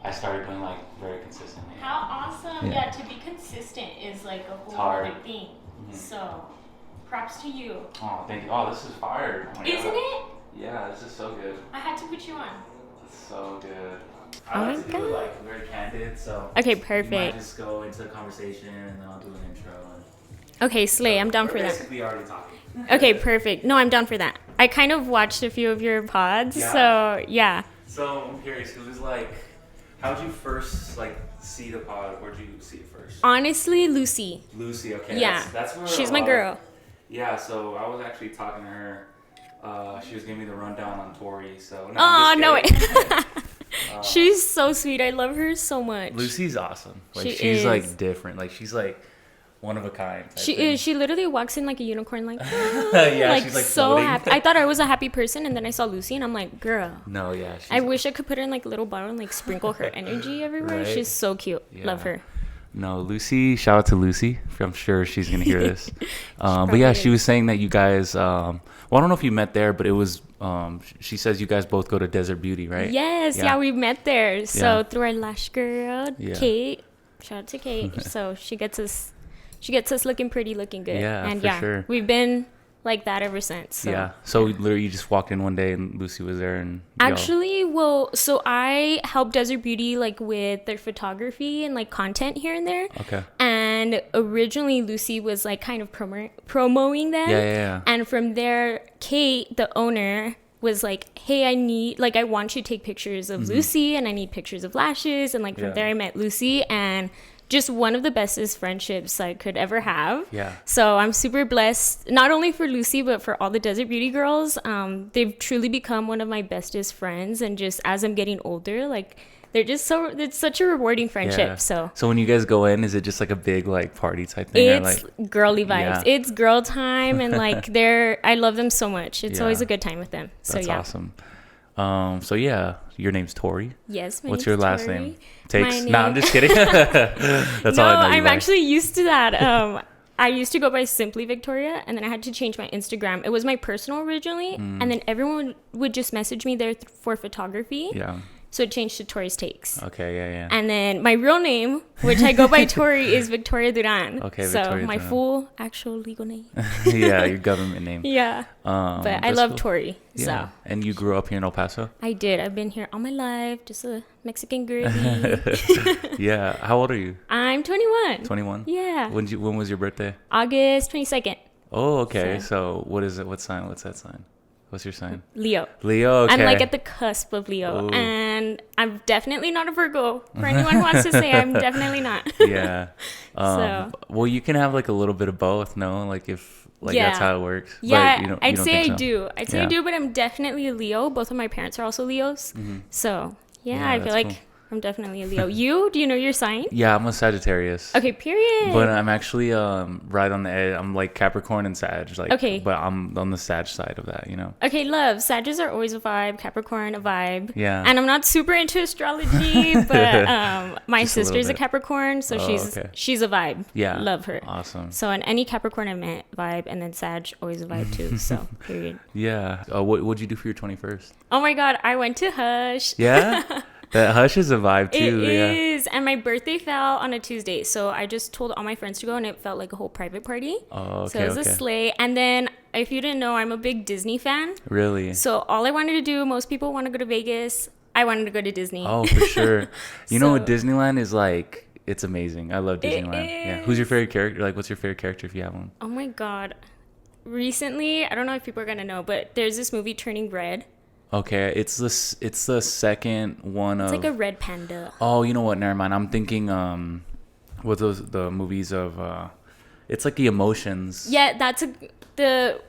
I started doing like very consistently. How awesome. Yeah, to be consistent is like a whole other thing. So, props to you. Oh, thank you. Oh, this is fire. Oh Isn't it? Yeah, this is so good. I had to put you on. It's so good. I like to do it like very candid, so okay, perfect. You might just go into the conversation and then I'll do an intro. Okay, slay. I'm down for that. Basically already talking. Okay, perfect. No, I'm down for that. I kind of watched a few of your pods, so yeah. So I'm curious, it was like, how'd you first like see the pod? Where'd you see it first? Honestly, Lucy. Lucy, okay. Yeah, that's where she's my girl. Yeah, so I was actually talking to her. She was giving me the rundown on Tori, so. No way. She's so sweet. I love her so much. Lucy's awesome. Like she's like different. Like she's like one of a kind. She is. She literally walks in like a unicorn, like yeah, like, she's like so floating. happy. I thought I was a happy person, and then I saw Lucy, and I'm like, girl. No, yeah. I wish I could put her in like a little bottle and like sprinkle her energy everywhere. Right? She's so cute. Yeah. Love her. No, Lucy. Shout out to Lucy. I'm sure she's gonna hear this. But yeah, she was saying that you guys. Well, I don't know if you met there, but it was. She says you guys both go to Desert Beauty, right? Yes. Yeah, we met there. So through our lash girl, Kate. Shout out to Kate. So she gets us looking pretty, looking good. Yeah, and for sure. We've been like that ever since. So. Yeah. So literally, you just walked in one day and Lucy was there, and actually, well, so I helped Desert Beauty like with their photography and like content here and there. Okay. And originally, Lucy was like kind of promoting them. Yeah. And from there, Kate, the owner, was like, hey, I want you to take pictures of Lucy, and I need pictures of lashes. And like from there, I met Lucy, and just one of the bestest friendships I could ever have. Yeah. So I'm super blessed, not only for Lucy, but for all the Desert Beauty girls. They've truly become one of my bestest friends. And just as I'm getting older, like they're just it's such a rewarding friendship. Yeah. So when you guys go in, is it just like a big like party type thing? It's like girly vibes. Yeah. It's girl time. And like I love them so much. It's always a good time with them. So that's awesome. So yeah, your name's Tori. Yes, what's your last Tori. name? No, I'm just kidding. That's all I know. I'm actually used to that. I used to go by Simply Victoria, and then I had to change my Instagram. It was my personal originally, and then everyone would just message me there for photography. Yeah. So it changed to Tori's Takes. Okay, yeah. And then my real name, which I go by Tori, is Victoria Duran. Okay, so Victoria my Duran. Full actual legal name. Yeah, your government name. Yeah. But I love Tori. Yeah. So. And you grew up here in El Paso? I did. I've been here all my life. Just a Mexican girlie. Yeah. How old are you? I'm 21. 21? Yeah. When was your birthday? August 22nd. Oh, okay. So what is it? What sign? What's that sign? What's your sign? Leo. Leo, okay. I'm like at the cusp of Leo. Ooh. And I'm definitely not a Virgo. For anyone who wants to say, I'm definitely not. Yeah. Well, you can have like a little bit of both, no? Like if that's how it works. Yeah, but I'd say I do. I'd say I do, but I'm definitely a Leo. Both of my parents are also Leos. Mm-hmm. So yeah, I feel like cool. I'm definitely a Leo. Do you know your sign? Yeah, I'm a Sagittarius. Okay, period. But I'm actually right on the edge. I'm like Capricorn and Sag. Like, okay. But I'm on the Sag side of that, you know? Okay, love. Sages are always a vibe. Capricorn, a vibe. Yeah. And I'm not super into astrology, but my sister's a Capricorn, so she's a vibe. Yeah. Love her. Awesome. So in any Capricorn I met, vibe, and then Sag, always a vibe too. So, period. Yeah. What'd you do for your 21st? Oh my God, I went to Hush. Yeah? That Hush is a vibe too. It is. And my birthday fell on a Tuesday. So I just told all my friends to go, and it felt like a whole private party. Oh, okay. So it was a slay. And then, if you didn't know, I'm a big Disney fan. Really? So all I wanted to do, most people want to go to Vegas. I wanted to go to Disney. Oh, for sure. You know what Disneyland is like? It's amazing. I love Disneyland. Yeah. Who's your favorite character? Like, what's your favorite character if you have one? Oh my God. Recently, I don't know if people are going to know, but there's this movie, Turning Red. Okay, it's the second one of... It's like a red panda. Oh, you know what? Never mind. I'm thinking with the movies of... it's like the Emotions. Yeah, that's the...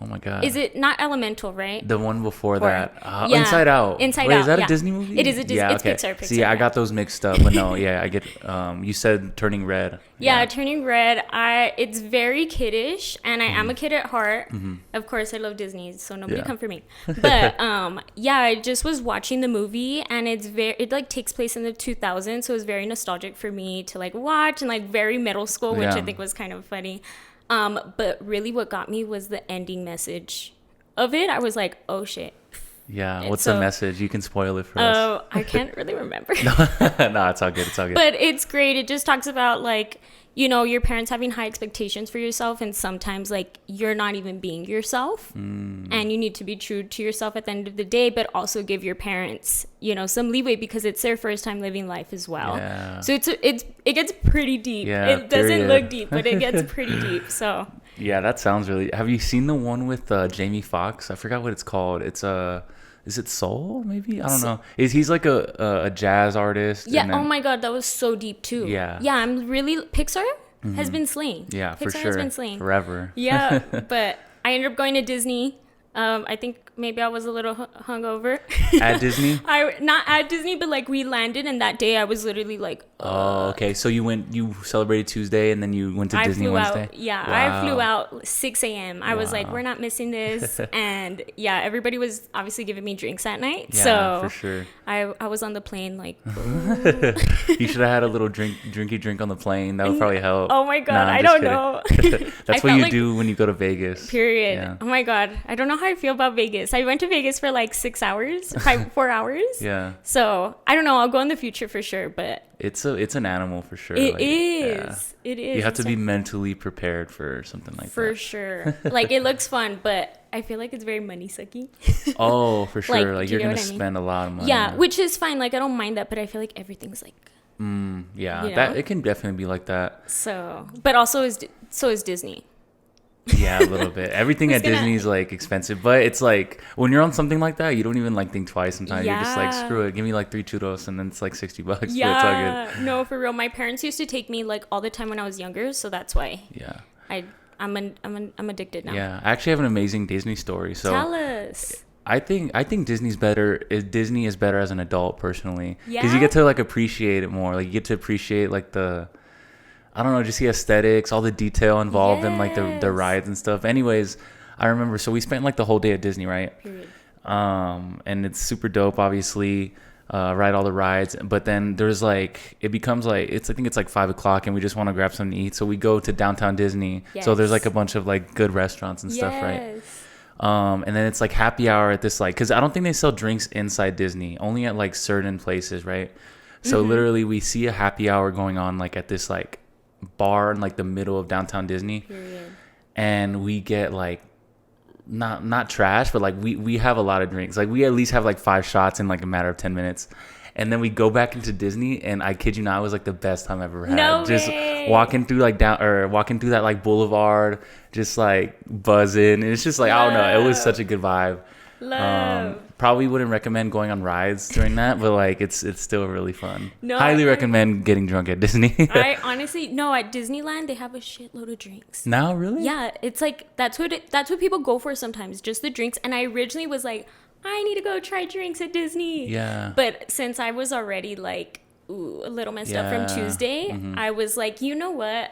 Oh my God. Is it not Elemental, right? The one before that. Inside Out. Inside Wait, Out. Is that a Disney movie? It is a Disney. Yeah, it's okay. Pixar. See, I got those mixed up, but no, yeah, I get. You said Turning Red. Yeah, Turning Red. It's very kiddish, and I am a kid at heart. Mm-hmm. Of course, I love Disney, so nobody come for me. But I just was watching the movie, and it like takes place in the 2000s, so it was very nostalgic for me to like watch, and like very middle school, which I think was kind of funny. But really, what got me was the ending message of it. I was like, oh shit. Yeah. What's the message? You can spoil it for us. I can't really remember. No, it's all good. It's all good. But it's great. It just talks about like, you know, your parents having high expectations for yourself, and sometimes like you're not even being yourself, and you need to be true to yourself at the end of the day, but also give your parents, you know, some leeway because it's their first time living life as well. Yeah. So it gets pretty deep. Yeah, it doesn't look deep, but it gets pretty deep. So yeah, that sounds really. Have you seen the one with Jamie Foxx? I forgot what it's called. It's is it Soul? Maybe, I don't know. He's like a jazz artist? Yeah. Oh my God, that was so deep too. Yeah. Yeah, I'm really Pixar has been slaying. Yeah, Pixar for sure. has been slaying Forever. Yeah, but I ended up going to Disney. I think maybe I was a little hungover. At Disney? Not at Disney, but like we landed, and that day I was literally like. Oh, okay. So you celebrated Tuesday, and then you went to Disney Wednesday? Yeah, wow. I flew out 6 a.m. I was like, we're not missing this. And yeah, everybody was obviously giving me drinks at night. Yeah, so for sure. I was on the plane like. You should have had a little drinky drink on the plane. That would probably help. Oh my God, Nah, I don't know. That's what you do when you go to Vegas. Period. Yeah. Oh my God, I don't know how I feel about Vegas. I went to Vegas for like 4 hours. Yeah. So I don't know. I'll go in the future for sure, but it's an animal for sure. It like, is. Yeah. It is. You have to be mentally prepared for something like that. For sure. Like it looks fun, but I feel like it's very money sucky. Oh, for sure. Like you're gonna what I mean? spend a lot of money. Yeah, which is fine. Like I don't mind that, but I feel like everything's like. Yeah, you know? that it can definitely be like that. So, but also so is Disney. Yeah, a little bit. Everything at Disney is like expensive, but it's like when you're on something like that, you don't even like think twice. Sometimes you're just like, screw it, give me like 3 churros, and then it's like $60. Yeah, but it's all good. No, for real. My parents used to take me like all the time when I was younger, so that's why. Yeah. I'm addicted now. Yeah, I actually have an amazing Disney story. So tell us. I think Disney's better. Disney is better as an adult, personally, because you Yeah? get to like appreciate it more. Like you get to appreciate like I don't know, just the aesthetics, all the detail involved in like the Yes. rides and stuff. Anyways, I remember, so we spent like the whole day at Disney, right? Period. And it's super dope, obviously, ride all the rides. But then there's like, it becomes like, I think it's like 5 o'clock and we just want to grab something to eat. So we go to downtown Disney. So there's like a bunch of like good restaurants and stuff, right? And then it's like happy hour at this, like, because I don't think they sell drinks inside Disney, only at like certain places, right? So literally we see a happy hour going on like at this like bar in like the middle of downtown Disney. Period. And we get like not trash, but like we have a lot of drinks. Like we at least have like 5 shots in like a matter of 10 minutes. And then we go back into Disney, and I kid you not, it was like the best time I've ever had. No just way. walking through that like boulevard, just like buzzing. And it's just like, I don't know, it was such a good vibe. Love. Probably wouldn't recommend going on rides during that, but like it's still really fun. No, Highly recommend getting drunk at Disney. I honestly no, at Disneyland they have a shitload of drinks. Now, really? Yeah, it's like that's what people go for sometimes, just the drinks. And I originally was like, I need to go try drinks at Disney. Yeah. But since I was already like a little messed up from Tuesday, I was like, you know what?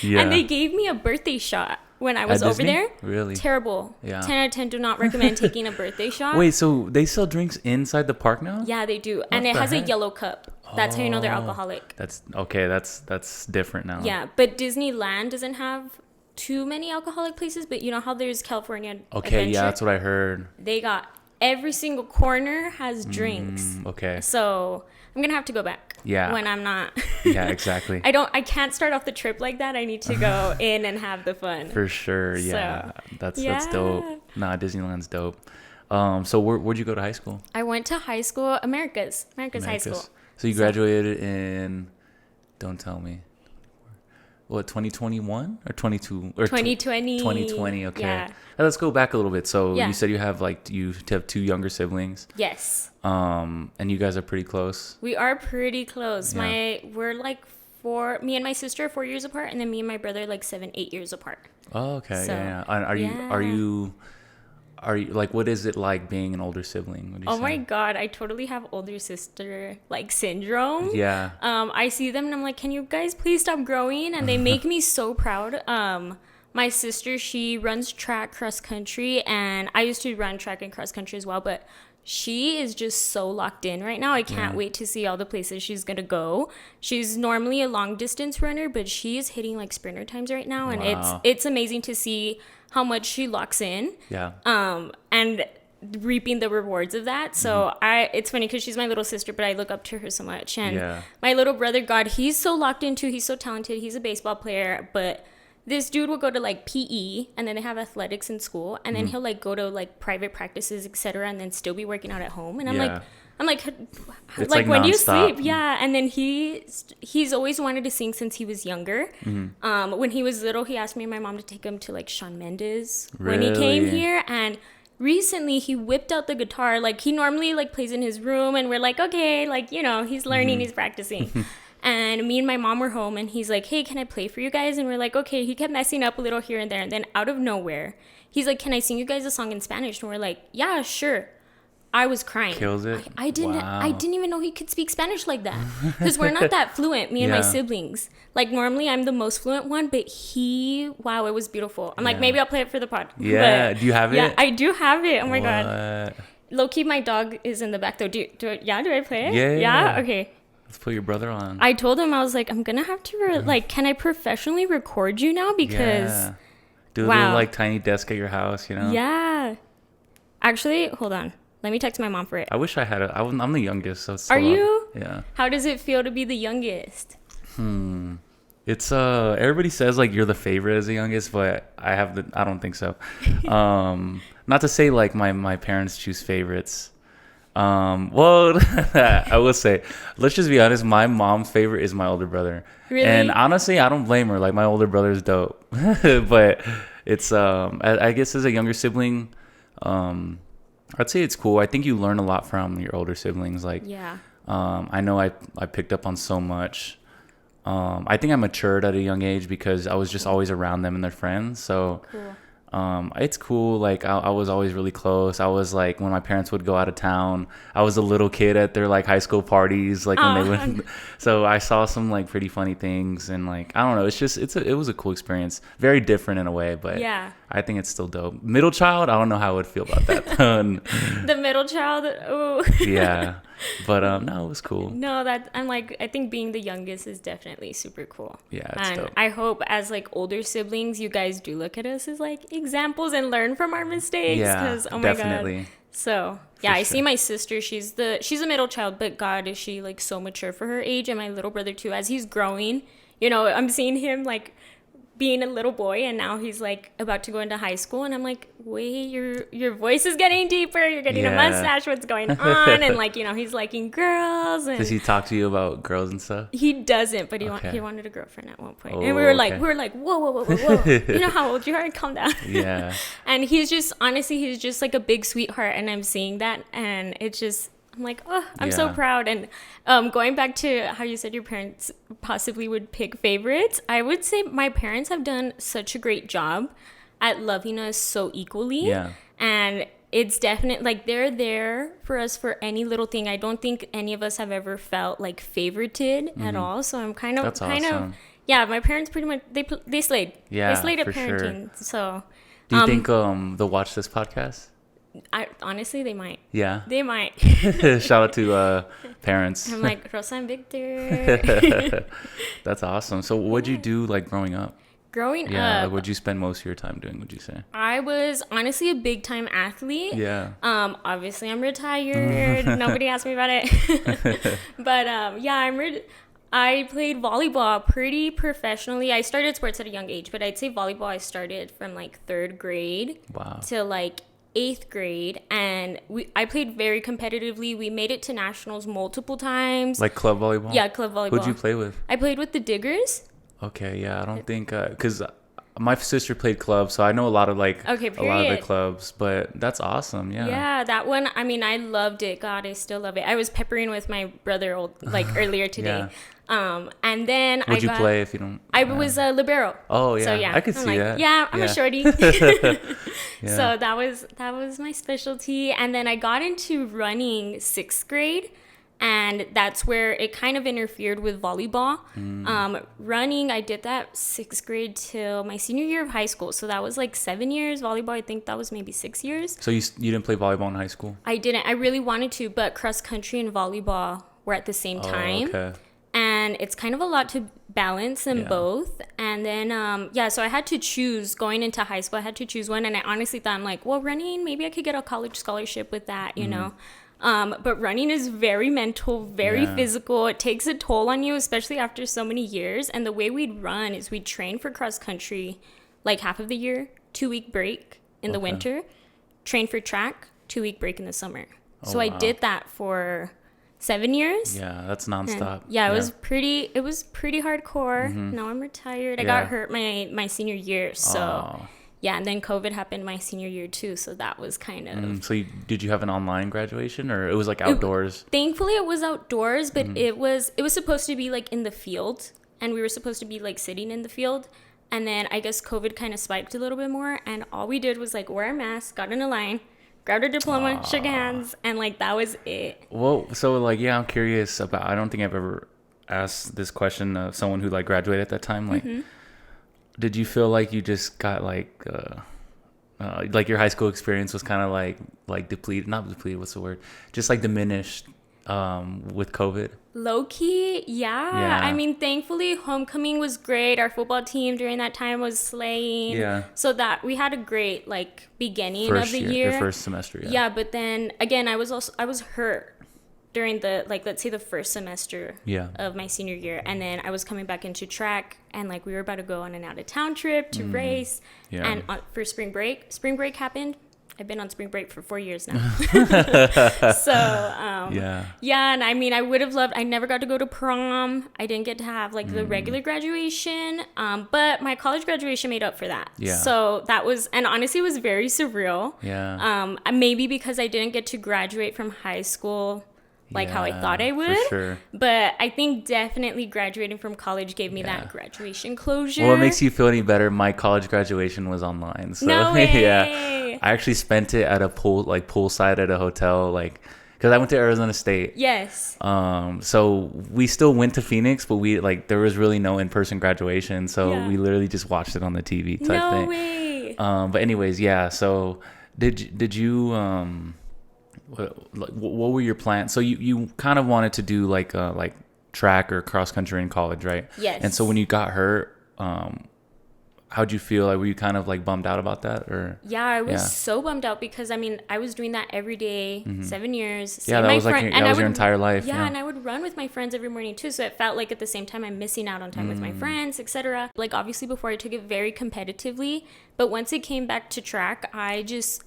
Yeah. And they gave me a birthday shot when I was At over Disney? there. Really? Terrible. Yeah. 10 out of 10 do not recommend taking a birthday shot. Wait, so they sell drinks inside the park now? Yeah, they do. And What it the has a heck? yellow cup. That's how you know they're alcoholic. That's okay. That's different now. Yeah, but Disneyland doesn't have too many alcoholic places, but you know how there's California Okay, Adventure? yeah, that's what I heard. They got every single corner has drinks. Okay. So I'm gonna have to go back. Yeah. When I'm not. Yeah, exactly. I can't start off the trip like that. I need to go in and have the fun. For sure, yeah. So, That's yeah. dope. Nah, Disneyland's dope. So where'd you go to high school? I went to high school, America's High School. So you graduated in, don't tell me. What, 2021 or 22 or 2020. 2020, okay. Yeah. Now, let's go back a little bit. So Yeah. you said you have 2 younger siblings. Yes. And you guys are pretty close. We are pretty close. Yeah. We're like me and my sister are 4 years apart, and then me and my brother like 7-8 years apart. Oh, okay. So, yeah. Are you like, what is it like being an older sibling? What do you Oh say? my God, I totally have older sister like syndrome. Yeah. I see them and I'm like, can you guys please stop growing? And they make me so proud. My sister, she runs track, cross country, and I used to run track and cross country as well, but she is just so locked in right now. I can't wait to see all the places she's gonna go. She's normally a long distance runner, but she is hitting like sprinter times right now, and Wow. it's amazing to see how much she locks in. Yeah. And reaping the rewards of that. So it's funny because she's my little sister, but I look up to her so much. And my little brother, God, he's so locked into, he's so talented. He's a baseball player, but this dude will go to like PE, and then they have athletics in school, and then he'll like go to like private practices, etc., and then still be working out at home. And I'm like, when do you sleep? Yeah. And then he's always wanted to sing since he was younger. When he was little, he asked me and my mom to take him to like Shawn Mendes when he came here. And recently he whipped out the guitar. Like he normally like plays in his room, and we're like, okay, like, you know, he's learning, he's practicing. And me and my mom were home, and he's like, hey, can I play for you guys? And we're like, okay. He kept messing up a little here and there. And then out of nowhere, he's like, can I sing you guys a song in Spanish? And we're like, yeah, sure. I was crying. Kills it. I didn't even know he could speak Spanish like that, because we're not that fluent, me and my siblings. Like normally I'm the most fluent one, but wow, it was beautiful. I'm like, maybe I'll play it for the pod. Yeah. Do you have it? Yeah, I do have it. Oh my God. Low key, my dog is in the back though. Do I play it? Yeah. Okay. Let's put your brother on. I told him, I was like, I'm gonna have to can I professionally record you now? Because do a little like tiny desk at your house, you know? Yeah. Actually, hold on. Let me text my mom for it. I wish I had it. I'm the youngest, so it's Are you? Yeah. How does it feel to be the youngest? It's everybody says like you're the favorite as the youngest, but I don't think so. Not to say like my parents choose favorites. Well, I will say, let's just be honest, my mom's favorite is my older brother. Really? And honestly, I don't blame her. Like my older brother is dope. But it's I guess as a younger sibling, I'd say it's cool. I think you learn a lot from your older siblings. Like, I know I picked up on so much. I think I matured at a young age because I was just always around them and their friends. So, cool. It's cool. Like I was always really close. I was like, when my parents would go out of town, I was a little kid at their like high school parties, like when they went. So I saw some like pretty funny things, and like, I don't know, it's just, it was a cool experience. Very different in a way, but I think it's still dope. Middle child, I don't know how I would feel about that. The middle child. Ooh. Yeah. But no, it was cool. No, I think being the youngest is definitely super cool. Yeah, it's dope. I hope as like older siblings, you guys do look at us as like examples and learn from our mistakes. Yeah, oh my definitely. God. So yeah, I see my sister. She's a middle child, but God, is she like so mature for her age? And my little brother too, as he's growing. You know, I'm seeing him like being a little boy, and now he's like about to go into high school, and I'm like, wait, your voice is getting deeper, you're getting a mustache, what's going on? And like, you know, he's liking girls. And does he talk to you about girls and stuff? He doesn't, but he wanted a girlfriend at one point. And we were like whoa you know how old you are, calm down. Yeah. And he's just like a big sweetheart, and I'm seeing that, and it's just, I'm like, oh, I'm so proud. And going back to how you said your parents possibly would pick favorites, I would say my parents have done such a great job at loving us so equally. Yeah. And it's definitely like they're there for us for any little thing. I don't think any of us have ever felt like favorited at all. So I'm kind of awesome. Yeah, my parents pretty much they slayed. Yeah, they slayed at for parenting. Sure. So do you think they'll watch this podcast? Honestly, they might. Yeah. They might. Shout out to parents. I'm like, Rosa and Victor. That's awesome. So what'd you do like growing up? Growing Yeah, up. like, what'd you spend most of your time doing, would you say? I was honestly a big time athlete. Yeah. Obviously I'm retired. Nobody asked me about it. But I played volleyball pretty professionally. I started sports at a young age, but I'd say volleyball I started from like 3rd grade to like 8th grade, and I played very competitively. We made it to nationals multiple times. Like club volleyball? Yeah, club volleyball. Who'd you play with? I played with the Diggers. Okay, yeah, I don't think because my sister played club, so I know a lot of like a lot of the clubs. But that's awesome. Yeah. Yeah, that one. I mean, I loved it. God, I still love it. I was peppering with my brother earlier today. And then Would you play if you don't? I was a libero. Oh yeah, so, yeah. I could see that. Yeah, I'm a shorty. So that was my specialty. And then I got into running 6th grade, and that's where it kind of interfered with volleyball. Running, I did that 6th grade till my senior year of high school. So that was like 7 years. Volleyball, I think that was maybe 6 years. So you didn't play volleyball in high school? I didn't. I really wanted to, but cross country and volleyball were at the same time. Okay. And and it's kind of a lot to balance them both. And then so I had to choose going into high school. I had to choose one, and I honestly thought, I'm like, well, running, maybe I could get a college scholarship with that, you know. But running is very mental, very physical. It takes a toll on you, especially after so many years. And the way we'd run is we'd train for cross country like half of the year, 2-week break in the winter, train for track, 2-week break in the summer. So I did that for 7 years. Yeah, that's nonstop. And it was pretty hardcore. Now I'm retired. I got hurt my senior year. So and then COVID happened my senior year too. So that was kind of. So did you have an online graduation, or it was like outdoors? Thankfully it was outdoors, but it was supposed to be like in the field, and we were supposed to be like sitting in the field. And then I guess COVID kind of spiked a little bit more, and all we did was like wear a mask, got in a line, grabbed a diploma, shook hands, and like that was it. Well, so like I'm curious about. I don't think I've ever asked this question of someone who like graduated at that time. Like, did you feel like you just got like your high school experience was kind of like depleted? Not depleted. What's the word? Just like diminished with COVID. Low key, yeah. I mean, thankfully, homecoming was great. Our football team during that time was slaying. Yeah. So that we had a great like beginning of the year. Your first semester. Yeah, but then again, I was hurt during the like let's say the first semester of my senior year, and then I was coming back into track, and like we were about to go on an out of town trip to race, and for spring break happened. I've been on spring break for 4 years now. So, and I mean, I would have loved, I never got to go to prom. I didn't get to have like the regular graduation. But my college graduation made up for that. Yeah. So that was, and honestly, it was very surreal. Yeah. Maybe because I didn't get to graduate from high school like how I thought I would. For sure. But I think definitely graduating from college gave me that graduation closure. Well, it makes you feel any better. My college graduation was online. So no way. I actually spent it at a poolside at a hotel, like, because I went to Arizona State. Yes. So we still went to Phoenix, but there was really no in-person graduation. So we literally just watched it on the TV type thing. No way. But anyways, so did you what were your plans? So you kind of wanted to do like track or cross country in college, right? Yes. And so when you got hurt, how'd you feel? Like, were you kind of like bummed out about that, or? Yeah, I was so bummed out because I mean I was doing that every day, 7 years. Yeah, that was like your entire life. Yeah, and I would run with my friends every morning too. So it felt like at the same time I'm missing out on time with my friends, etc. Like obviously before I took it very competitively, but once it came back to track, I just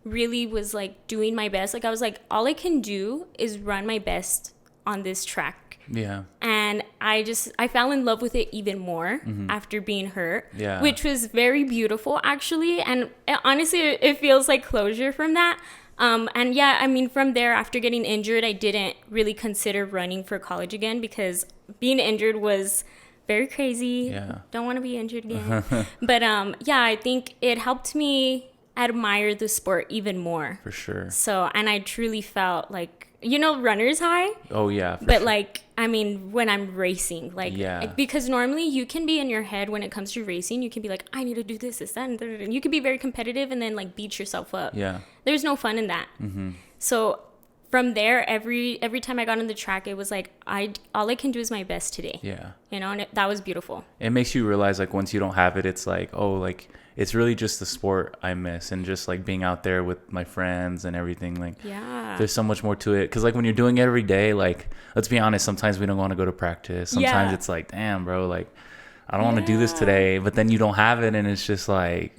really was like doing my best. Like I was like, all I can do is run my best on this track. Yeah. And I fell in love with it even more after being hurt, which was very beautiful actually. And honestly, it feels like closure from that. And yeah, I mean, from there, after getting injured, I didn't really consider running for college again because being injured was very crazy. Yeah. Don't want to be injured again. But I think it helped me admire the sport even more. For sure. So, and I truly felt like, runner's high. Oh yeah. But sure. Like, I mean, when I'm racing, like, because normally you can be in your head when it comes to racing, you can be like, I need to do this, that, and you can be very competitive and then like beat yourself up. Yeah. There's no fun in that. So from there, every time I got on the track, it was like, all I can do is my best today. Yeah. And that was beautiful. It makes you realize like once you don't have it, it's like, oh, like, it's really just the sport I miss and just like being out there with my friends and everything. Like, there's so much more to it. Cause like when you're doing it every day, like, let's be honest, sometimes we don't want to go to practice. Sometimes it's like, damn, bro, like, I don't want to do this today, but then you don't have it. And it's just like,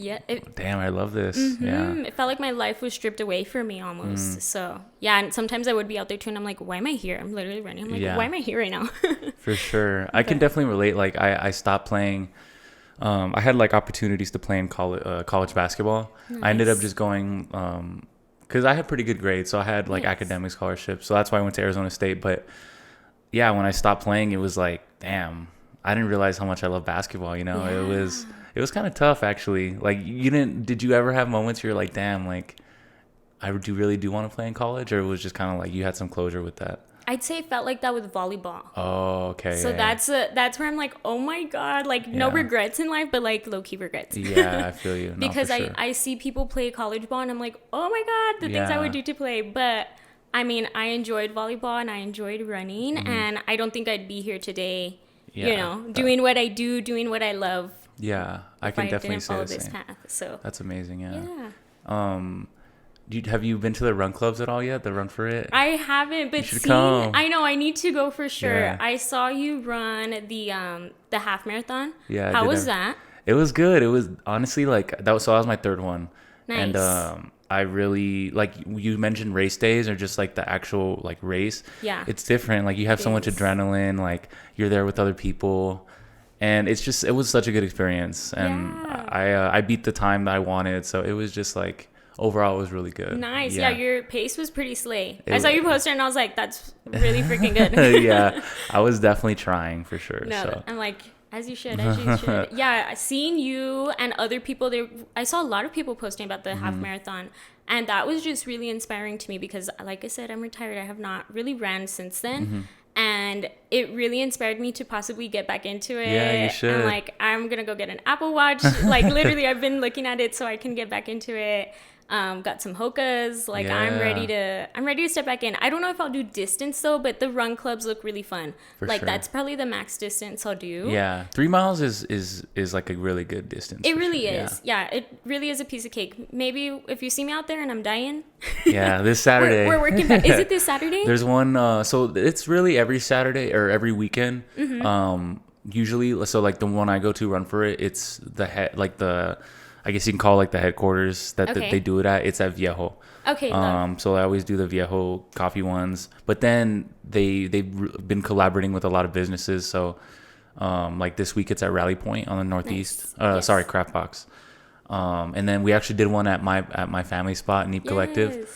damn, I love this. Yeah. It felt like my life was stripped away from me almost. So yeah. And sometimes I would be out there too. And I'm like, why am I here? I'm literally running. I'm like, why am I here right now? For sure. I can definitely relate. Like I stopped playing. I had like opportunities to play in college basketball. Nice. I ended up just going because I had pretty good grades, so I had like academic scholarships. So that's why I went to Arizona State. But yeah, when I stopped playing, it was like, damn, I didn't realize how much I love basketball. It was kind of tough actually. Like did you ever have moments where you're like, damn, like I really do want to play in college, or it was just kind of like you had some closure with that? I'd say it felt like that with volleyball. Oh, okay. So that's where I'm like, oh my God, like no regrets in life, but like low-key regrets. Yeah, I feel you. Because I see people play college ball and I'm like, oh my God, the things I would do to play. But I mean, I enjoyed volleyball and I enjoyed running, and I don't think I'd be here today, doing what I do, doing what I love. Yeah, I can definitely say the this same. path. So that's amazing. Have you been to the run clubs at all yet? The Run for It? I haven't, but I know I need to go for sure. Yeah. I saw you run the half marathon. Yeah. How was that? It was good. It was honestly that was my third one. Nice. And I really you mentioned race days or just like the actual race. Yeah. It's different. Like you have so much adrenaline. Like you're there with other people. And it was such a good experience. And I beat the time that I wanted. So it was just overall, it was really good. Nice. Yeah, your pace was pretty slay. I saw you post it and I was like, that's really freaking good. Yeah, I was definitely trying for sure. No, so. I'm like, as you should. Yeah, seeing you and other people there, I saw a lot of people posting about the half marathon. And that was just really inspiring to me because, like I said, I'm retired. I have not really ran since then. And it really inspired me to possibly get back into it. Yeah, you should. And I'm going to go get an Apple Watch. Literally, I've been looking at it so I can get back into it. Got some hokas. I'm ready to step back in. I don't know if I'll do distance though, but the run clubs look really fun. For sure. That's probably the max distance I'll do. Yeah, 3 miles is a really good distance. It really is. Yeah, it really is a piece of cake. Maybe if you see me out there and I'm dying. Yeah, this Saturday. we're working back. Is it this Saturday? There's one. So it's really every Saturday or every weekend. Usually, so the one I go to, Run for It. It's I guess you can call the headquarters that they do it at. It's at Viejo. Okay. So I always do the Viejo coffee ones, but then they've been collaborating with a lot of businesses. So this week it's at Rally Point on the Northeast. Nice. Sorry, Craft Box. And then we actually did one at my family spot, Neep Collective.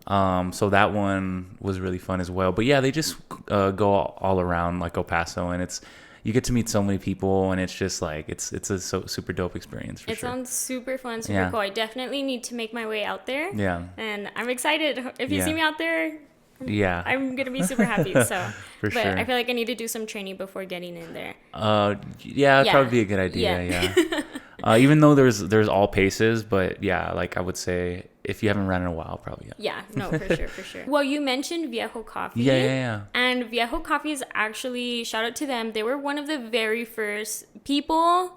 So that one was really fun as well. But yeah, they just go all around El Paso, and you get to meet so many people, and it's just it's a super dope experience for sure. It sounds super fun, super cool. I definitely need to make my way out there. Yeah. And I'm excited. If you see me out there, I'm going to be super happy. So, but sure. I feel like I need to do some training before getting in there. It'd probably be a good idea. Yeah. Even though there's all paces, but yeah, I would say if you haven't run in a while, probably. Yeah, no, for sure. Well, you mentioned Viejo Coffee. Yeah. And Viejo Coffee is actually, shout out to them. They were one of the very first people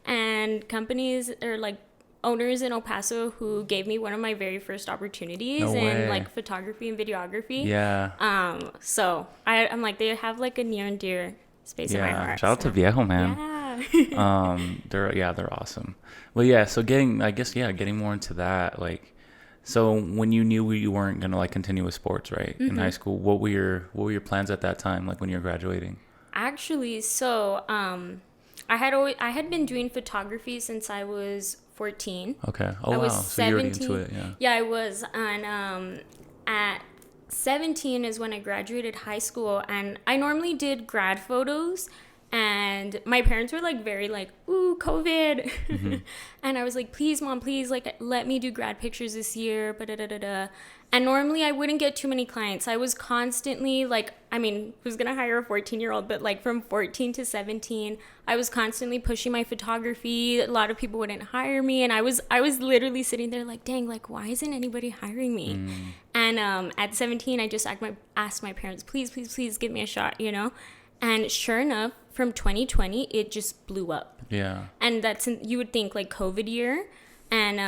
and companies or owners in El Paso who gave me one of my very first opportunities in photography and videography. Yeah. So I'm they have a near and dear space in my heart. Shout out to Viejo, man. Yeah. They're awesome. Well, yeah. So getting more into that, so when you knew you weren't gonna continue with sports, right, in high school, what were your plans at that time, when you were graduating? Actually, so I had been doing photography since I was 14. Okay. Oh, wow. So you were into it, yeah. Yeah, I was. And at 17 is when I graduated high school, and I normally did grad photos. And my parents were very ooh, COVID. And I was please, Mom, please, let me do grad pictures this year. And normally I wouldn't get too many clients. I was constantly who's going to hire a 14-year-old? But from 14 to 17, I was constantly pushing my photography. A lot of people wouldn't hire me. And I was literally sitting there dang, why isn't anybody hiring me? And at 17, I just asked my parents, please, please, please give me a shot, And sure enough, from 2020, it just blew up. Yeah. And you would think COVID year. And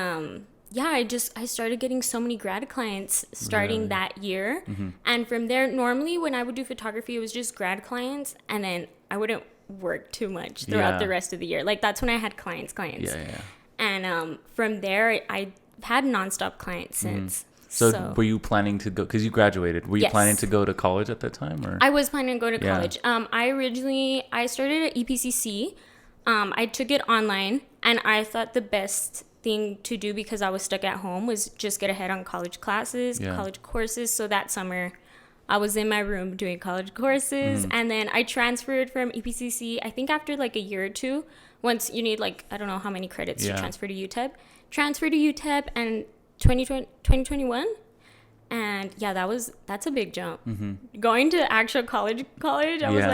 I started getting so many grad clients starting that year. And from there, normally when I would do photography, it was just grad clients. And then I wouldn't work too much throughout the rest of the year. That's when I had clients. Yeah. And from there, I've had nonstop clients since. So were you planning to go, because you graduated, were you planning to go to college at that time? Or? I was planning to go to college. I started at EPCC. I took it online, and I thought the best thing to do because I was stuck at home was just get ahead on college classes, college courses. So that summer, I was in my room doing college courses. And then I transferred from EPCC, I think after a year or two, once you need I don't know how many credits to transfer to UTEP. Transfer to UTEP and 2021, and that's a big jump. Going to actual college, I was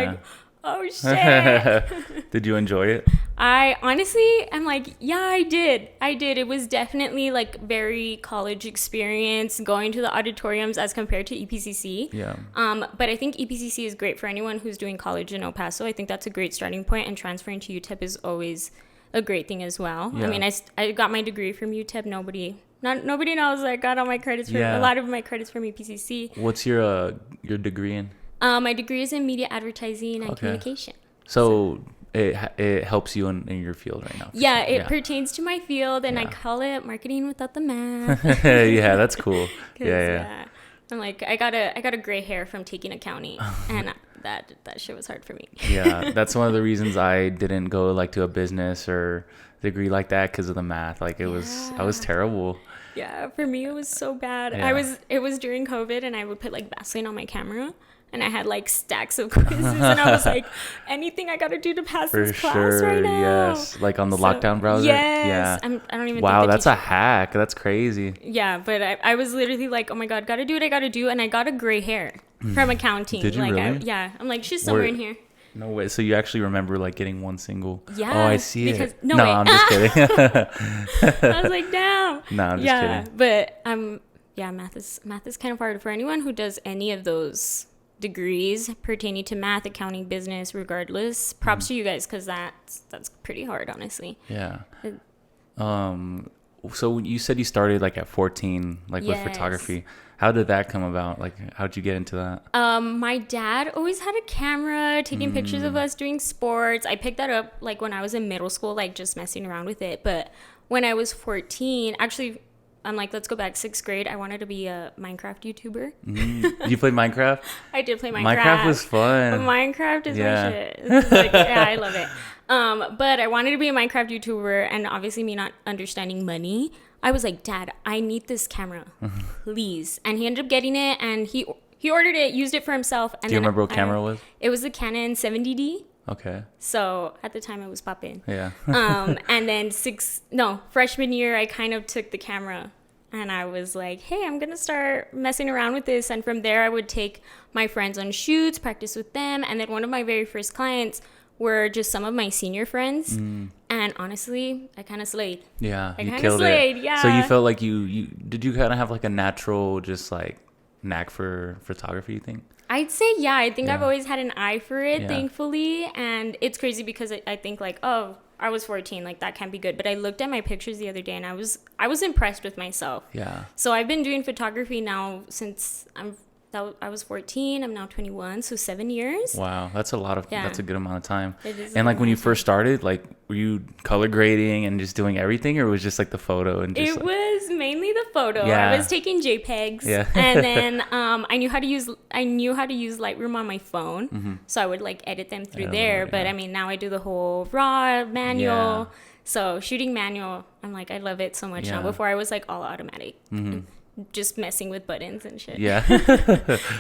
oh shit. Did you enjoy it? I honestly, I'm like, yeah, I did. It was definitely like very college experience going to the auditoriums as compared to EPCC. Yeah. But I think EPCC is great for anyone who's doing college in El Paso. I think that's a great starting point, and transferring to UTEP is always a great thing as well. Yeah. I mean, I got my degree from UTEP. Nobody knows I got all my credits from a lot of my credits from EPCC. What's your degree in? My degree is in media advertising and communication. So it helps you in your field right now. Yeah, it pertains to my field, and I call it marketing without the math. Yeah, that's cool. Yeah. I'm like, I got a gray hair from taking accounting, and that shit was hard for me. Yeah, that's one of the reasons I didn't go like to a business or degree like that, because of the math. Like I was terrible. Yeah, for me it was so bad. Yeah. It was during COVID, and I would put like Vaseline on my camera, and I had like stacks of quizzes, and I was like, anything I gotta do to pass this class right now. Yes, like on the lockdown browser. Yes, I don't even. Wow, think that's a hack. That's crazy. Yeah, but I was literally like, oh my god, gotta do what I gotta do, and I got a gray hair from accounting. Did you like, really? I'm like, she's somewhere in here. No way. So you actually remember like getting one single? Yeah. Oh, I see it. No, I'm just kidding. I was like, damn. No, I'm just kidding. But math is kind of hard for anyone who does any of those degrees pertaining to math, accounting, business, regardless. Props to you guys, because that's pretty hard, honestly. Yeah. So you said you started like at 14, like with photography. How did that come about? Like, how'd you get into that? My dad always had a camera taking pictures of us doing sports. I picked that up like when I was in middle school, like just messing around with it. But when I was 14, actually, I'm like, let's go back 6th grade. I wanted to be a Minecraft YouTuber. You played Minecraft? I did play Minecraft. Minecraft was fun. Minecraft is my shit. It's like, I love it. But I wanted to be a Minecraft YouTuber, and obviously me not understanding money, I was like, Dad, I need this camera, please. And he ended up getting it, and he ordered it, used it for himself. And Do you remember what camera it was? It was the Canon 70D. Okay. So at the time it was poppin'. Yeah. And then freshman year, I kind of took the camera, and I was like, hey, I'm going to start messing around with this. And from there, I would take my friends on shoots, practice with them. And then one of my very first clients were just some of my senior friends. And honestly, I kind of slayed. Yeah, I you kind of killed slayed, it. yeah. So you felt like you did you kind of have like a natural just like knack for photography, you think? I'd say, yeah. I think I've always had an eye for it, Yeah. thankfully. And it's crazy because I think like, oh, I was 14, like that can't be good. But I looked at my pictures the other day, and I was impressed with myself. Yeah. So I've been doing photography now since I was 14. I'm now 21, so 7 years. Wow, that's that's a good amount of time. It is. And like when you first started, like were you color grading and just doing everything, or was it just like the photo and just It was mainly the photo. Yeah. I was taking JPEGs. Yeah. And then I knew how to use Lightroom on my phone. So I would like edit them through there. But I mean, now I do the whole raw manual. Yeah. So shooting manual, I'm like, I love it so much now. Before I was like all automatic. Just messing with buttons and shit. Yeah.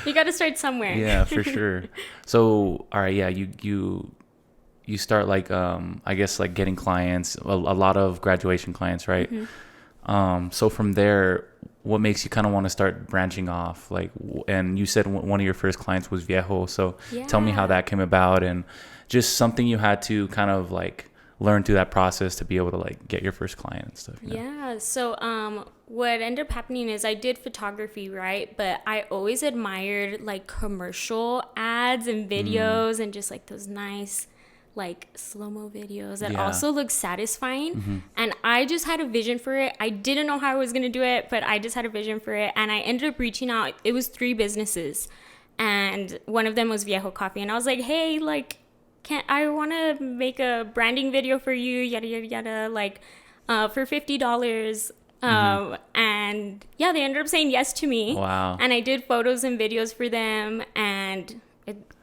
You got to start somewhere. Yeah, for sure. So, all right, yeah, you start like I guess like getting clients, a lot of graduation clients, right? So from there, what makes you kind of want to start branching off? Like, and you said one of your first clients was Viejo. So tell me how that came about, and just something you had to kind of like learn through that process to be able to like get your first client and stuff. You know? Yeah. So what ended up happening is I did photography, right? But I always admired like commercial ads and videos and just like those nice like slow-mo videos that also look satisfying. And I just had a vision for it. I didn't know how I was going to do it, but I just had a vision for it. And I ended up reaching out. It was 3 businesses. And one of them was Viejo Coffee. And I was like, hey, like, I want to make a branding video for you, yada, yada, yada, like for $50. And yeah, they ended up saying yes to me. Wow. And I did photos and videos for them, and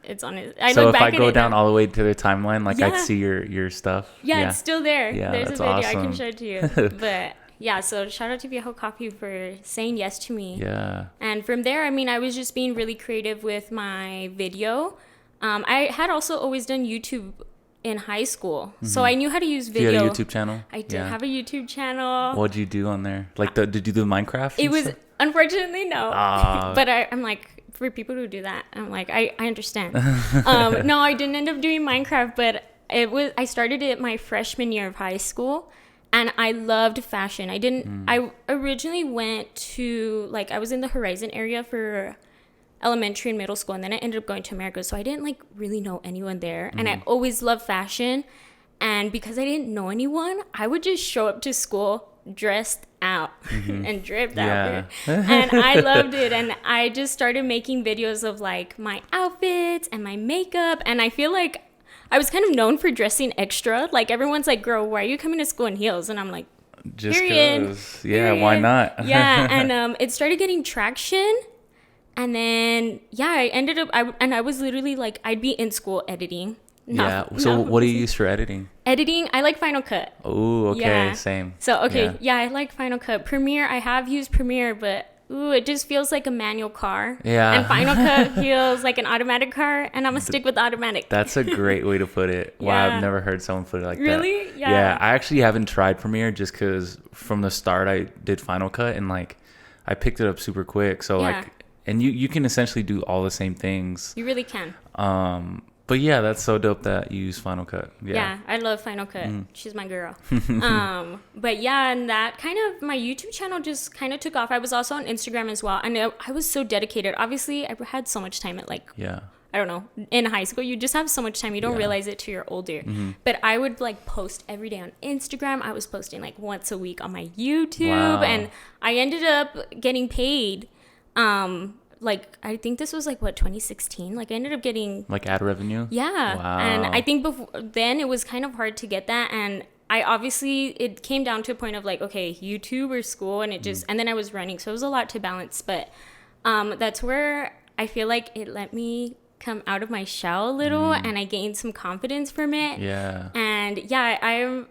it's on it. So if I go down all the way to the timeline, like I'd see your stuff. Yeah, it's still there. Yeah, there's a that's video. awesome. I can show it to you. But yeah, so shout out to Viejo Coffee for saying yes to me. Yeah. And from there, I mean, I was just being really creative with my video. I had also always done YouTube in high school, so I knew how to use video. You had a YouTube channel? I did have a YouTube channel. What'd you do on there? Like, did you do Minecraft? It was, unfortunately, no. But I'm like, for people who do that. I'm like, I understand. No, I didn't end up doing Minecraft, but I started it my freshman year of high school, and I loved fashion. I originally went to, like, I was in the Horizon area for elementary and middle school, and then I ended up going to America, so I didn't like really know anyone there. And I always loved fashion, and because I didn't know anyone, I would just show up to school dressed out and dripped out. And I loved it, and I just started making videos of like my outfits and my makeup, and I feel like I was kind of known for dressing extra. Like, everyone's like, girl, why are you coming to school in heels? And I'm like, just because. Yeah, why not? Yeah. And it started getting traction. And then, yeah, I ended up, I was literally like, I'd be in school editing. So what do you use for editing? Editing, I like Final Cut. Oh, okay, yeah. Same. So, okay, yeah, I like Final Cut. Premiere, I have used Premiere, but it just feels like a manual car. Yeah. And Final Cut feels like an automatic car, and I'm going to stick with automatic. That's a great way to put it. Wow, I've never heard someone put it like that. Really? Yeah. Yeah, I actually haven't tried Premiere just because from the start I did Final Cut, and like I picked it up super quick. So like, and you can essentially do all the same things. You really can. But yeah, that's so dope that you use Final Cut. Yeah, I love Final Cut. She's my girl. But yeah, and that kind of, my YouTube channel just kind of took off. I was also on Instagram as well. And I was so dedicated. Obviously, I had so much time at like, I don't know, in high school, you just have so much time. You don't realize it till you're older. But I would like post every day on Instagram. I was posting like once a week on my YouTube. Wow. And I ended up getting paid. Like, I think this was like, what, 2016? Like, I ended up getting like ad revenue. Yeah. Wow. And I think before then it was kind of hard to get that. And it came down to a point of like, okay, YouTube or school, and it just, and then I was running. So it was a lot to balance. But that's where I feel like it let me come out of my shell a little, and I gained some confidence from it. Yeah. And yeah,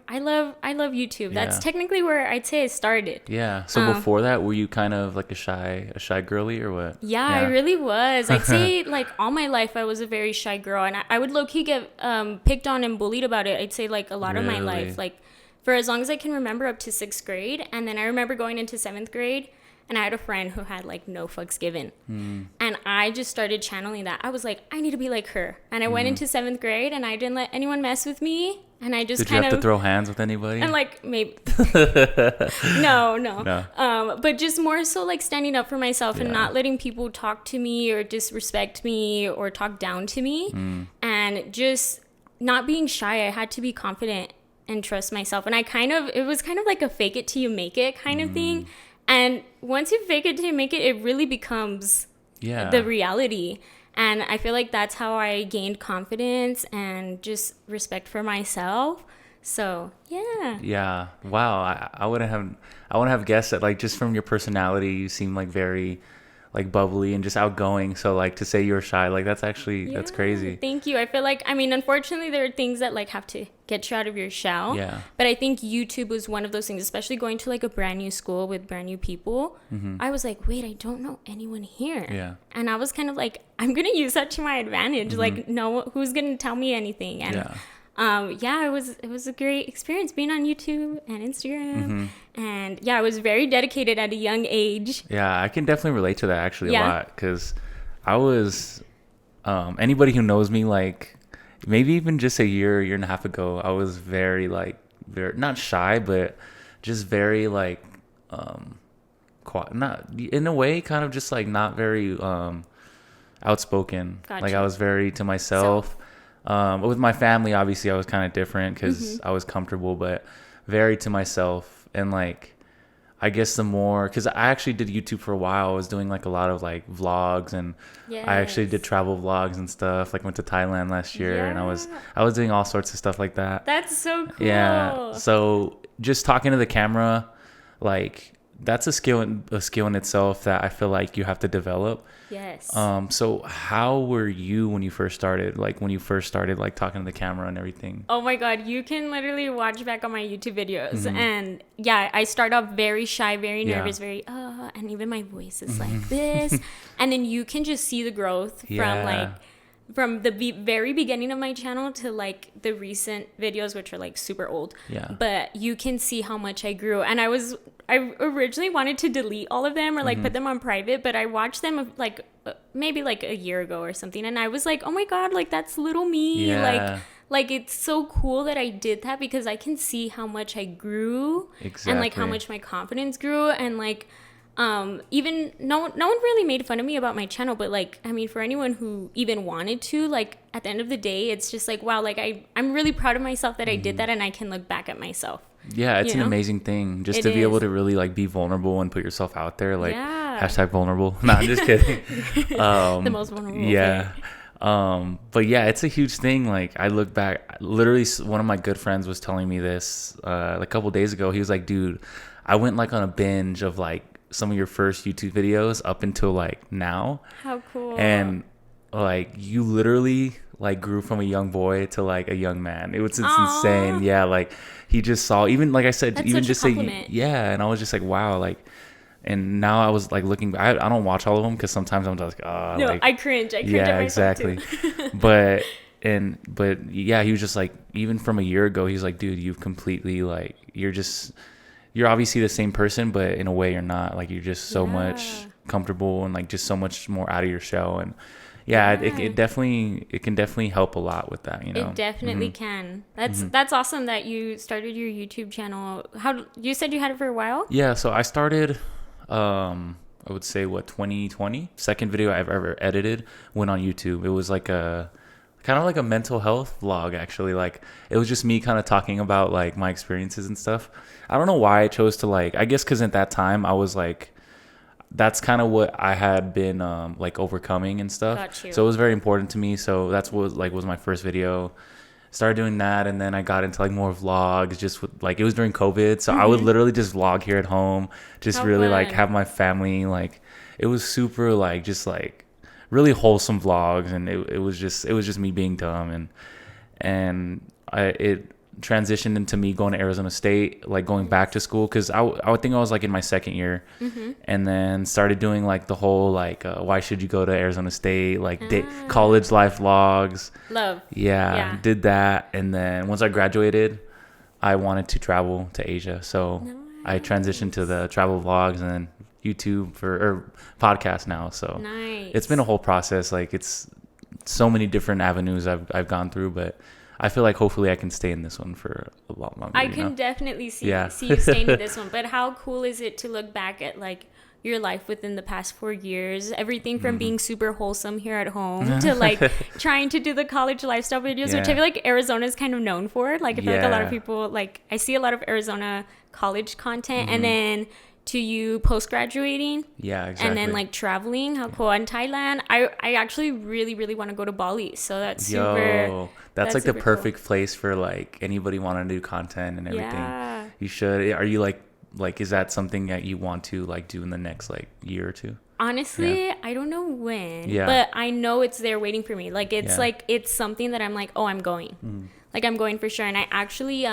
I love YouTube. That's technically where I'd say I started. Yeah. So before that, were you kind of like a shy girly or what? Yeah, I really was. I'd say like all my life I was a very shy girl, and I would low-key get picked on and bullied about it. I'd say like a lot of my life, like for as long as I can remember, up to 6th grade. And then I remember going into 7th grade, and I had a friend who had like no fucks given. And I just started channeling that. I was like, I need to be like her. And I went into 7th grade, and I didn't let anyone mess with me. And I just Did you have to throw hands with anybody? And like, maybe. No. But just more so like standing up for myself and not letting people talk to me or disrespect me or talk down to me. And just not being shy. I had to be confident and trust myself. And it was kind of like a fake it till you make it kind of thing. And once you fake it till you make it, it really becomes the reality. And I feel like that's how I gained confidence and just respect for myself. So, yeah. Yeah. Wow. I wouldn't have guessed that, like, just from your personality, you seem like very like bubbly and just outgoing. So like to say you're shy, like that's actually, that's crazy. Thank you. I feel like, I mean, unfortunately there are things that like have to get you out of your shell. Yeah. But I think YouTube was one of those things, especially going to like a brand new school with brand new people. I was like, wait, I don't know anyone here. Yeah. And I was kind of like, I'm going to use that to my advantage. Like, no, who's going to tell me anything? And it was a great experience being on YouTube and Instagram. And yeah, I was very dedicated at a young age. Yeah, I can definitely relate to that actually a lot, because I was anybody who knows me, like maybe even just a year and a half ago, I was very not shy, but just very like not in a way, kind of just like not very outspoken. Gotcha. Like I was very to myself. With my family, obviously, I was kind of different because I was comfortable, but very to myself. And like, I guess the more, because I actually did YouTube for a while. I was doing like a lot of like vlogs, and I actually did travel vlogs and stuff. Like went to Thailand last year, and I was doing all sorts of stuff like that. That's so cool. Yeah. So just talking to the camera, like that's a skill in itself that I feel like you have to develop. Yes. So how were you when you first started? Like when you first started like talking to the camera and everything? Oh my God, you can literally watch back on my YouTube videos. And yeah, I start off very shy, very nervous, very and even my voice is like this. And then you can just see the growth from the very beginning of my channel to like the recent videos, which are like super old. Yeah. But you can see how much I grew. And I was I originally wanted to delete all of them or like put them on private, but I watched them like maybe like a year ago or something, and I was like, oh my god, like that's little me. Yeah. Like it's so cool that I did that, because I can see how much I grew. Exactly. And like how much my confidence grew, and like even no one really made fun of me about my channel, but like, I mean, for anyone who even wanted to, like, at the end of the day, it's just like, wow, like I'm really proud of myself that I did that, and I can look back at myself. Yeah, it's an amazing thing just to be able to really like be vulnerable and put yourself out there, like hashtag vulnerable. No, I'm just kidding. The most vulnerable. Yeah. But yeah, it's a huge thing. Like I look back, literally one of my good friends was telling me this a couple days ago. He was like, dude, I went like on a binge of like some of your first YouTube videos up until like now. How cool. And like you literally like grew from a young boy to like a young man. It's insane. Yeah, like he just saw, even like I said, that's even such just a compliment. yeah, and I was just like, wow, like, and now I was like looking back, I don't watch all of them because sometimes I'm just like, no, like, I cringe yeah, at myself exactly. too. but yeah, he was just like, even from a year ago, he's like, dude, you've completely like, you're obviously the same person, but in a way you're not. Like you're just so much comfortable and like just so much more out of your shell. And it can definitely help a lot with that, you know. It definitely can. That's awesome that you started your YouTube channel. How you said you had it for a while? Yeah, so I started I would say 2020. Second video I've ever edited went on YouTube. It was like a kind of like a mental health vlog, actually. Like it was just me kind of talking about like my experiences and stuff. I don't know why I chose to like, I guess because at that time I was like, that's kind of what I had been like overcoming and stuff. Got you. So it was very important to me. So that's what was my first video. Started doing that, and then I got into like more vlogs. Just with, like, it was during COVID, so I would literally just vlog here at home, just really like have my family. Like it was super like just like really wholesome vlogs, and it was just me being dumb, and it transitioned into me going to Arizona State, like going back to school, because I would think I was like in my second year, and then started doing like the whole like why should you go to Arizona State, like college life vlogs. Yeah, did that, and then once I graduated, I wanted to travel to Asia, so I transitioned to the travel vlogs and then YouTube or podcast now. So it's been a whole process. Like it's so many different avenues I've gone through, but I feel like hopefully I can stay in this one for a lot longer. I can definitely see you staying in this one. But how cool is it to look back at like your life within the past 4 years? Everything from being super wholesome here at home to like trying to do the college lifestyle videos, which I feel like Arizona is kind of known for. Like I feel like a lot of people, like I see a lot of Arizona college content, and then to you post-graduating, exactly, and then like traveling. How cool. In Thailand, I actually really want to go to Bali, so that's that's like the perfect cool place for like anybody wanting to do content and everything. You should. Are you like is that something that you want to like do in the next like year or two? Honestly, I don't know when, but I know it's there waiting for me. Like it's like it's something that I'm like, oh, I'm going. Like I'm going for sure. And I actually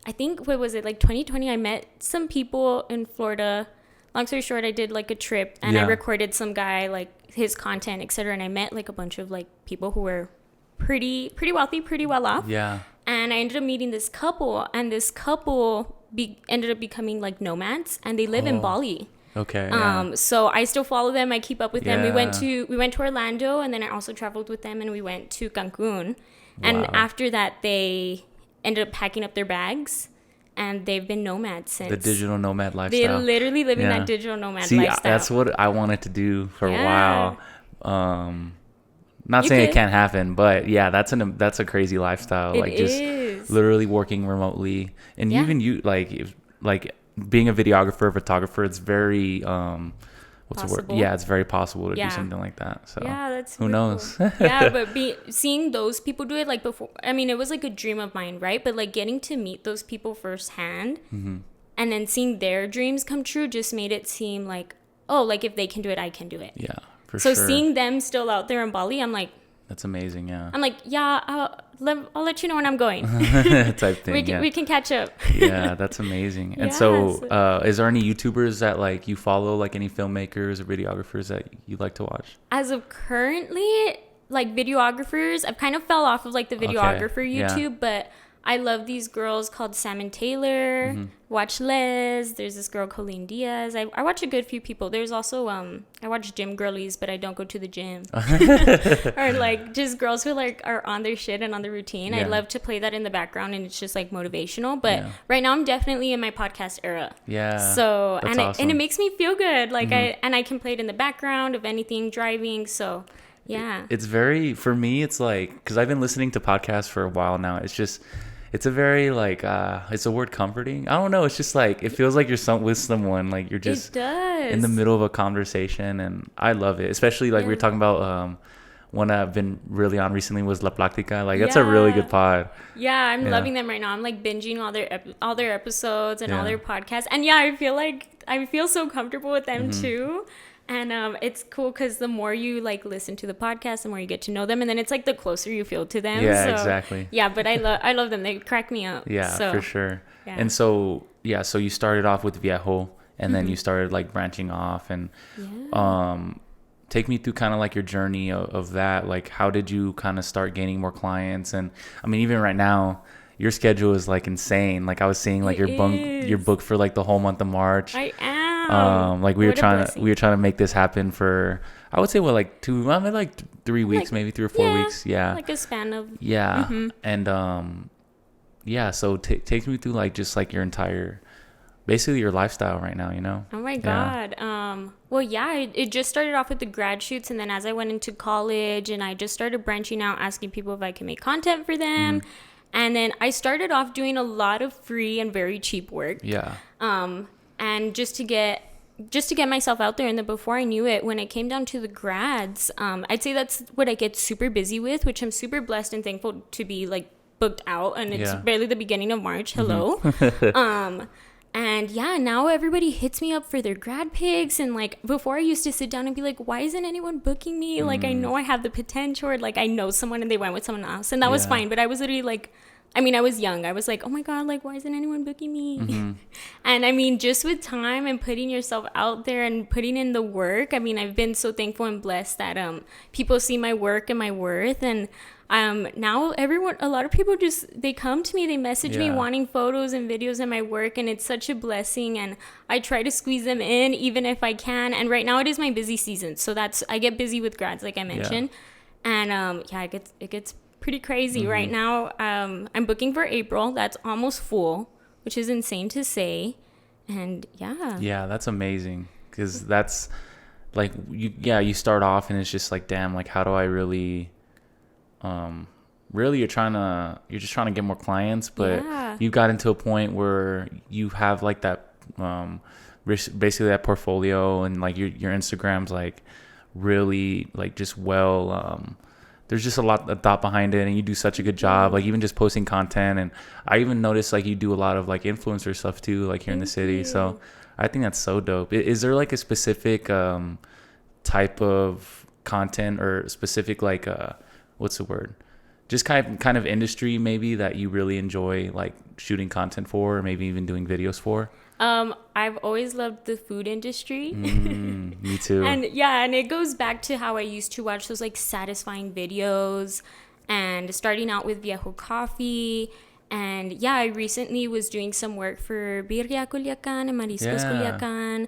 I think, what was it, like 2020, I met some people in Florida. Long story short, I did like a trip, and I recorded some guy, like his content, etc. And I met like a bunch of like people who were pretty wealthy, pretty well off. Yeah. And I ended up meeting this couple, and this couple ended up becoming like nomads, and they live in Bali. Okay. So I still follow them. I keep up with them. We went to Orlando, and then I also traveled with them, and we went to Cancun. And after that, they ended up packing up their bags, and they've been nomads since. The digital nomad lifestyle. They literally live in that digital nomad lifestyle. That's what I wanted to do for a while. Not saying it can't happen, but that's a crazy lifestyle. Like just literally working remotely, and even you like being a videographer, photographer. It's very what's the word? Yeah, it's very possible to do something like that. So that's who knows? Cool. Yeah, but seeing those people do it, like before, I mean, it was like a dream of mine, right? But like getting to meet those people firsthand, and then seeing their dreams come true just made it seem like, oh, like if they can do it, I can do it. Yeah, for sure. So seeing them still out there in Bali, I'm like, that's amazing. Yeah. I'm like, I'll let you know when I'm going. Type thing. We can catch up. Yeah, that's amazing. And so, is there any YouTubers that like you follow, like any filmmakers or videographers that you like to watch? As of currently, like videographers, I've kind of fell off of like the videographer YouTube, but I love these girls called Sam and Taylor. Watch Les. There's this girl Colleen Diaz. I watch a good few people. There's also I watch gym girlies, but I don't go to the gym. Or like just girls who like are on their shit and on the routine. I love to play that in the background, and it's just like motivational. But right now I'm definitely in my podcast era. Yeah. So that's awesome. and it makes me feel good. Like I can play it in the background of anything driving. So yeah. It's very, for me, it's like, because I've been listening to podcasts for a while now. It's a very like it's a word comforting. I don't know. It's just like it feels like you're with someone, like you're just in the middle of a conversation, and I love it. Especially like we were talking about one I've been really on recently was La Plática. Like that's a really good pod. Yeah, I'm loving them right now. I'm like binging all their episodes and all their podcasts, and I feel so comfortable with them too. And it's cool because the more you like listen to the podcast, the more you get to know them, and then it's like the closer you feel to them. Yeah, exactly. Yeah, but I love them. They crack me up. Yeah, for sure. Yeah. And so you started off with Viejo, and then you started like branching off, and take me through kind of like your journey of that. Like, how did you kind of start gaining more clients? And I mean, even right now, your schedule is like insane. Like I was seeing like you're booked for like the whole month of March. I am. Like we were trying to make this happen for, I would say like 3 weeks, maybe 3 or 4 weeks. Yeah. Like a span of. Yeah. And so take me through like just like your entire, basically your lifestyle right now, you know? Oh my God. It just started off with the grad shoots, and then as I went into college and I just started branching out, asking people if I can make content for them. And then I started off doing a lot of free and very cheap work. Yeah. And just to get myself out there. And then before I knew it, when it came down to the grads, I'd say that's what I get super busy with, which I'm super blessed and thankful to be like booked out. And it's barely the beginning of March. Hello. And now everybody hits me up for their grad pics. And like before I used to sit down and be like, why isn't anyone booking me? Like I know I have the potential, or like I know someone and they went with someone else, and that was fine. But I was literally like, I mean, I was young. I was like, oh my God, like why isn't anyone booking me? And I mean, just with time and putting yourself out there and putting in the work, I mean, I've been so thankful and blessed that people see my work and my worth. And now a lot of people they come to me, they message me wanting photos and videos of my work, and it's such a blessing, and I try to squeeze them in even if I can. And right now it is my busy season, so I get busy with grads like I mentioned. And it gets pretty crazy right now. I'm booking for April. That's almost full, which is insane to say. And that's amazing, because that's like you start off and it's just like, damn, like how do I really you're just trying to get more clients, but you got into a point where you have like that basically that portfolio, and like your Instagram's like really like just there's just a thought behind it, and you do such a good job, like even just posting content. And I even noticed like you do a lot of like influencer stuff too, like here in the city. So I think that's so dope. Is there like a specific type of content or specific like what's the word? Just kind of industry maybe that you really enjoy like shooting content for, or maybe even doing videos for? I've always loved the food industry. Me too. And it goes back to how I used to watch those like satisfying videos, and starting out with Viejo Coffee. And I recently was doing some work for Birria Culiacan and Mariscos Culiacan.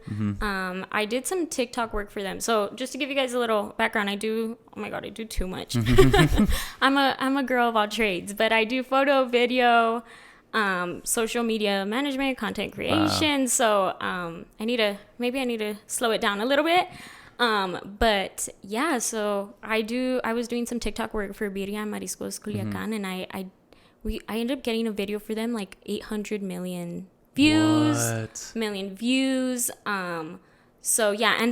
I did some TikTok work for them. So just to give you guys a little background, I do too much. I'm a girl of all trades, but I do photo, video, social media management, content creation. Wow. So I need to slow it down a little bit. So I was doing some TikTok work for Birria and Mariscos Culiacan, and I ended up getting a video for them, like 800 million views. And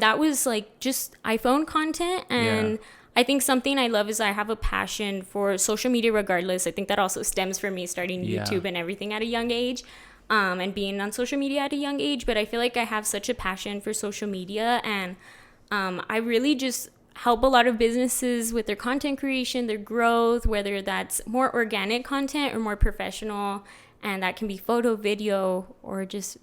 that was like just iPhone content. And I think something I love is I have a passion for social media regardless. I think that also stems from me starting YouTube and everything at a young age, and being on social media at a young age. But I feel like I have such a passion for social media, and I really just help a lot of businesses with their content creation, their growth, whether that's more organic content or more professional, and that can be photo, video, or just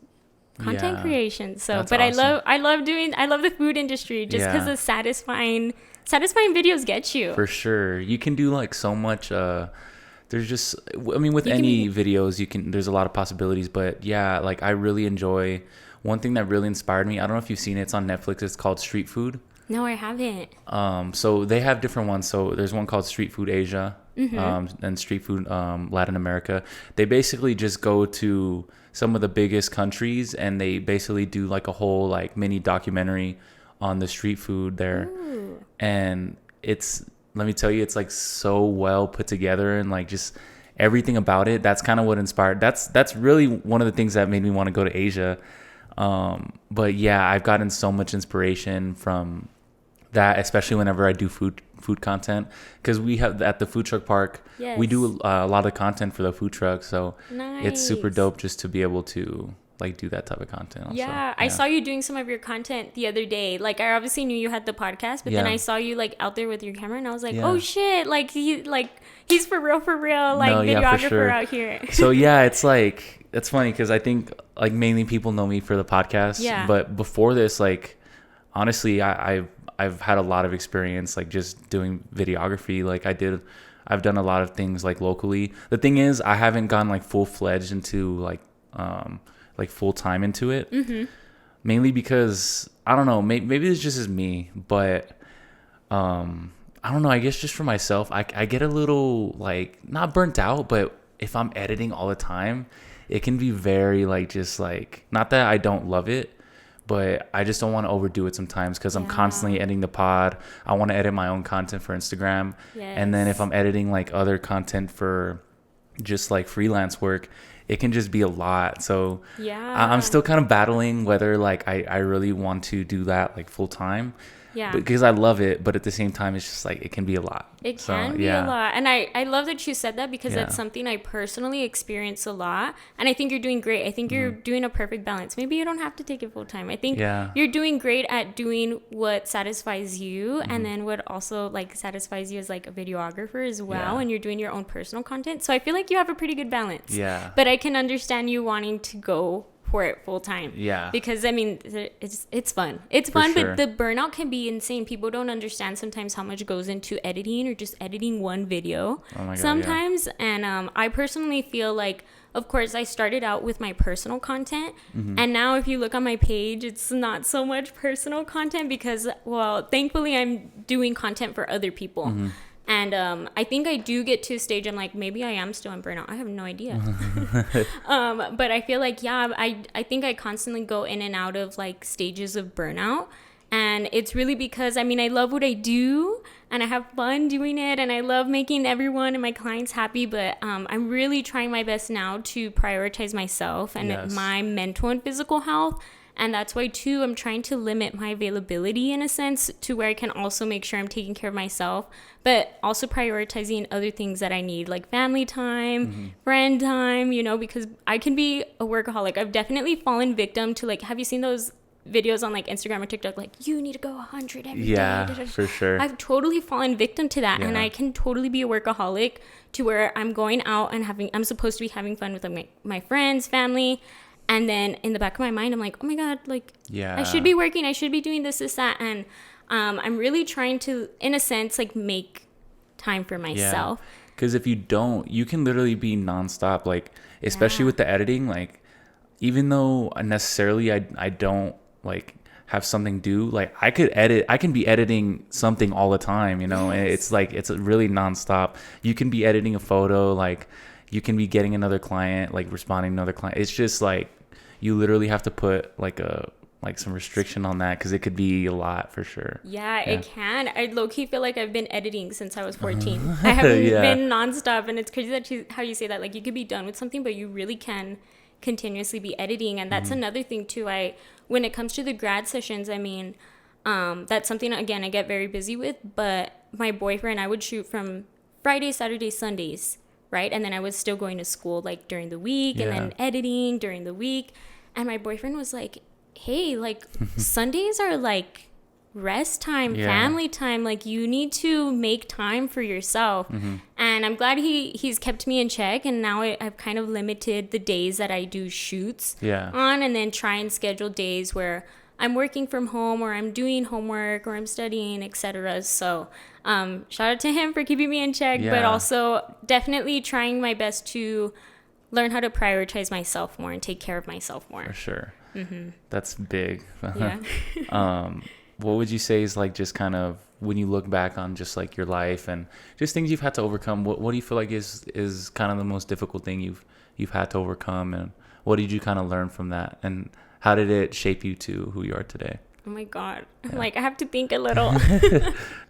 content creation. So, but awesome. I love the food industry just because the satisfying videos get you. For sure. You can do like so much there's just, I mean, with any videos, there's a lot of possibilities, but yeah, like I really enjoy, one thing that really inspired me, I don't know if you've seen it, it's on Netflix, it's called Street Food. No, I haven't. So they have different ones. So there's one called Street Food Asia, and Street Food Latin America. They basically just go to some of the biggest countries and they basically do like a whole like mini documentary on the street food there. Ooh. And let me tell you, it's like so well put together and like just everything about it. That's kind of what inspired. That's really one of the things that made me want to go to Asia. But yeah, I've gotten so much inspiration from that, especially whenever I do food content, because we have at the food truck park, we do a lot of content for the food truck, so it's super dope just to be able to like do that type of content also. Yeah, I saw you doing some of your content the other day. Like I obviously knew you had the podcast, but then I saw you like out there with your camera and I was like, oh shit, like he's for real, like videographer out here. So yeah, it's like, it's funny because I think like mainly people know me for the podcast, but before this, like honestly, I've had a lot of experience like just doing videography. Like I've done a lot of things like locally. The thing is, I haven't gone like full-fledged into like full time into it. Mainly because I don't know, maybe it's just as me, but I don't know, I guess just for myself, I get a little like not burnt out, but if I'm editing all the time, it can be very like just like, not that I don't love it, but I just don't want to overdo it sometimes because I'm constantly editing the pod. I want to edit my own content for Instagram. And then if I'm editing like other content for just like freelance work, it can just be a lot. So I'm still kind of battling whether like I really want to do that like full time. Because I love it, but at the same time, it's just like it can be a lot. It can be a lot. And I love that you said that because that's something I personally experience a lot. And I think you're doing great. I think you're doing a perfect balance. Maybe you don't have to take it full time. I think you're doing great at doing what satisfies you. And then what also like satisfies you as like a videographer as well. And you're doing your own personal content. So I feel like you have a pretty good balance. But I can understand you wanting to go for it full time. Because I mean, it's fun. It's fun, but the burnout can be insane. People don't understand sometimes how much goes into editing or just editing one video sometimes. And I personally feel like, of course, I started out with my personal content. And now if you look on my page, it's not so much personal content because, well, thankfully I'm doing content for other people. And I think I do get to a stage I'm like, maybe I am still in burnout. I have no idea. But I feel like, I think I constantly go in and out of like stages of burnout. And it's really because, I mean, I love what I do and I have fun doing it. And I love making everyone and my clients happy. But I'm really trying my best now to prioritize myself and my mental and physical health. And that's why, too, I'm trying to limit my availability in a sense to where I can also make sure I'm taking care of myself, but also prioritizing other things that I need, like family time, friend time, you know, because I can be a workaholic. I've definitely fallen victim to, like, have you seen those videos on, like, Instagram or TikTok, like, you need to go 100 every day? Yeah, for sure. I've totally fallen victim to that, and I can totally be a workaholic to where I'm going out and I'm supposed to be having fun with, like, my friends, family. And then in the back of my mind, I'm like, oh my God, like, I should be working. I should be doing this, that. And I'm really trying to, in a sense, like, make time for myself. Because if you don't, you can literally be nonstop, like, especially with the editing. Like, even though necessarily I don't, like, have something due, like, I can be editing something all the time, you know? And it's, like, it's really nonstop. You can be editing a photo, like, you can be getting another client, like, responding to another client. It's just, like, you literally have to put like some restriction on that because it could be a lot for sure. It can. I low-key feel like I've been editing since I was 14. I haven't been nonstop, and it's crazy that how you say that. Like, you could be done with something, but you really can continuously be editing. And that's another thing too. When it comes to the grad sessions, I mean, that's something, again, I get very busy with, but my boyfriend, I would shoot from Fridays, Saturdays, Sundays, right? And then I was still going to school like during the week and then editing during the week. And my boyfriend was like, hey, like Sundays are like rest time, family time. Like, you need to make time for yourself. And I'm glad he's kept me in check. And now I've kind of limited the days that I do shoots on, and then try and schedule days where I'm working from home or I'm doing homework or I'm studying, etc. So Shout out to him for keeping me in check, but also definitely trying my best to learn how to prioritize myself more and take care of myself more. For sure. That's big. What would you say is like just kind of when you look back on just like your life and just things you've had to overcome, what do you feel like is kind of the most difficult thing you've had to overcome, and what did you kind of learn from that, and how did it shape you to who you are today? Oh my God. Yeah. Like, I have to think a little.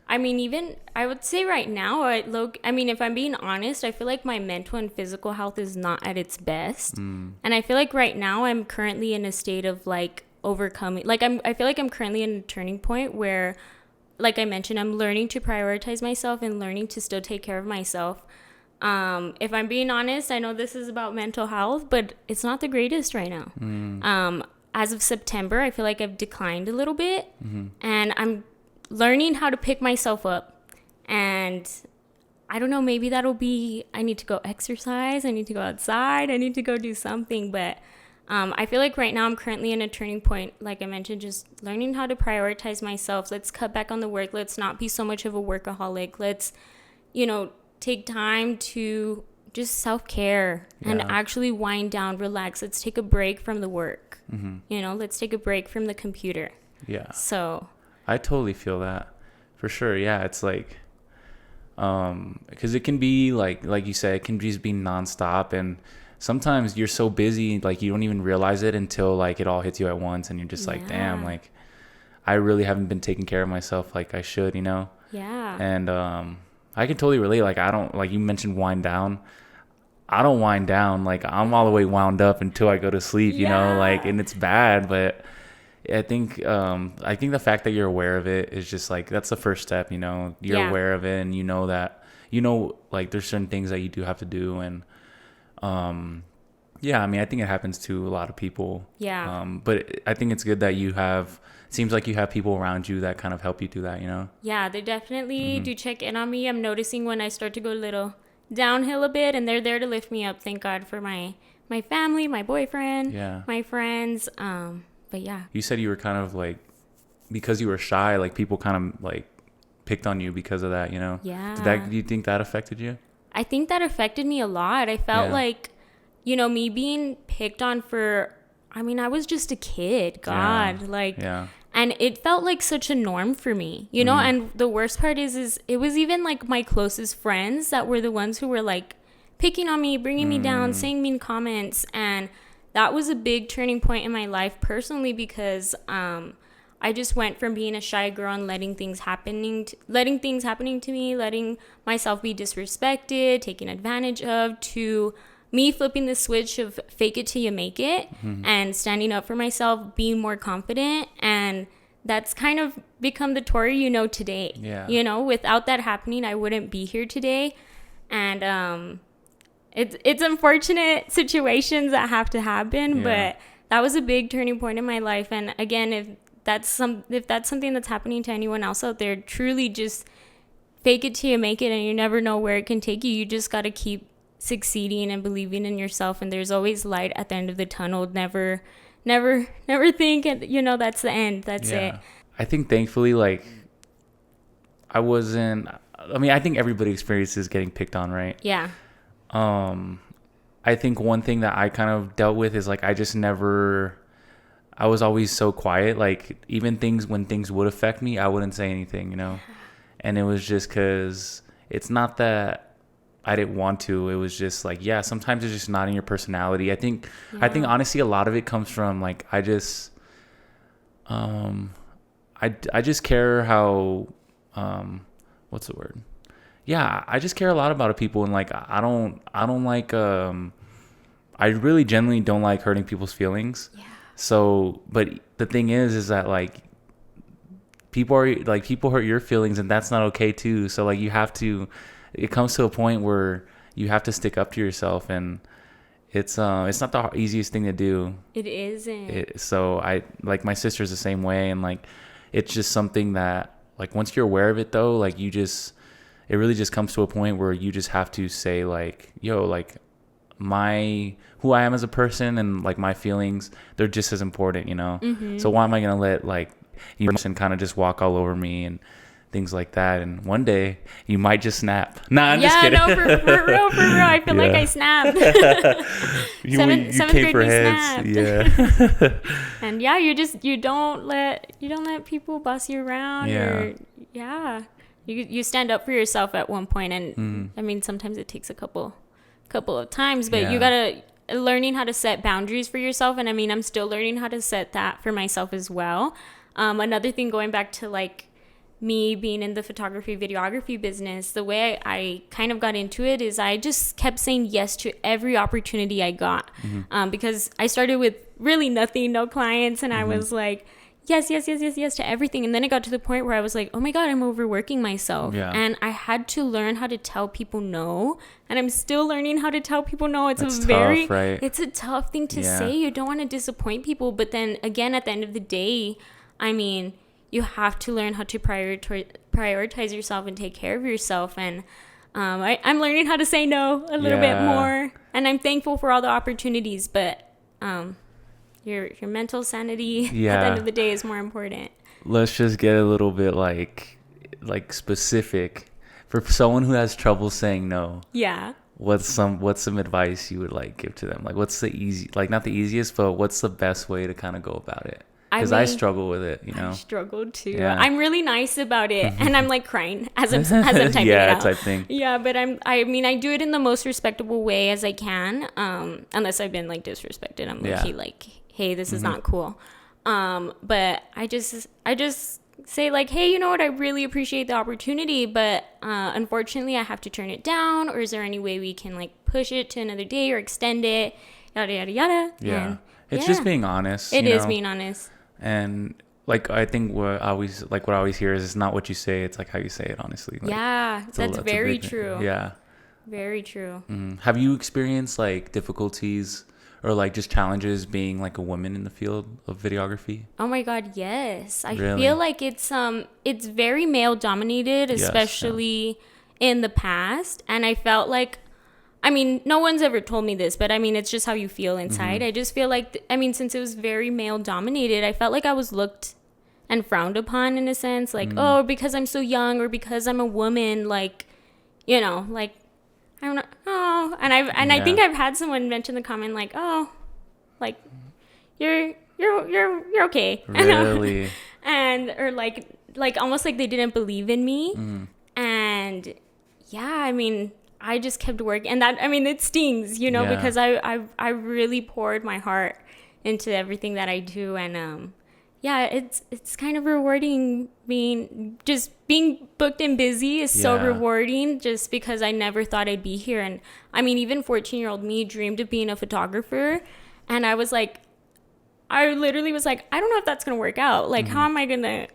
I mean, even I would say right now, I mean, if I'm being honest, I feel like my mental and physical health is not at its best. And I feel like right now I'm currently in a state of like overcoming, like I feel like I'm currently in a turning point where, like I mentioned, I'm learning to prioritize myself and learning to still take care of myself. If I'm being honest, I know this is about mental health, but it's not the greatest right now. As of September, I feel like I've declined a little bit, and I'm learning how to pick myself up. And I don't know, maybe that'll be, I need to go exercise, I need to go outside, I need to go do something. But I feel like right now I'm currently in a turning point. Like I mentioned, just learning how to prioritize myself. Let's cut back on the work. Let's not be so much of a workaholic. Let's, take time to just self-care and actually wind down, relax. Let's take a break from the work. Let's take a break from the computer. Yeah. So I totally feel that for sure. Yeah. It's like, because it can be like you said, it can just be nonstop. And sometimes you're so busy, like you don't even realize it until like it all hits you at once. And you're just like, damn, like I really haven't been taking care of myself like I should, Yeah. And, I can totally relate. Like, I don't, like you mentioned wind down. I don't wind down. Like, I'm all the way wound up until I go to sleep, and it's bad. But I think the fact that you're aware of it is just like, that's the first step, you're aware of it, and that, like there's certain things that you do have to do. And, I mean, I think it happens to a lot of people. Yeah. But I think it's good that seems like you have people around you that kind of help you do that, Yeah, they definitely do check in on me. I'm noticing when I start to go a little downhill a bit, and they're there to lift me up. Thank God for my family, my boyfriend, my friends. But yeah. You said you were kind of like, because you were shy, like people kind of like picked on you because of that, Yeah. Do you think that affected you? I think that affected me a lot. I felt like, me being picked on I was just a kid. God, and it felt like such a norm for me, and the worst part is it was even like my closest friends that were the ones who were like picking on me, bringing me down, saying mean comments. And that was a big turning point in my life personally, because I just went from being a shy girl and letting things happening to me, letting myself be disrespected, taken advantage of, to me flipping the switch of fake it till you make it, and standing up for myself, being more confident. And that's kind of become the Tori today. Yeah. Without that happening, I wouldn't be here today. And it's unfortunate situations that have to happen, but that was a big turning point in my life. And again, if that's something that's happening to anyone else out there, truly just fake it till you make it, and you never know where it can take you. You just got to keep succeeding and believing in yourself, and there's always light at the end of the tunnel. Never think that's the end. That's it. I think thankfully, like I think everybody experiences getting picked on, right? Yeah. I think one thing that I kind of dealt with is like I was always so quiet. Like even when things would affect me, I wouldn't say anything, and it was just because it's not that I didn't want to. It was just like, sometimes it's just not in your personality. I think honestly, a lot of it comes from like, I just care how, what's the word? Yeah. I just care a lot about people. And like, I don't like, I really genuinely don't like hurting people's feelings. Yeah. So, but the thing is that like, people hurt your feelings, and that's not okay too. So like, it comes to a point where you have to stick up to yourself, and it's not the easiest thing to do. It isn't. So I like my sister's the same way, and like it's just something that like once you're aware of it though, like it really just comes to a point where you just have to say like, yo, like who I am as a person and like my feelings, they're just as important, So why am I gonna let like you person kind of just walk all over me and things like that. And one day you might just snap. Nah, I'm just Yeah, kidding. no, for real. I feel like I snapped. you Seventh came grade, for we heads. snapped. Yeah. And yeah, you don't let people boss you around. Yeah. Or you stand up for yourself at one point, and I mean sometimes it takes a couple of times, but you gotta learning how to set boundaries for yourself. And I mean, I'm still learning how to set that for myself as well. Another thing, going back to like me being in the photography videography business, the way I kind of got into it is I just kept saying yes to every opportunity I got, because I started with really nothing, no clients, and I was like yes to everything. And then it got to the point where I was like, oh my God, I'm overworking myself. And I had to learn how to tell people no. And I'm still learning how to tell people no. It's That's tough, right? It's a tough thing to say. You don't want to disappoint people. But then again, at the end of the day, I mean, you have to learn how to prioritize yourself and take care of yourself. And I'm learning how to say no a little bit more. And I'm thankful for all the opportunities. But your mental sanity at the end of the day is more important. Let's just get a little bit like specific for someone who has trouble saying no. Yeah. What's some advice you would like give to them? Like, what's the not the easiest, but what's the best way to kind of go about it? Because I struggle with it, you know. I struggle too. Yeah. I'm really nice about it, and I'm like crying as I'm typing it out. Type thing. Yeah, but I do it in the most respectable way as I can, unless I've been like disrespected. I'm like, hey, this is not cool. But I just say like, hey, you know what? I really appreciate the opportunity, but unfortunately, I have to turn it down. Or is there any way we can like push it to another day or extend it? Yada yada yada. Yeah, and it's just being honest. It is being honest. And like, I think what I always hear is, it's not what you say, it's like how you say it, honestly. Like, that's very true. Yeah. Very true. Have you experienced like difficulties or like just challenges being like a woman in the field of videography? Oh my God, yes. I feel like it's very male dominated, especially in the past. And I felt like, I mean, no one's ever told me this, but I mean, it's just how you feel inside. I just feel like, since it was very male dominated, I felt like I was looked and frowned upon in a sense. Like, oh, because I'm so young or because I'm a woman, like, you know, like, I don't know. Oh, and I think I've had someone mention the comment like, oh, like, you're okay. Really? And, or like almost like they didn't believe in me. And yeah, I mean, I just kept working, and that, I mean, it stings, you know, because I really poured my heart into everything that I do. And it's kind of rewarding being booked and busy is so rewarding, just because I never thought I'd be here. And I mean, even 14-year-old me dreamed of being a photographer, and I literally was like, I don't know if that's gonna work out. Like, how am I gonna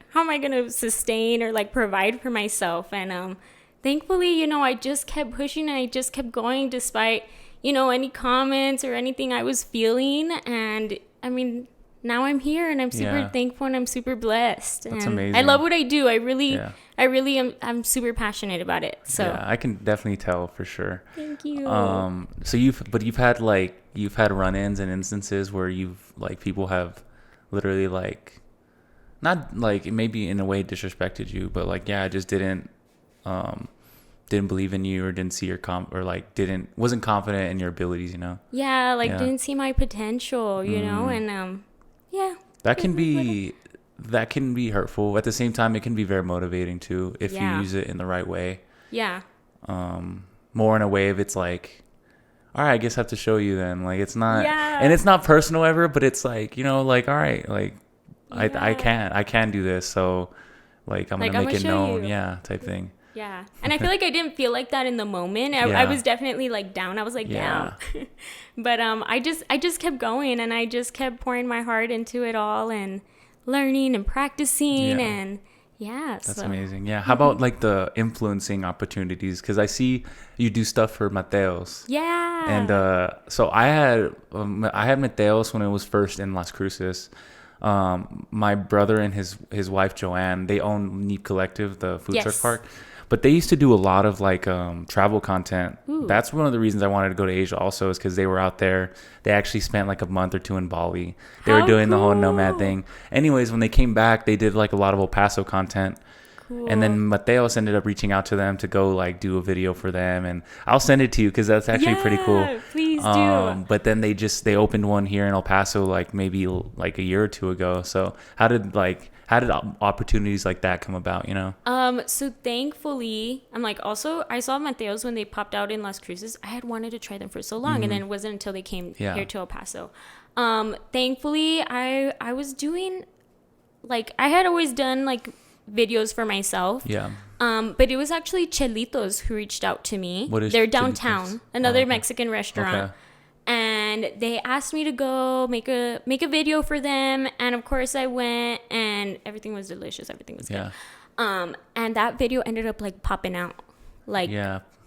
sustain or like provide for myself? And thankfully, you know, I just kept pushing and I just kept going despite, you know, any comments or anything I was feeling. And I mean, now I'm here and I'm super thankful and I'm super blessed. That's and amazing. I love what I do. I really am. I'm super passionate about it. So I can definitely tell for sure. Thank you. So you've had run-ins and instances where people have literally like, not like maybe in a way disrespected you, but like, just didn't believe in you or didn't see your wasn't confident in your abilities, you know? Didn't see my potential, you know? And that can be hurtful. At the same time, it can be very motivating too if you use it in the right way. More in a way of, it's like, all right, I guess I have to show you then. Like, it's not, and it's not personal ever, but it's like, you know, like, all right, like, I can do this. So like, I'm going to make it known. Type thing. Yeah. And I feel like I didn't feel like that in the moment. I was definitely like down. I was like down. But I just kept going, and I just kept pouring my heart into it all and learning and practicing. And that's amazing. How about like the influencing opportunities? Because I see you do stuff for Mateos. And so I had Mateos when it was first in Las Cruces. My brother and his wife Joanne, they own Neep Collective, the food truck park. But they used to do a lot of like travel content. Ooh. That's one of the reasons I wanted to go to Asia also, is because they were out there. They actually spent like a month or two in Bali. They were doing the whole nomad thing. Anyways, when they came back, they did like a lot of El Paso content. cool. And then Mateos ended up reaching out to them to go like do a video for them, and I'll send it to you because that's actually pretty cool. Please do. But then they opened one here in El Paso like maybe like a year or two ago. So how did opportunities like that come about, you know? So thankfully, I'm like, also I saw Mateos when they popped out in Las Cruces. I had wanted to try them for so long, and then it wasn't until they came here to El Paso. Thankfully, I was doing, like, I had always done like videos for myself. Yeah. But it was actually Chelitos who reached out to me. What is They're Chelitos? downtown, another Mexican restaurant. Okay. And they asked me to go make a video for them, and of course I went, and everything was delicious. Everything was good. And that video ended up like popping out, like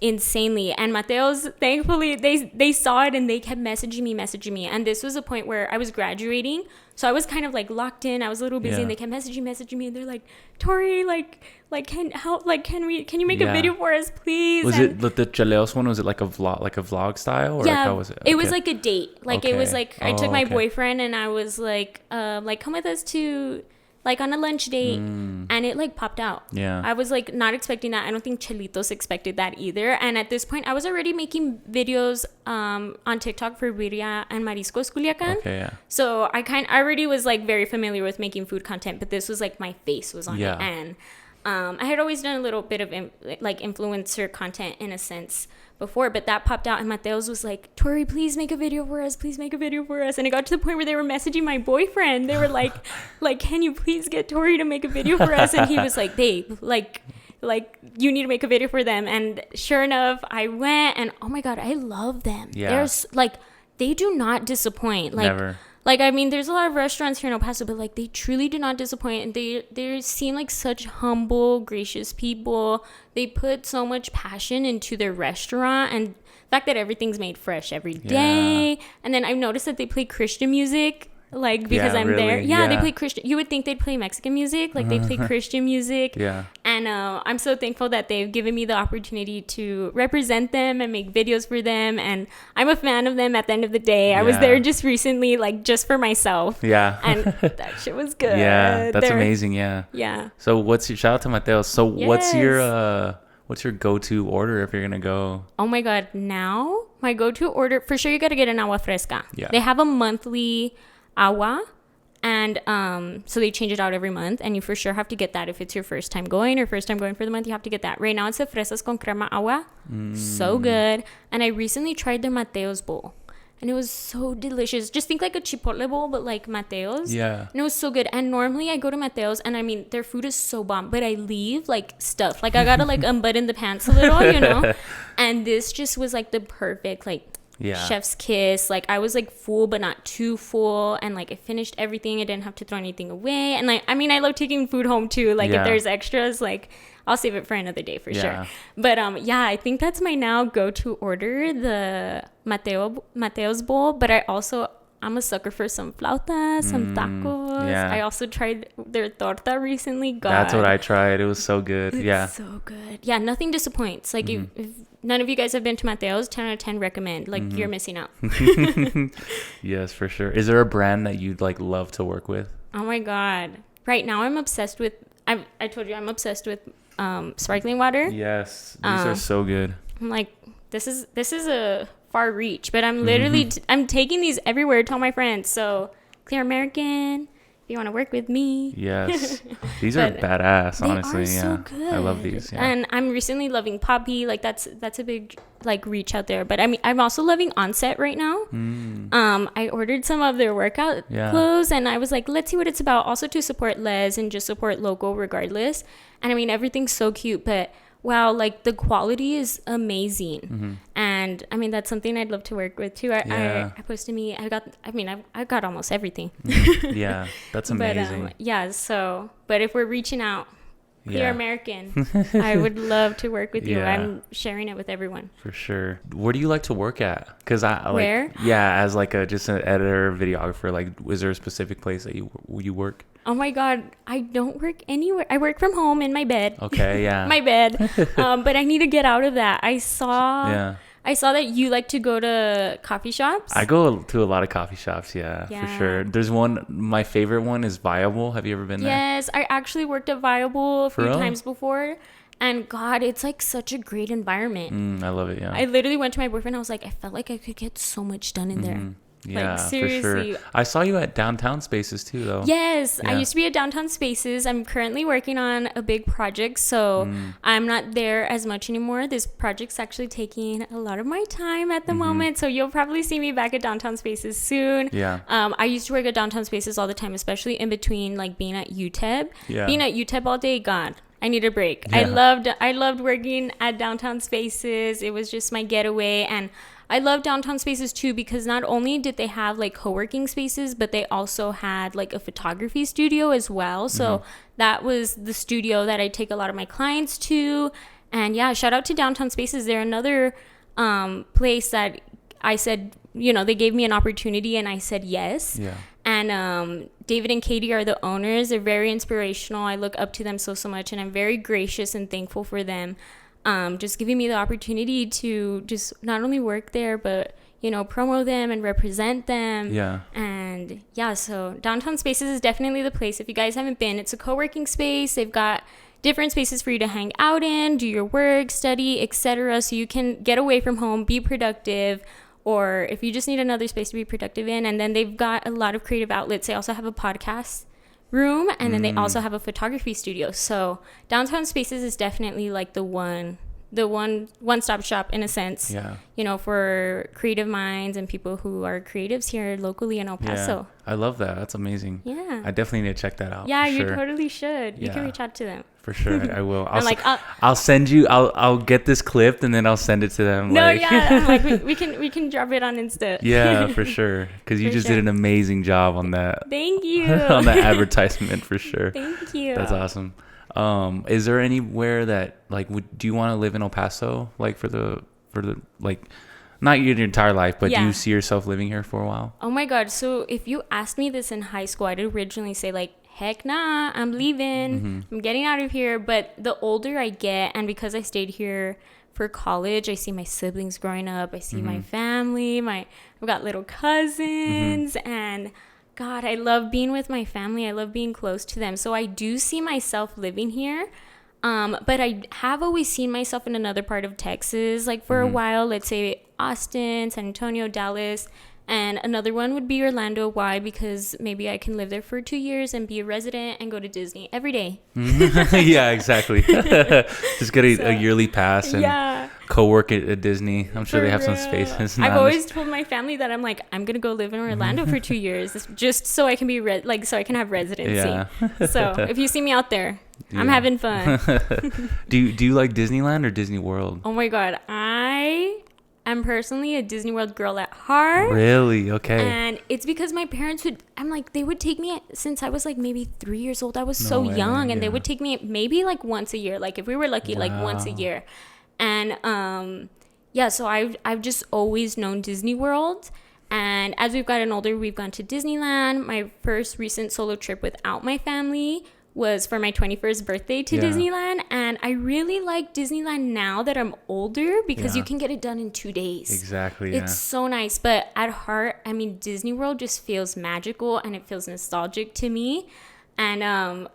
insanely. And Mateos, thankfully, they saw it and they kept messaging me. And this was a point where I was graduating, so I was kind of like locked in. I was a little busy, and they kept messaging me. And they're like, Tori, can you make a video for us, please? Was it the Chaleos one? Was it like a vlog style? Or yeah, like how was it? It was like a date. Like it was like I took my boyfriend, and I was like come with us to like on a lunch date, and it like popped out. Yeah, I was like not expecting that. I don't think Chelitos expected that either. And at this point, I was already making videos on TikTok for Birria and Mariscos Culiacan. Okay, yeah. So I already was like very familiar with making food content, but this was like my face was on it, and I had always done a little bit of influencer content in a sense before, but that popped out, and Mateos was like, Tori, please make a video for us. And it got to the point where they were messaging my boyfriend. They were like, can you please get Tori to make a video for us? And he was like, babe, like you need to make a video for them. And sure enough, I went, and oh my God, I love them. Yeah. There's like, they do not disappoint. Like, never. Like, I mean, there's a lot of restaurants here in El Paso, but like they truly do not disappoint. And they seem like such humble, gracious people. They put so much passion into their restaurant, and the fact that everything's made fresh every day. Yeah. And then I've noticed that they play Christian music. Like, because I'm really there. Yeah, they play Christian. You would think they'd play Mexican music. Like, they play Christian music. Yeah. And I'm so thankful that they've given me the opportunity to represent them and make videos for them. And I'm a fan of them at the end of the day. I was there just recently, like, just for myself. Yeah. And that shit was good. Yeah, that's amazing. Yeah. Yeah. So shout out to Mateos. So what's your go-to order if you're going to go? Oh, my God. Now, my go-to order, for sure, you got to get an agua fresca. Yeah. They have a monthly agua, and so they change it out every month, and you for sure have to get that if it's your first time going for the month. You have to get that. Right now it's a fresas con crema agua. So good. And I recently tried their Mateos bowl, and it was so delicious. Just think like a chipotle bowl, but like Mateos. Yeah. And it was so good. And normally I go to Mateos, and I mean, their food is so bomb, but I leave like stuff. Like I gotta like unbutton the pants a little, you know. And this just was like the perfect chef's kiss. Like I was like full but not too full, and like I finished everything. I didn't have to throw anything away. And like, I mean, I love taking food home too. Like if there's extras, like I'll save it for another day for sure. But I think that's my now go-to order, the Mateos bowl. But I'm a sucker for some flautas, some tacos. Yeah. I also tried their torta recently. God, that's what I tried. It was so good. It's so good. Yeah, nothing disappoints. Like if none of you guys have been to Mateos, 10 out of 10 recommend. Like you're missing out. Yes, for sure. Is there a brand that you'd like love to work with? Oh my God. Right now I'm obsessed with, I told you I'm obsessed with sparkling water. Yes. These are so good. I'm like, this is a far reach, but I'm literally I'm taking these everywhere to all my friends. So Clear American, if you want to work with me. Yes. These are badass, honestly. They are so good. I love these. Yeah. And I'm recently loving Poppy. Like that's a big like reach out there. But I mean, I'm also loving Onset right now. I ordered some of their workout clothes, and I was like, let's see what it's about. Also to support Les and just support local regardless. And I mean, everything's so cute, but wow, like the quality is amazing. And I mean, that's something I'd love to work with too. I posted me, I got almost everything. Yeah, that's amazing. But if we're reaching out, Clear American, I would love to work with you. I'm sharing it with everyone. For sure. Where do you like to work at? Because where? Yeah, as like just an editor, videographer, like is there a specific place that you work? Oh my God, I don't work anywhere. I work from home in my bed. Okay, yeah. My bed. But I need to get out of that. I saw I saw that you like to go to coffee shops. I go to a lot of coffee shops, yeah, for sure. There's one, my favorite one is Viable. Have you ever been there? Yes, I actually worked at Viable a few real? times before. And God, it's like such a great environment. I love it, yeah. I literally went to my boyfriend. I was like, I felt like I could get so much done in there. Yeah, like, seriously. for sure. I saw you at Downtown Spaces too, though. Yes, Yeah. I used to be at Downtown Spaces. I'm currently working on a big project, so I'm not there as much anymore. This project's actually taking a lot of my time at the moment, so you'll probably see me back at Downtown Spaces soon. Yeah. I used to work at Downtown Spaces all the time, especially in between like being at UTEB. Yeah. Being at UTEB all day, God, I need a break. Yeah. I loved working at Downtown Spaces. It was just my getaway, and I love Downtown Spaces too because not only did they have like co-working spaces, but they also had like a photography studio as well. So that was the studio that I take a lot of my clients to. And yeah, shout out to Downtown Spaces. They're another place that I said, you know, they gave me an opportunity and I said yes. Yeah. And David and Katie are the owners. They're very inspirational. I look up to them so much, and I'm very gracious and thankful for them. Just giving me the opportunity to just not only work there, but, you know, promo them and represent them. Yeah. And yeah, so Downtown Spaces is definitely the place. If you guys haven't been, it's a co-working space. They've got different spaces for you to hang out in, do your work, study, etc. So you can get away from home, be productive, or if you just need another space to be productive in. And then they've got a lot of creative outlets. They also have a podcast room, and then they also have a photography studio. So Downtown Spaces is definitely like the one-stop shop in a sense. Yeah. You know, for creative minds and people who are creatives here locally in El Paso. Yeah. I love that. That's amazing. Yeah. I definitely need to check that out. Yeah, for you sure. totally should. You Yeah. can reach out to them. For sure, I will. I'll send you. I'll get this clipped and then I'll send it to them. No, like. yeah, I'm like we can drop it on Insta. Yeah, for sure. Because you For just sure. did an amazing job on that. Thank you. On that advertisement, for sure. Thank you. That's awesome. Is there anywhere that like do you want to live in El Paso, like for the like, not your entire life, but do you see yourself living here for a while? Oh my God. So if you asked me this in high school, I'd originally say like, heck nah, I'm leaving. I'm getting out of here. But the older I get, and because I stayed here for college, I see my siblings growing up. I see my family. I've got little cousins, and God, I love being with my family. I love being close to them. So I do see myself living here. But I have always seen myself in another part of Texas, like for a while, let's say Austin, San Antonio, Dallas, and another one would be Orlando. Why? Because maybe I can live there for 2 years and be a resident and go to Disney every day. Yeah, exactly. Just get a yearly pass and co-work at Disney. I'm sure they have some spaces. I've always told my family that I'm like, I'm gonna go live in Orlando for 2 years just so I can be so I can have residency. Yeah. So if you see me out there, I'm having fun. Do you like Disneyland or Disney World? Oh my God, I'm personally a Disney World girl at heart. Really? Okay. And it's because my parents they would take me since I was like maybe 3 years old. I was so young, and they would take me maybe like once a year. Like if we were lucky, like once a year. And so I've just always known Disney World. And as we've gotten older, we've gone to Disneyland. My first recent solo trip without my family was for my 21st birthday to Disneyland. And I really like Disneyland now that I'm older because you can get it done in 2 days. Exactly. It's so nice. But at heart, I mean, Disney World just feels magical and it feels nostalgic to me. And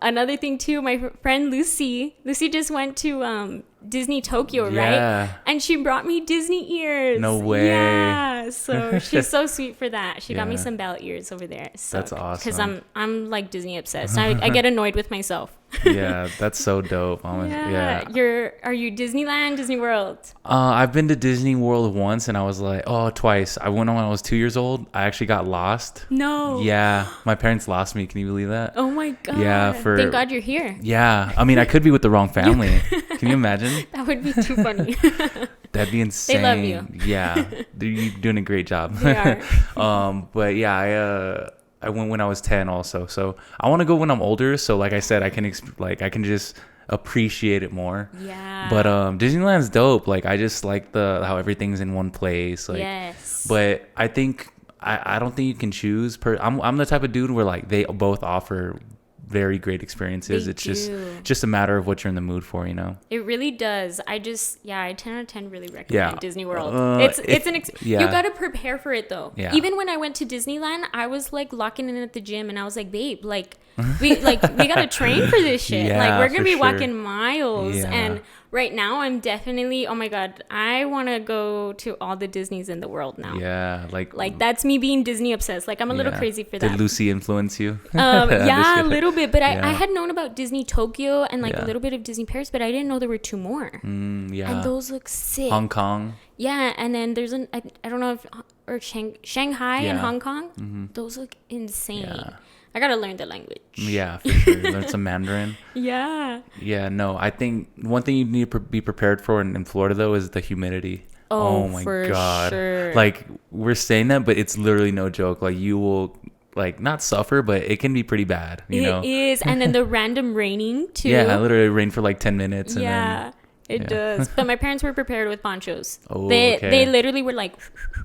another thing too, my friend Lucy just went to Disney Tokyo, right? And she brought me Disney ears. No way. Yeah, so she's so sweet for that. She got me some bell ears over there. So, that's awesome. Because I'm like Disney obsessed. I get annoyed with myself. Yeah, that's so dope. Yeah. Are you Disneyland, Disney World? I've been to Disney World once, and I was like, twice. I went when I was 2 years old. I actually got lost. No. Yeah, my parents lost me. Can you believe that? Oh my God. Yeah. Thank God you're here. Yeah, I mean, I could be with the wrong family. Can you imagine? That would be too funny. That'd be insane. They love you. Yeah, you're doing a great job. They are. But yeah, I went when I was 10 also. So I want to go when I'm older. So like I said, I can just appreciate it more. Yeah. But Disneyland's dope. Like I just like how everything's in one place. Like, yes. But I think I don't think you can choose. I'm the type of dude where like they both offer very great experiences. It's just a matter of what you're in the mood for, you know. It really does. I 10 out of 10 really recommend Disney World. You got to prepare for it though. Yeah. Even when I went to Disneyland, I was like locking in at the gym, and I was like, babe, like we got to train for this shit. Like we're gonna be walking miles. And right now I'm definitely, oh my god, I want to go to all the Disneys in the world now. Yeah, like that's me being Disney obsessed. Like I'm a little crazy for that. Did Lucy influence you? Yeah, a little bit, but I had known about Disney Tokyo and like a little bit of Disney Paris, but I didn't know there were 2 more. And those look sick. Hong Kong. Yeah, and then there's I don't know if Shanghai and Hong Kong. Those look insane. Yeah. I gotta learn the language. Yeah, for sure. Learn some Mandarin. Yeah. Yeah, no, I think one thing you need to be prepared for in Florida, though, is the humidity. Oh my God. Sure. Like, we're saying that, but it's literally no joke. Like, you will, like, not suffer, but it can be pretty bad, you know? It is. And then the random raining, too. Yeah, literally rain for like 10 minutes. And then, it does. But my parents were prepared with ponchos. Oh, they literally were like...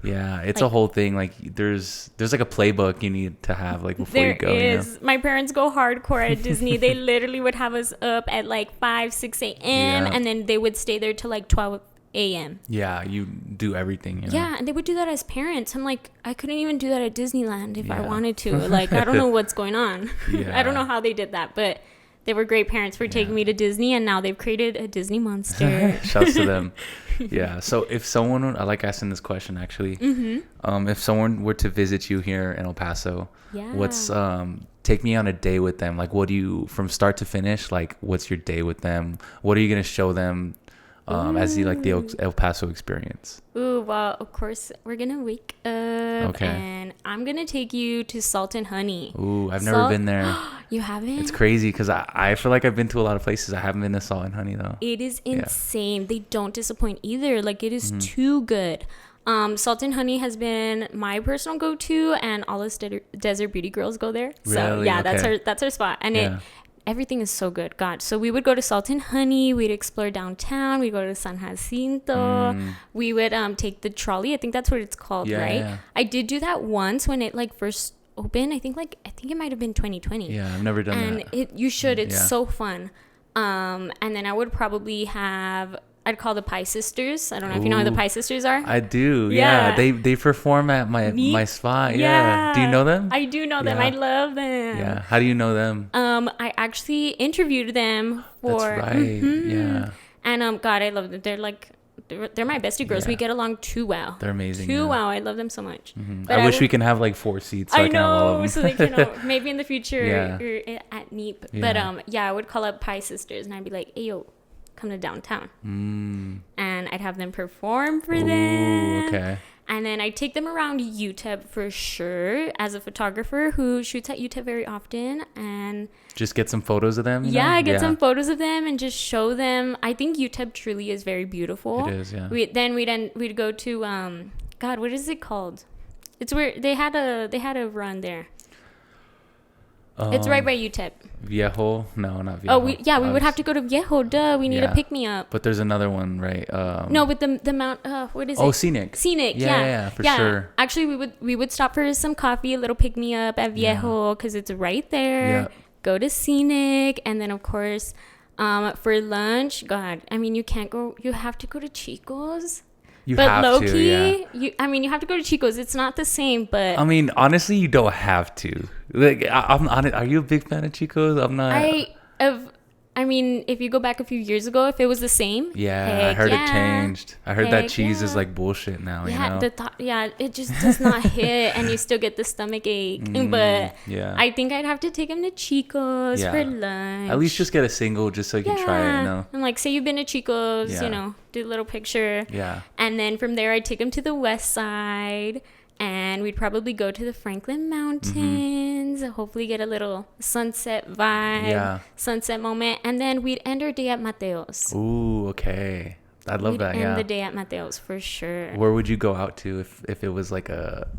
Yeah, it's a whole thing. Like there's like a playbook you need to have like before you go. There is. You know? My parents go hardcore at Disney. They literally would have us up at like 5, 6 a.m. and then they would stay there till like 12 a.m. Yeah, you do everything. You know? Yeah, and they would do that as parents. I'm like, I couldn't even do that at Disneyland if I wanted to. Like, I don't know what's going on. I don't know how they did that, but they were great parents for taking me to Disney, and now they've created a Disney monster. Shouts to them. Yeah. So if someone, I like asking this question actually. If someone were to visit you here in El Paso, what's take me on a day with them? Like, what do you, from start to finish? Like, what's your day with them? What are you gonna show them? As the El Paso experience. Ooh, well, of course, we're going to wake up and I'm going to take you to Salt and Honey. Ooh, I've never been there. You haven't? It's crazy because I feel like I've been to a lot of places. I haven't been to Salt and Honey, though. It is insane. They don't disappoint either. Like, it is too good. Salt and Honey has been my personal go-to, and all us Desert Beauty girls go there. So, really? Yeah, that's our spot. And everything is so good. God. So we would go to Salt and Honey. We'd explore downtown. We'd go to San Jacinto. We would take the trolley. I think that's what it's called, right? Yeah. I did do that once when it like first opened. I think it might have been 2020. Yeah, I've never done that. And you should. It's so fun. And then I would probably I'd call the Pie Sisters. I don't know if you know who the Pie Sisters are. I do. Yeah. They perform at my spot. Yeah. Do you know them? I do know them. I love them. Yeah. How do you know them? I actually interviewed them for. That's right. Yeah. And God, I love them. They're like they're my bestie girls. We get along too well. They're amazing. Too well. I love them so much. I wish we can have like 4 seats. So I know. So they can maybe in the future you're at NEEP. But I would call up Pie Sisters and I'd be like, hey yo, come to downtown. And I'd have them perform for them. Okay. And then I'd take them around UTEP for sure as a photographer who shoots at UTEP very often, and just get some photos of them. Get some photos of them and just show them. I think UTEP truly is very beautiful. It is, yeah. We'd go to God, what is it called? It's where they had a run there. It's right by UTEP. Viejo? No, not Viejo. Oh, we would have to go to Viejo. Duh, we need a pick me up. But there's another one, right? No, but the Mount. What is it? Oh, Scenic. Scenic. Yeah, for sure. Actually, we would stop for some coffee, a little pick me up at Viejo because it's right there. Yeah. Go to Scenic, and then of course, for lunch. God, I mean, you can't go. You have to go to Chico's. You have you have to go to Chico's. It's not the same, but I mean, honestly, you don't have to. Like, I'm honest. Are you a big fan of Chico's? I'm not. I mean, if you go back a few years ago, if it was the same. Yeah, I heard it changed. I heard that cheese is like bullshit now. Yeah, you know? It just does not hit, and you still get the stomach ache. But I think I'd have to take him to Chico's for lunch. At least just get a single, just so you can try it. You know. And like, say you've been to Chico's, you know, do a little picture. Yeah. And then from there, I'd take him to the West Side. And we'd probably go to the Franklin Mountains, hopefully get a little sunset vibe, sunset moment. And then we'd end our day at Mateo's. Ooh, okay. I'd love that, end the day at Mateo's for sure. Where would you go out to if it was like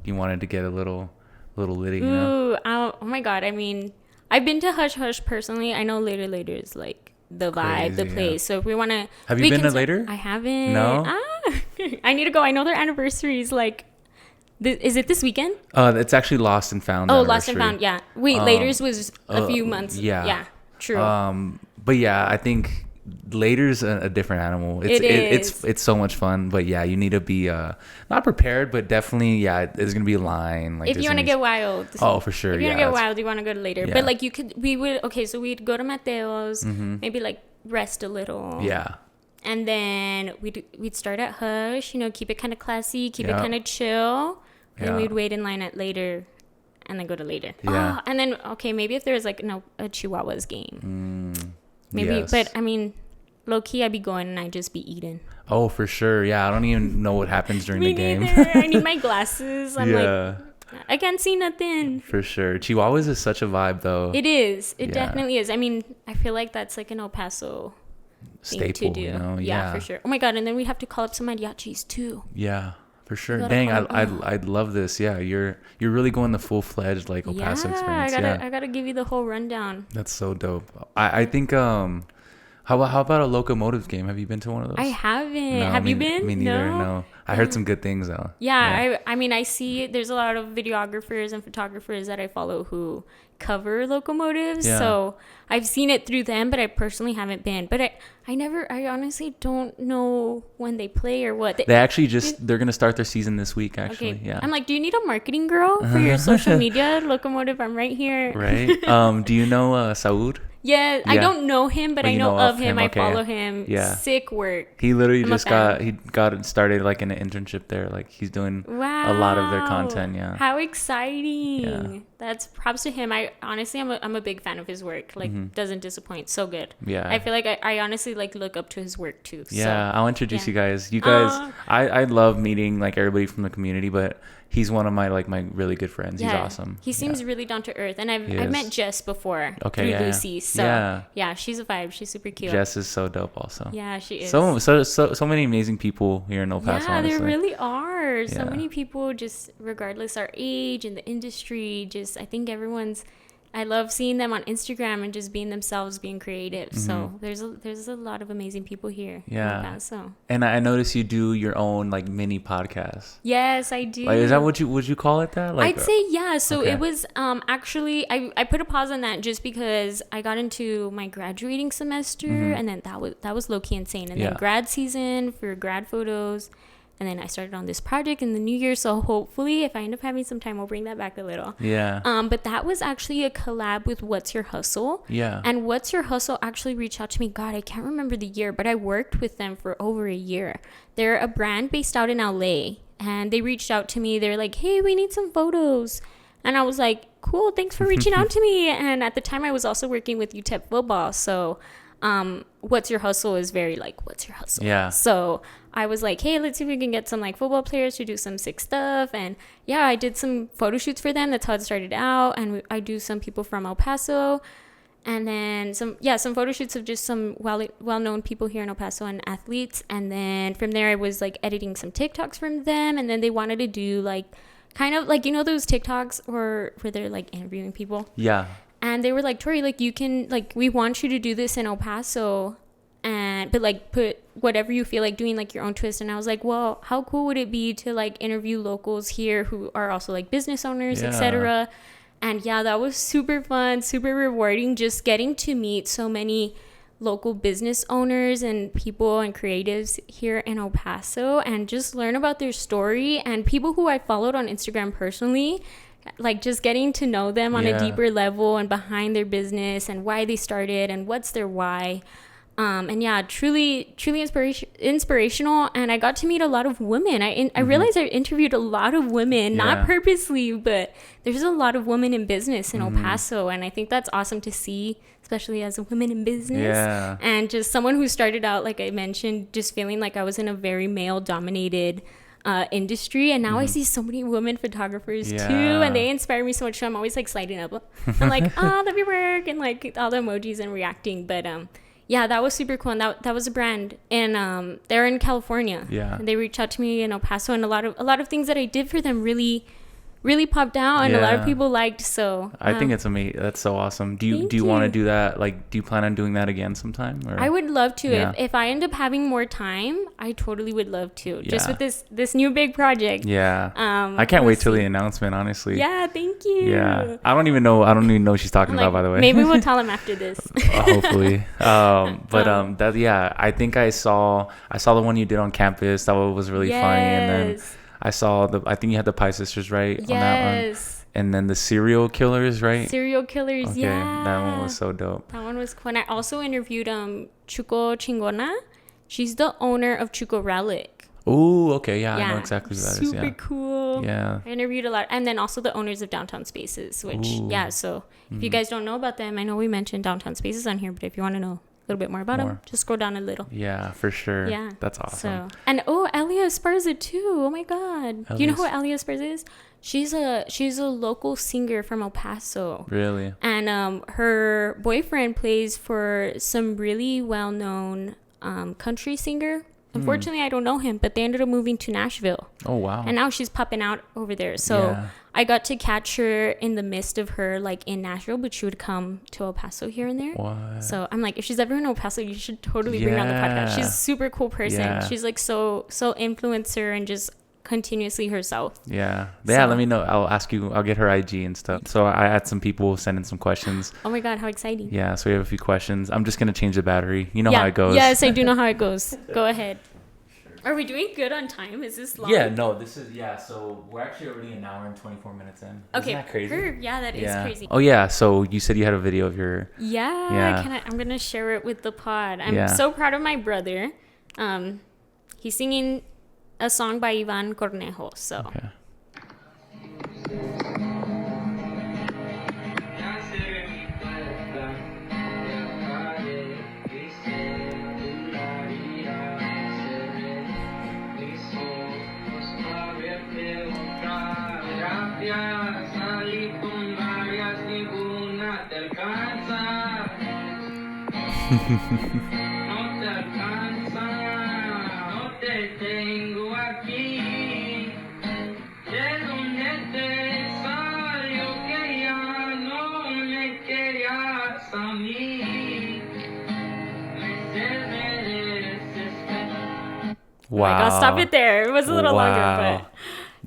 you wanted to get a little litty, you know? Oh my God. I mean, I've been to Hush Hush personally. I know Later Later is like the vibe, the place. So if we want to... Have you been to Later? I haven't. No? I need to go. I know their anniversary is like... Is it this weekend? It's actually Lost and Found. Oh, Lost and Found. Yeah. Wait, Later's was a few months. Yeah. Yeah. True. But yeah, I think Later's a different animal. It's so much fun. But yeah, you need to be not prepared, but definitely there's gonna be a line. Like if you want to get wild. Oh, for sure. If you want to get wild, you want to go to Later. Yeah. But like so we'd go to Mateo's, maybe like rest a little. Yeah. And then we'd start at Hush, keep it kind of classy, keep it kind of chill. And then we'd wait in line at Later and then go to Later. Yeah. Oh, and then, maybe if there was like a Chihuahuas game. Maybe, yes. but I mean, low key, I'd be going and I'd just be eating. Oh, for sure. Yeah, I don't even know what happens during the game. I need my glasses. I'm like, I can't see nothing. For sure. Chihuahuas is such a vibe, though. It is. It definitely is. I mean, I feel like that's like an El Paso thing staple to do. Yeah, for sure. Oh my God. And then we'd have to call up some mariachis too. Yeah. For sure. Dang, I'd love this. Yeah, you're really going the full-fledged like El Paso experience. I gotta give you the whole rundown. That's so dope. I think how about a locomotives game? Have you been to one of those? I haven't. No, Have you been? Me neither. No. I heard some good things though. Yeah. I mean, I see there's a lot of videographers and photographers that I follow who cover locomotives. Yeah. So I've seen it through them, but I personally haven't been. But I honestly don't know when they play or what. They actually they're going to start their season this week, actually. Okay. Yeah. I'm like, do you need a marketing girl for your social media? Locomotive, I'm right here. Right. Do you know Saud? Yeah, I don't know him, but I know of him. I okay. follow him. Yeah. Sick work. He literally got started like an internship there. Like he's doing a lot of their content. Yeah. How exciting. Yeah. That's props to him. I honestly, I'm a big fan of his work. Like doesn't disappoint. So good. Yeah. I feel like I honestly like look up to his work too. Yeah. I'll introduce you guys. You guys, I love meeting like everybody from the community, but he's one of my really good friends. He's awesome. He seems really down to earth. And I've met Jess before through Lucy. So yeah, she's a vibe. She's super cute. Jess is so dope also. Yeah, she is. So many amazing people here in El Paso. Yeah, honestly. there really are. So Yeah. many people, just regardless our age and the industry, I think I love seeing them on Instagram and just being themselves, being creative. So there's a lot of amazing people here. Yeah. In El Paso. And I noticed you do your own like mini podcast. Yes, I do. Like, is that would you call it that? Like, I'd say yeah. So okay. it was actually I put a pause on that just because I got into my graduating semester and then that was low key insane. And then grad season for grad photos. And then I started on this project in the new year. So hopefully if I end up having some time, we'll bring that back a little. Yeah. But that was actually a collab with What's Your Hustle. Yeah. And What's Your Hustle actually reached out to me. God, I can't remember the year, but I worked with them for over a year. They're a brand based out in LA. And they reached out to me. They're like, hey, we need some photos. And I was like, cool, thanks for reaching out to me. And at the time I was also working with UTEP football. So What's Your Hustle is very like, what's your hustle? Yeah. So I was like, hey, let's see if we can get some like football players to do some sick stuff. And yeah, I did some photo shoots for them. That's how it started out. And I do some people from El Paso. And then some photo shoots of just some well-known people here in El Paso and athletes. And then from there, I was like editing some TikToks from them. And then they wanted to do like kind of like, those TikToks where they're like interviewing people. Yeah. And they were like, Tori, like you can, like, we want you to do this in El Paso, but like put whatever you feel like doing, like your own twist. And I was like, well, how cool would it be to like interview locals here who are also like business owners, etc. And yeah, that was super fun, super rewarding, just getting to meet so many local business owners and people and creatives here in El Paso and just learn about their story and people who I followed on Instagram personally. Like just getting to know them on a deeper level and behind their business and why they started and what's their why. And yeah, truly inspirational. And I got to meet a lot of women. I realized I interviewed a lot of women, not purposely, but there's a lot of women in business in El Paso. And I think that's awesome to see, especially as a woman in business. Yeah. And just someone who started out, like I mentioned, just feeling like I was in a very male dominated industry, and now I see so many women photographers too, and they inspire me so much. So I'm always like sliding up. I'm like, oh, love your work, and like all the emojis and reacting. But yeah, that was super cool. And that was a brand, and they're in California. Yeah, and they reached out to me in El Paso, and a lot of things that I did for them really really popped out and a lot of people liked. So I think it's amazing. That's so awesome. Do you want to do that? Like, do you plan on doing that again sometime? Or? I would love to. If I end up having more time, I totally would love to. Just with this new big project. Yeah. I can't wait till the announcement, honestly. Yeah, thank you. Yeah. I don't even know what she's talking about, by the way. Maybe we'll tell him after this. Hopefully. I think I saw the one you did on campus. That one was really funny. And then I think you had the Pie Sisters, right? Yes. On that one. And then the Serial Killers, right? Serial Killers, okay, yeah. That one was so dope. That one was cool. And I also interviewed Chuco Chingona. She's the owner of Chuco Relic. Oh, okay. Yeah, I know exactly who that is. Super cool. Yeah. I interviewed a lot. And then also the owners of Downtown Spaces, which, so if you guys don't know about them, I know we mentioned Downtown Spaces on here, but if you want to know a little bit more about them, just scroll down a little. Yeah, for sure. Yeah. That's awesome. And Elia Esparza too. Oh my God. Do you know who Elia Esparza is? She's a local singer from El Paso. Really? And her boyfriend plays for some really well-known country singer. Unfortunately, I don't know him, but they ended up moving to Nashville. Oh, wow. And now she's popping out over there. So I got to catch her in the midst of her, like, in Nashville, but she would come to El Paso here and there. What? So I'm like, if she's ever in El Paso, you should totally bring her on the podcast. She's a super cool person. Yeah. She's, like, so influencer and just continuously herself. Let me know. I'll get her IG and stuff. So I had some people send in some questions. Oh my God, how exciting. Yeah, so we have a few questions. I'm just gonna change the battery. You know how it goes. Yes, I do know how it goes. Go ahead. Are we doing good on time? Is this long? So we're actually already an hour and 24 minutes in. Okay. Isn't that crazy? Yeah, that is crazy. Oh yeah, so you said you had a video of your... I'm gonna share it with the pod. I'm so proud of my brother. He's singing a song by Ivan Cornejo, so... Okay. Wow. I'll stop it there. It was a little longer, but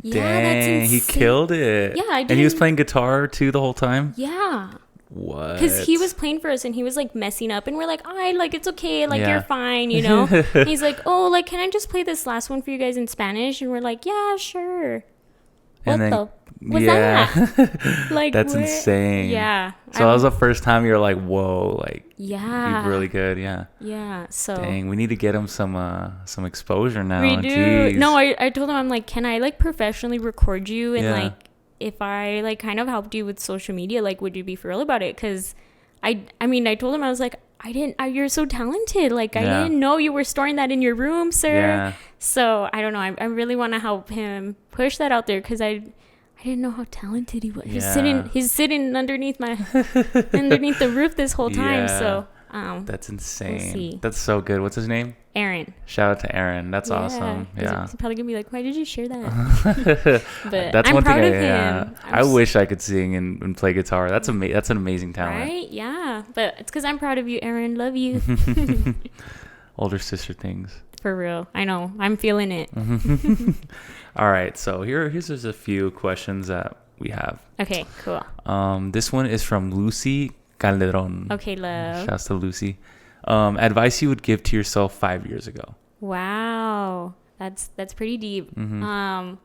that's insane. He killed it. Yeah, I did. And he was playing guitar too the whole time? Yeah. What? Because he was playing for us and he was like messing up and we're like, it's okay, you're fine, you know? And he's like, can I just play this last one for you guys in Spanish? And we're like, yeah, sure. What the was that? That's insane. Yeah. So that was the first time you're like, whoa, you're really good. Yeah. Yeah. So dang, we need to get him some exposure now. We do. Jeez. No, I told him, I'm like, can I professionally record you and if I kind of helped you with social media, would you be for real about it? Because I told him, I was like, you're so talented. I didn't know you were storing that in your room, sir. Yeah. So I don't know. I really want to help him push that out there because I didn't know how talented he was. Yeah. He's sitting underneath the roof this whole time. Yeah. So that's insane. We'll see. That's so good. What's his name? Aaron. Shout out to Aaron. That's awesome. Yeah. He's probably gonna be like, why did you share that? But that's I'm one proud thing of him. I wish I could sing and play guitar. That's that's an amazing talent. Right? Yeah. But it's because I'm proud of you, Aaron. Love you. Older sister things. For real. I know. I'm feeling it. All right. So here's just a few questions that we have. Okay, cool. This one is from Lucy Calderon. Okay, love. Shouts to Lucy. Advice you would give to yourself 5 years ago. Wow. That's pretty deep. Mm-hmm.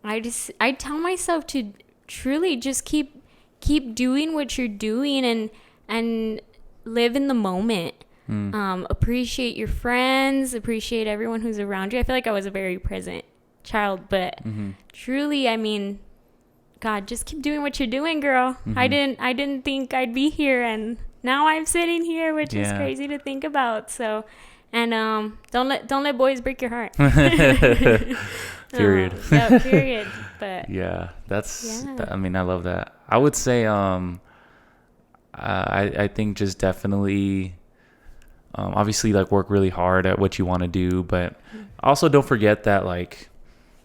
I tell myself to truly just keep doing what you're doing and live in the moment. Appreciate your friends, appreciate everyone who's around you. I feel like I was a very present child, but truly, God, just keep doing what you're doing, girl. I didn't think I'd be here, and now I'm sitting here, which is crazy to think about. So, and don't let boys break your heart. Period. Period. But that's. I love that. I would say, I think just definitely. Obviously, work really hard at what you want to do, but also don't forget that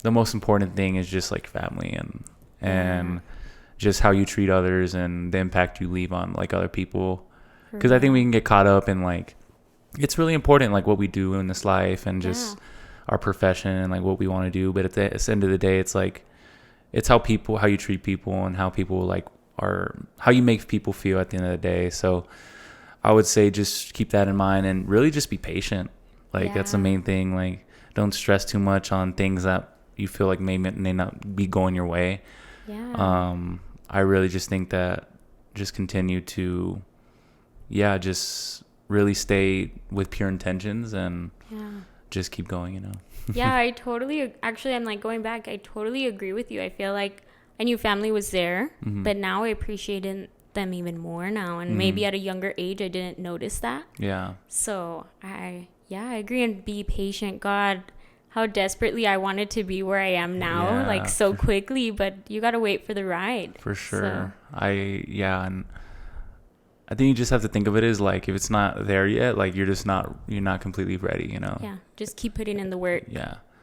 the most important thing is just like family and just how you treat others and the impact you leave on like other people. Because I think we can get caught up in like, it's really important like what we do in this life and just our profession and like what we want to do. But at the end of the day, it's like, it's how you treat people and how people like how you make people feel at the end of the day. So I would say just keep that in mind and really just be patient. Like that's the main thing. Like don't stress too much on things that you feel like may not be going your way. I really just think that just continue to just really stay with pure intentions and just keep going, you know. I totally I'm like going back, I totally agree with you. I feel like I knew family was there, but now I appreciate them even more now, and maybe at a younger age I didn't notice that. So I agree, and be patient. God, how desperately I wanted to be where I am now, like so quickly, but you gotta wait for the ride. For sure. So. And I think you just have to think of it as like, if it's not there yet, like you're not completely ready, you know? Just keep putting in the work.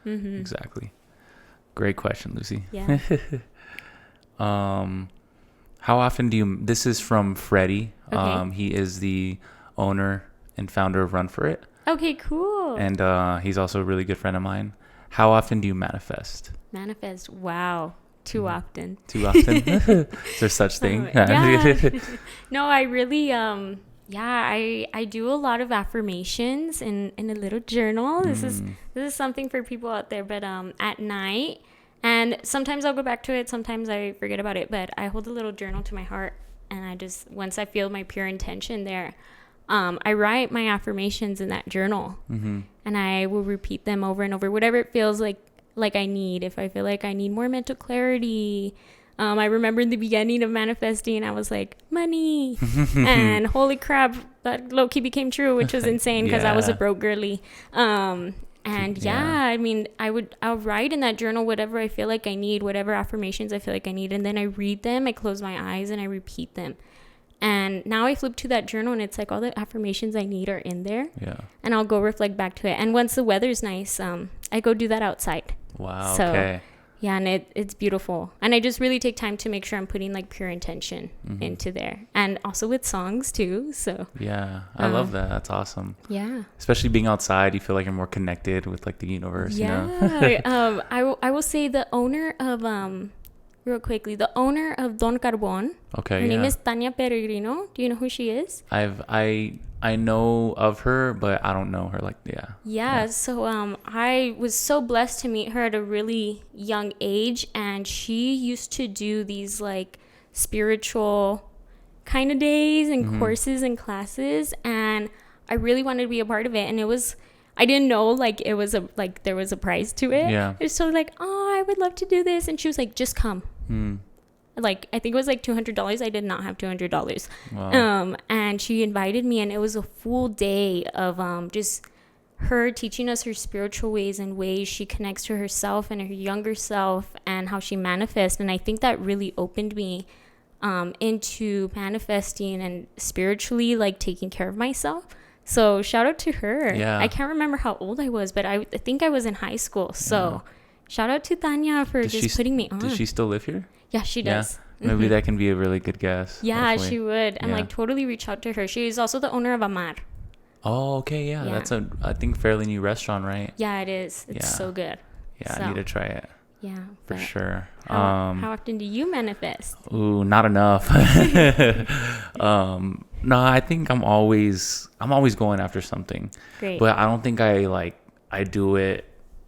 Exactly. Great question, Lucy. How often this is from Freddie. Okay. He is the owner and founder of Run For It. Okay, cool. And he's also a really good friend of mine. How often do you manifest? Wow. Too often. Is there such thing? No, I really I do a lot of affirmations in a little journal. This is something for people out there, but at night, and sometimes I'll go back to it, sometimes I forget about it, but I hold a little journal to my heart, and I just, once I feel my pure intention there, I write my affirmations in that journal, and I will repeat them over and over, whatever it feels like I need. If I feel like I need more mental clarity, I remember in the beginning of manifesting, I was like, money, and holy crap, that low-key became true, which was insane because I was a broke girly. I mean, I'll write in that journal whatever I feel like I need, whatever affirmations I feel like I need, and then I read them, I close my eyes, and I repeat them. And now I flip to that journal, and it's like all the affirmations I need are in there. And I'll go reflect back to it. And once the weather's nice, I go do that outside. Wow. So, okay. Yeah, and it's beautiful. And I just really take time to make sure I'm putting like pure intention into there. And also with songs too. So yeah, I love that. That's awesome. Yeah. Especially being outside, you feel like you're more connected with like the universe, you know? I will say the owner of real quickly, the owner of Don Carbon. Okay. Her name is Tania Peregrino. Do you know who she is? I know of her, but I don't know her. Like, yeah. So I was so blessed to meet her at a really young age, and she used to do these like spiritual kind of days and courses and classes, and I really wanted to be a part of it. And I didn't know like it was there was a prize to it. It was totally like, oh, I would love to do this, and she was like, just come. Like, I think it was like $200. I did not have $200. Wow. And she invited me, and it was a full day of just her teaching us her spiritual ways and ways she connects to herself and her younger self and how she manifests. And I think that really opened me into manifesting and spiritually like taking care of myself. So shout out to her. I can't remember how old I was, but I think I was in high school. So shout out to Tanya for putting me on. Does she still live here? Yeah, she does. Maybe that can be a really good guess. Yeah, hopefully. she would. And like totally reach out to her. She is also the owner of Amar. Oh, okay. Yeah. That's I think fairly new restaurant, right? Yeah, it is. It's so good. Yeah, I need to try it. Yeah. For sure. How often do you manifest? Ooh, not enough. No, I think I'm always going after something. Great. But I don't think I do it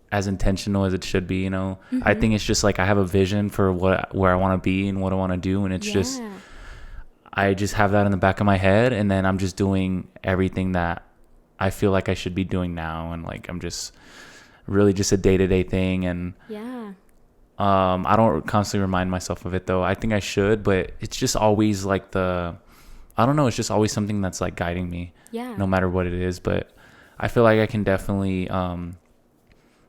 as intentional as it should be, you know. I think it's just like I have a vision for where I want to be and what I want to do, and it's just I just have that in the back of my head, and then I'm just doing everything that I feel like I should be doing now, and like I'm just really just a day-to-day thing. And I don't constantly remind myself of it though. I think I should, but it's just always like I don't know, it's just always something that's like guiding me, no matter what it is. But I feel like I can definitely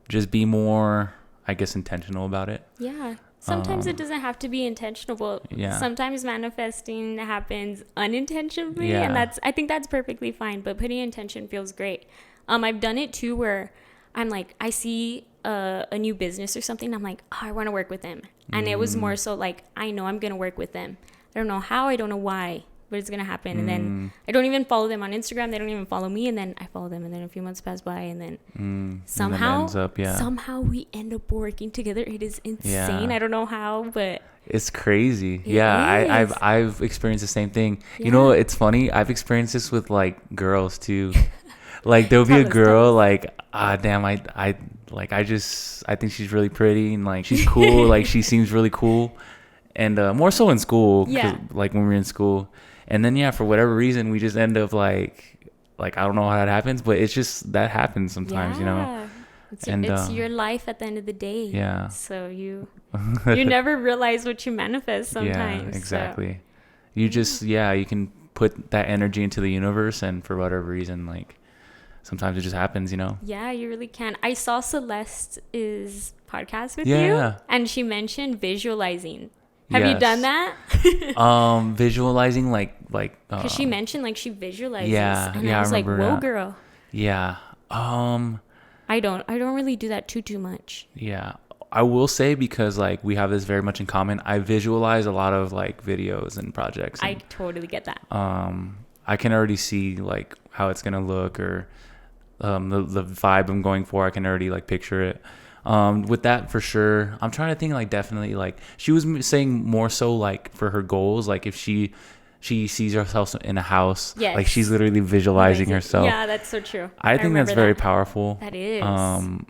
just be more, I guess, intentional about it. Yeah. Sometimes it doesn't have to be intentional. Sometimes manifesting happens unintentionally, and I think that's perfectly fine. But putting intention feels great. I've done it too, where I'm like, I see a new business or something, I'm like, oh, I want to work with them. And it was more so like, I know I'm going to work with them. I don't know how, I don't know why, but it's going to happen. And then I don't even follow them on Instagram. They don't even follow me. And then I follow them. And then a few months pass by. And then somehow we end up working together. It is insane. I don't know how, but it's crazy. I've experienced the same thing. You know, it's funny. I've experienced this with like girls too. Like there'll be a girl like, damn, I think she's really pretty and like she's cool. Like she seems really cool. And more so in school, like when we were in school. And then, for whatever reason, we just end up like I don't know how that happens, but it's just that happens sometimes, you know. It's your life at the end of the day. Yeah. So you never realize what you manifest sometimes. Yeah, exactly. So. You just, you can put that energy into the universe, and for whatever reason, like sometimes it just happens, you know. Yeah, you really can. I saw Celeste's podcast with you, and she mentioned visualizing. Have you done that? Visualizing because she mentioned like she visualizes. And I was like, whoa, that. girl. Yeah. I don't really do that too much. Yeah. I will say, because like we have this very much in common, I visualize a lot of like videos and projects. And, I totally get that. I can already see like how it's gonna look, or the vibe I'm going for. I can already like picture it. With that, for sure. I'm trying to think, like, definitely, like, she was saying more so, like, for her goals, like, if she sees herself in a house, like, she's literally visualizing herself. Yeah, that's so true. I think that's very powerful. That is. I'm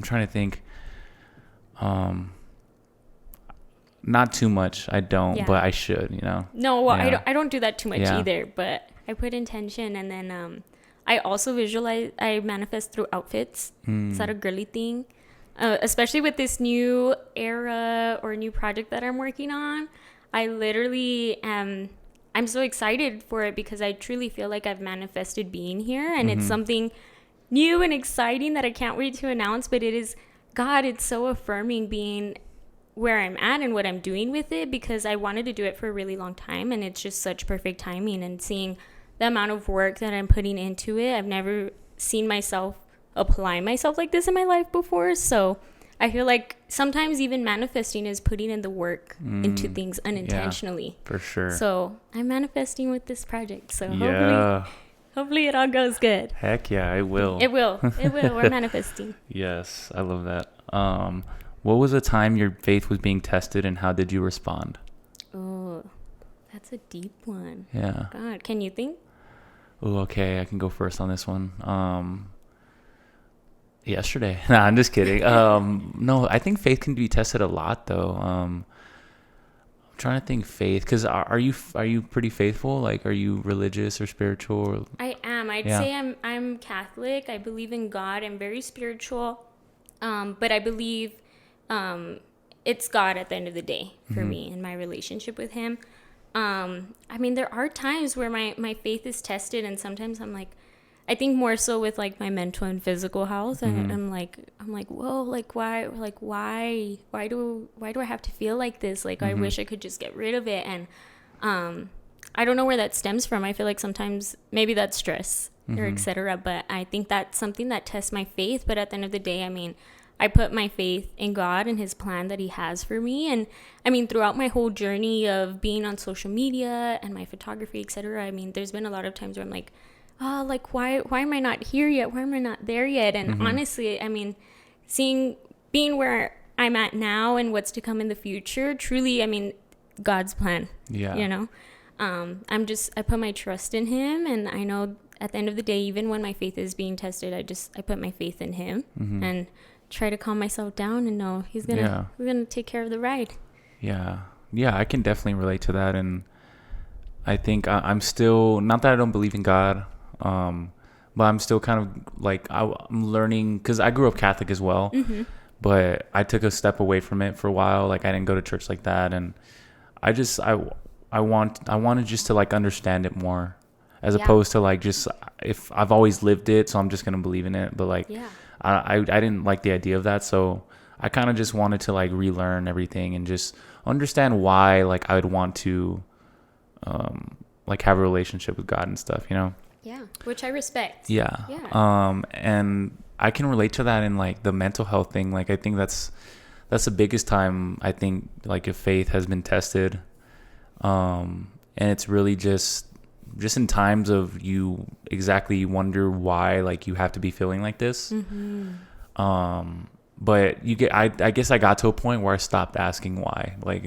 trying to think. Not too much. I don't, but I should, you know. No, well, I don't do that too much either, but I put intention, and then I also visualize, I manifest through outfits. Is that a girly thing? Especially with this new era or new project that I'm working on. I literally I'm so excited for it, because I truly feel like I've manifested being here, and it's something new and exciting that I can't wait to announce. But it is, God, it's so affirming being where I'm at and what I'm doing with it, because I wanted to do it for a really long time, and it's just such perfect timing. And seeing the amount of work that I'm putting into it, I've never seen myself apply myself like this in my life before. So I feel like sometimes even manifesting is putting in the work into things unintentionally. For sure. So I'm manifesting with this project. So hopefully it all goes good. Heck yeah, it will. It will. We're manifesting. Yes, I love that. What was the time your faith was being tested, and how did you respond? Oh, that's a deep one. Yeah. God, can you think? Oh, okay. I can go first on this one. Yesterday. Nah, I'm just kidding. No, I think faith can be tested a lot, though. I'm trying to think faith, because are you pretty faithful? Like, are you religious or spiritual? Or... I am. I'd say I'm Catholic. I believe in God. I'm very spiritual. But I believe it's God at the end of the day for me and my relationship with Him. I mean, there are times where my faith is tested, and sometimes I'm like, I think more so with like my mental and physical health, and I'm like, whoa, like why do I have to feel like this? Like, I wish I could just get rid of it. And I don't know where that stems from. I feel like sometimes maybe that's stress or etc. But I think that's something that tests my faith. But at the end of the day, I mean, I put my faith in God and His plan that He has for me. And I mean, throughout my whole journey of being on social media and my photography, etc., I mean, there's been a lot of times where I'm like, oh, like, why am I not here yet? Why am I not there yet? And honestly, I mean, being where I'm at now and what's to come in the future, truly, I mean, God's plan. Yeah. You know? I put my trust in Him, and I know at the end of the day, even when my faith is being tested, I put my faith in Him and try to calm myself down and know He's gonna take care of the ride. Yeah. I can definitely relate to that. And I think I'm still, not that I don't believe in God, but I'm still kind of like, I'm learning, because I grew up Catholic as well, but I took a step away from it for a while. Like, I didn't go to church like that, and I wanted just to like understand it more, as opposed to like, just, if I've always lived it, so I'm just gonna believe in it. But like, I didn't like the idea of that, so I kind of just wanted to like relearn everything and just understand why like I would want to like have a relationship with God and stuff, you know. Yeah, which I respect. And I can relate to that in like the mental health thing. Like I think that's the biggest time I think like if faith has been tested. And it's really just in times of you wonder why like you have to be feeling like this. But you get I guess I got to a point where I stopped asking why. Like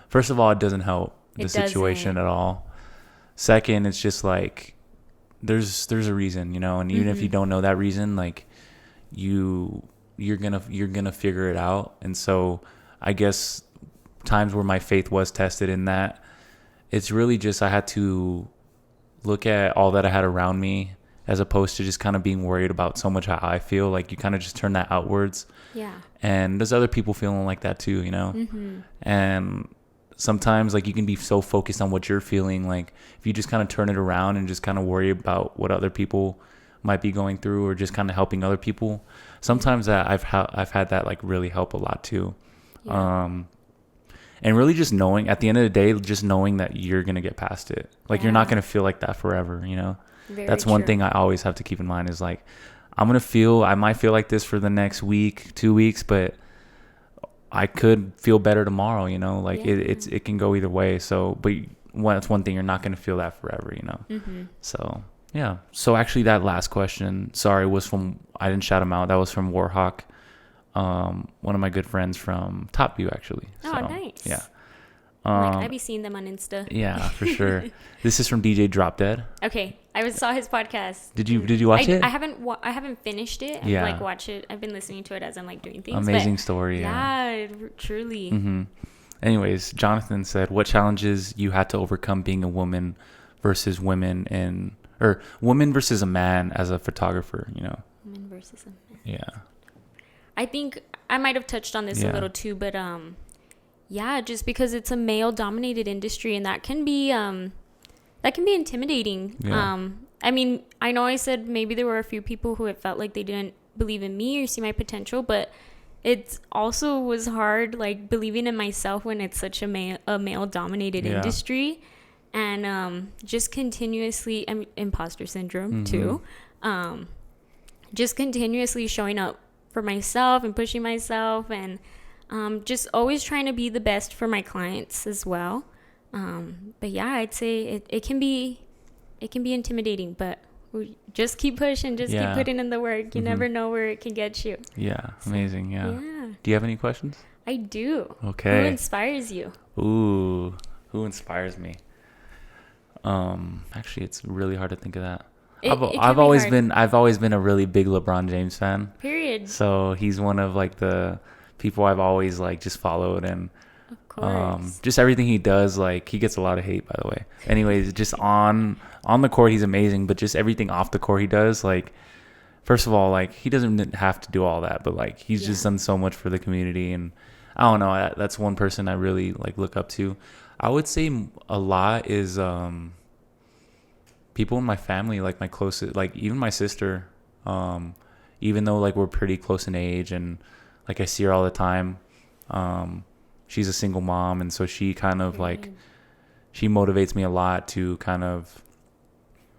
first of all, it doesn't help the situation at all. Second, it's just like there's a reason, and even if you don't know that reason, like you're gonna figure it out. And so I guess times where my faith was tested in that, it's really just I had to look at all that I had around me as opposed to just kind of being worried about so much how I feel. Like you kind of just turn that outwards. Yeah. And there's other people feeling like that too, And sometimes like you can be so focused on what you're feeling. Like if you just kind of turn it around and just kind of worry about what other people might be going through or just kind of helping other people. Sometimes that I've had that like really help a lot too. Yeah. And really just knowing at the end of the day, just knowing that you're going to get past it. Like you're not going to feel like that forever, That's one thing I always have to keep in mind is like, I might feel like this for the next week, 2 weeks, but I could feel better tomorrow, like it can go either way. So, but that's one thing, you're not going to feel that forever, So, yeah. So actually that last question, sorry, was from, I didn't shout him out. That was from Warhawk. One of my good friends from Top View, actually. Oh, so, nice. Yeah. I be seeing them on Insta. Yeah, for sure. This is from DJ Drop Dead. Okay, I saw his podcast. Did you watch it? I haven't finished it. Yeah. I've watched it. I've been listening to it as I'm doing things. Amazing story. Yeah, truly. Mm-hmm. Anyways, Jonathan said, "What challenges you had to overcome being a woman versus women woman versus a man as a photographer? Woman versus a man. Yeah. I think I might have touched on this a little too, but just because it's a male-dominated industry, and that can be intimidating. Yeah. I mean, I know I said maybe there were a few people who had felt like they didn't believe in me or see my potential, but it also was hard, like believing in myself when it's such a male-dominated industry, and just continuously, imposter syndrome too. Just continuously showing up for myself and pushing myself, and just always trying to be the best for my clients as well. But yeah, I'd say it can be intimidating, but we just keep pushing, keep putting in the work. You never know where it can get you. Yeah, amazing. Yeah. Do you have any questions? I do. Okay. Who inspires you? Ooh, who inspires me? Actually, it's really hard to think of that. I've always been a really big LeBron James fan. Period. So he's one of like the people I've always like just followed, and of course. Just everything he does, like he gets a lot of hate, by the way. Anyways, just on the court he's amazing, but just everything off the court he does, like first of all, like he doesn't have to do all that, but like he's just done so much for the community, and I don't know, that's one person I really like look up to. I would say a lot is people in my family, like my closest, like even my sister, even though like we're pretty close in age and like I see her all the time, she's a single mom, and so she kind of like she motivates me a lot to kind of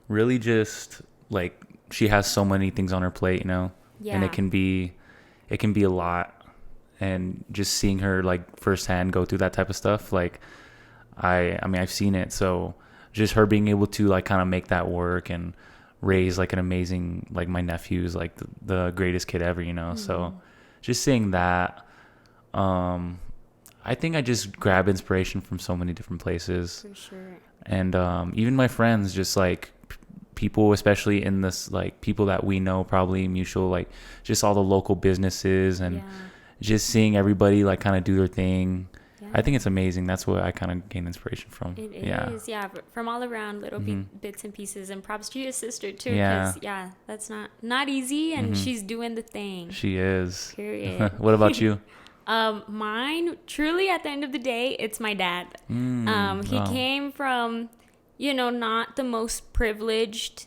really just like, she has so many things on her plate, and it can be a lot, and just seeing her like firsthand go through that type of stuff, like I mean I've seen it, so just her being able to like kind of make that work and raise like an amazing, like my nephew's like the greatest kid ever, so just seeing that, I think I just grab inspiration from so many different places. For sure. And even my friends, just like people, especially in this, like people that we know, probably mutual, like just all the local businesses, and just seeing everybody like kind of do their thing. I think it's amazing. That's what I kind of gain inspiration from. It is, from all around, little bits and pieces. And props to your sister too, because that's not easy, and she's doing the thing. She is. Period. What about you? Mine, truly, at the end of the day, it's my dad. He came from, not the most privileged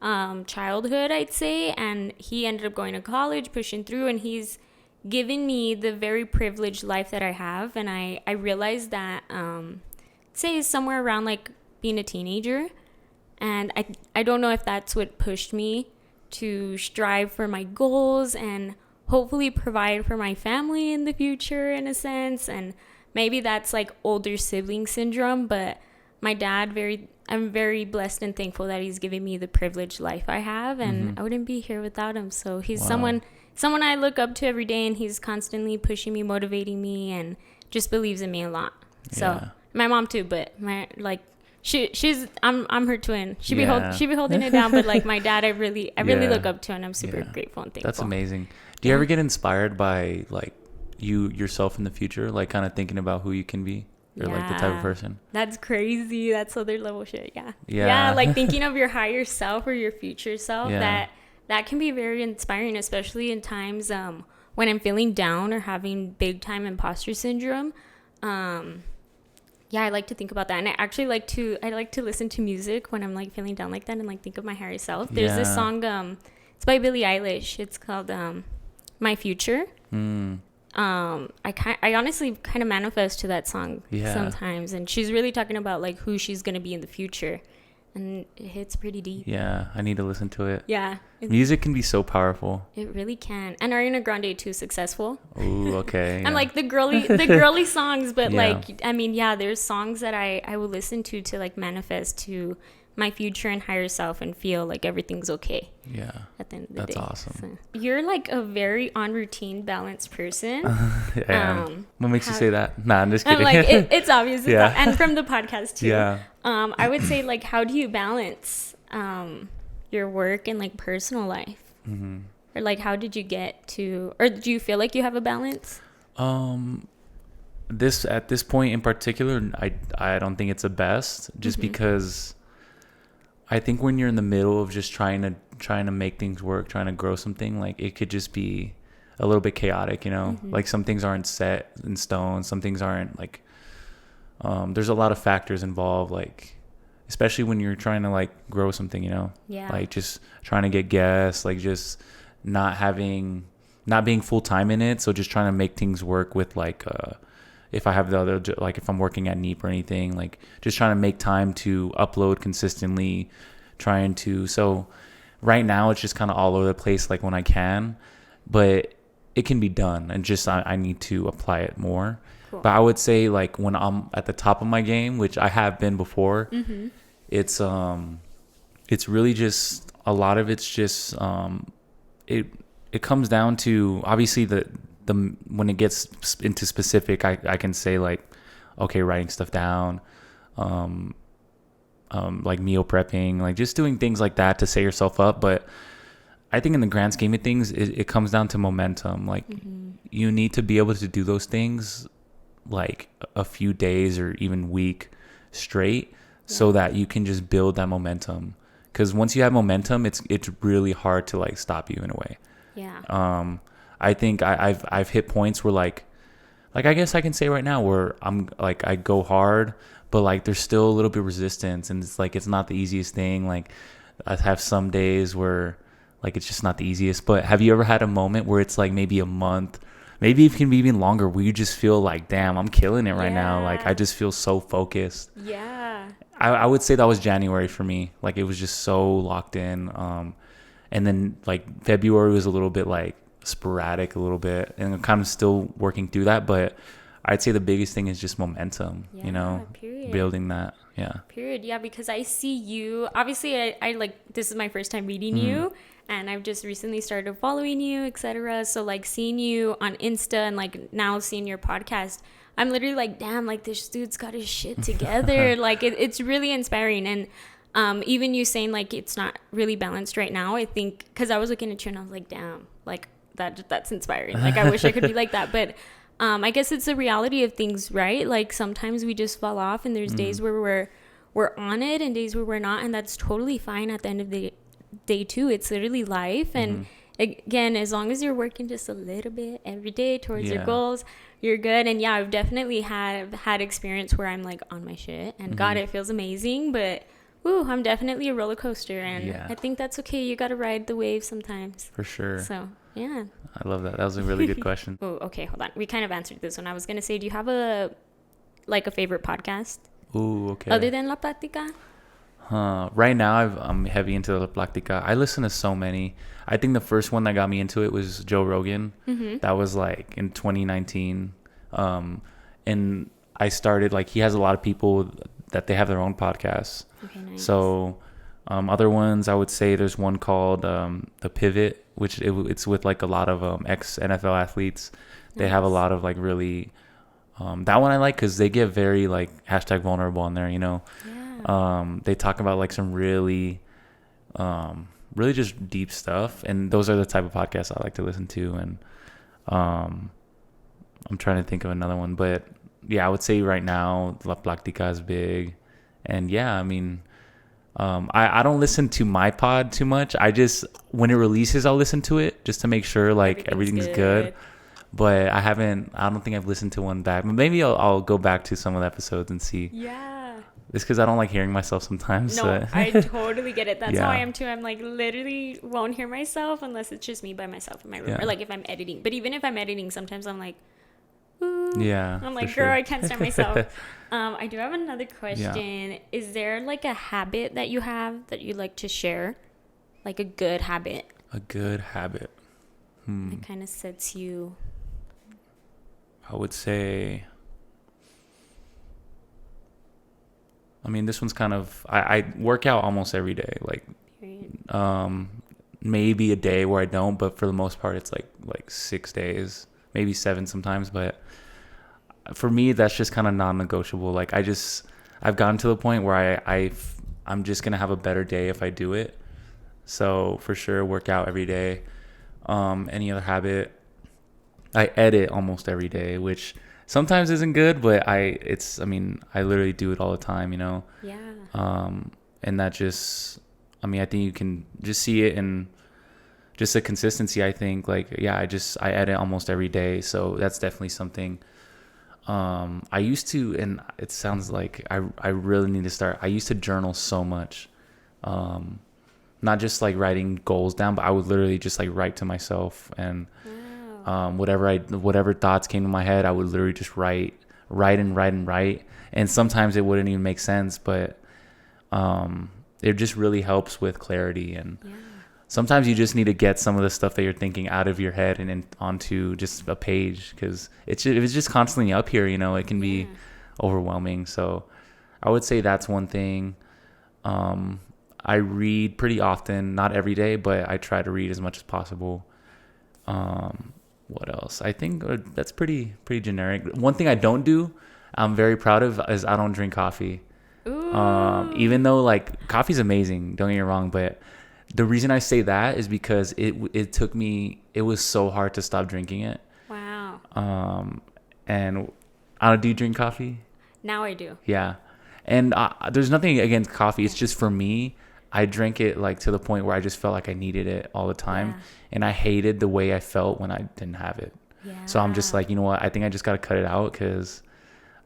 childhood, I'd say, and he ended up going to college, pushing through, and he's given me the very privileged life that I have. And I realized that, say somewhere around like being a teenager, and I don't know if that's what pushed me to strive for my goals and hopefully provide for my family in the future, in a sense. And maybe that's like older sibling syndrome, but my dad, I'm very blessed and thankful that he's given me the privileged life I have, and I wouldn't be here without him. So he's someone I look up to every day, and he's constantly pushing me, motivating me, and just believes in me a lot. So my mom too, but I'm her twin. She be holding it down, but like my dad, I really look up to, and I'm super grateful and thankful. That's amazing. Do you ever get inspired by like you yourself in the future, like kind of thinking about who you can be, or like the type of person? That's crazy. That's other level shit. Yeah, like thinking of your higher self or your future self. That can be very inspiring, especially in times when I'm feeling down or having big time imposter syndrome. I like to think about that, and I actually like to listen to music when I'm like feeling down like that, and like think of my higher self. There's this song, it's by Billie Eilish. It's called My Future. I honestly kind of manifest to that song sometimes, and she's really talking about like who she's gonna be in the future, and it hits pretty deep. I need to listen to it. Music can be so powerful. It really can. And Ariana Grande too, Successful. Ooh, okay. And like the girly songs, but like I mean, there's songs that I will listen to like manifest to my future and higher self and feel like everything's okay. At the end of the day. That's awesome. So, you're like a very on routine, balanced person. What makes you say that? Nah, I'm just kidding. I'm like, it's obvious. And from the podcast too. I would say like, how do you balance your work and like personal life? Or like, how did you get to, or do you feel like you have a balance? At this point in particular, I don't think it's the best, just because I think when you're in the middle of just trying to make things work, trying to grow something, like it could just be a little bit chaotic, you know. Like some things aren't set in stone, some things aren't like there's a lot of factors involved, like especially when you're trying to like grow something, you know. Like just trying to get guests, like just not being full time in it, so just trying to make things work with like if I have the other, like if I'm working at NEEP or anything, like just trying to make time to upload consistently, so right now it's just kind of all over the place, like when I can, but it can be done, and just I need to apply it more. Cool. But I would say like when I'm at the top of my game, which I have been before, it's really just a lot of it's just it comes down to obviously the when it gets into specific, I can say like, okay, writing stuff down, like meal prepping, like just doing things like that to set yourself up. But I think in the grand scheme of things, it comes down to momentum. Like you need to be able to do those things like a few days or even week straight, so that you can just build that momentum. Because once you have momentum, it's really hard to like stop you in a way. I think I've hit points where like I guess I can say right now where I'm like I go hard, but like there's still a little bit of resistance, and it's like it's not the easiest thing. Like I have some days where like it's just not the easiest. But have you ever had a moment where it's like maybe a month, maybe it can be even longer, where you just feel like, damn, I'm killing it right now. Like I just feel so focused. I would say that was January for me. Like it was just so locked in. And then like February was a little bit like sporadic a little bit, and I'm kind of still working through that, but I'd say the biggest thing is just momentum, you know, building that. Because I see you, obviously I like, this is my first time meeting you, and I've just recently started following you, etc. So like seeing you on Insta and like now seeing your podcast, I'm literally like, damn, like this dude's got his shit together. Like it's really inspiring. And even you saying like it's not really balanced right now, I think, because I was looking at you and I was like, damn, like that's inspiring. Like I wish I could be like that. But I guess it's the reality of things, right? Like sometimes we just fall off, and there's days where we're on it and days where we're not, and that's totally fine at the end of the day too. It's literally life. And again, as long as you're working just a little bit every day towards your goals, you're good. And I've definitely had experience where I'm like on my shit, and God, it feels amazing, but I'm definitely a roller coaster, and I think that's okay. You got to ride the wave sometimes. For sure. So, yeah. I love that. That was a really good question. Oh, okay. Hold on. We kind of answered this one. I was going to say, do you have a favorite podcast? Ooh, okay. Other than La Plática? Right now I'm heavy into La Plática. I listen to so many. I think the first one that got me into it was Joe Rogan. That was like in 2019. And I started, like, he has a lot of people that they have their own podcasts. Okay, nice. So other ones, I would say there's one called The Pivot, which it's with like a lot of ex NFL athletes. They have a lot of like really that one I like because they get very like #vulnerable on there, you know. They talk about like some really really just deep stuff, and those are the type of podcasts I like to listen to. And I'm trying to think of another one, but yeah, I would say right now La Plática is big. And yeah, I mean, I don't listen to my pod too much. I just, when it releases, I'll listen to it just to make sure like everything's good. But I don't think I've listened to one back. Maybe I'll go back to some of the episodes and see. Yeah. It's because I don't like hearing myself sometimes. No, So. I totally get it. That's Yeah. how I am too. I'm like literally won't hear myself unless it's just me by myself in my room, or like if I'm editing. But even if I'm editing, sometimes I'm like, ooh. Yeah. I'm like, for girl, sure. I can't stand myself. I do have another question. Yeah. Is there like a habit that you have that you like to share? Like a good habit? A good habit. That kind of sets you. I would say, I mean, this one's kind of, I work out almost every day. Like, maybe a day where I don't, but for the most part, it's like 6 days, maybe 7 sometimes. But for me, that's just kind of non-negotiable. Like, I've gotten to the point where I'm just going to have a better day if I do it. So for sure, work out every day. Any other habit? I edit almost every day, which sometimes isn't good, but I literally do it all the time, you know? Yeah. And that just, I mean, I think you can just see it in just the consistency, I think. Like, yeah, I edit almost every day. So that's definitely something. I used to, and it sounds like I really need to start. I used to journal so much. Not just like writing goals down, but I would literally just like write to myself, and whatever thoughts came to my head, I would literally just write. And sometimes it wouldn't even make sense, but it just really helps with clarity. And sometimes you just need to get some of the stuff that you're thinking out of your head and onto just a page, because if it's just constantly up here, you know, it can be overwhelming. So I would say that's one thing. I read pretty often, not every day, but I try to read as much as possible. What else? I think that's pretty generic. One thing I don't do, I'm very proud of, is I don't drink coffee. Ooh. Even though like coffee's amazing, don't get me wrong, but the reason I say that is because it was so hard to stop drinking it. Wow. And I don't, do you drink coffee? Now I do. Yeah. And there's nothing against coffee. It's just for me, I drank it like to the point where I just felt like I needed it all the time. Yeah. And I hated the way I felt when I didn't have it. Yeah. So I'm just like, you know what? I think I just got to cut it out, because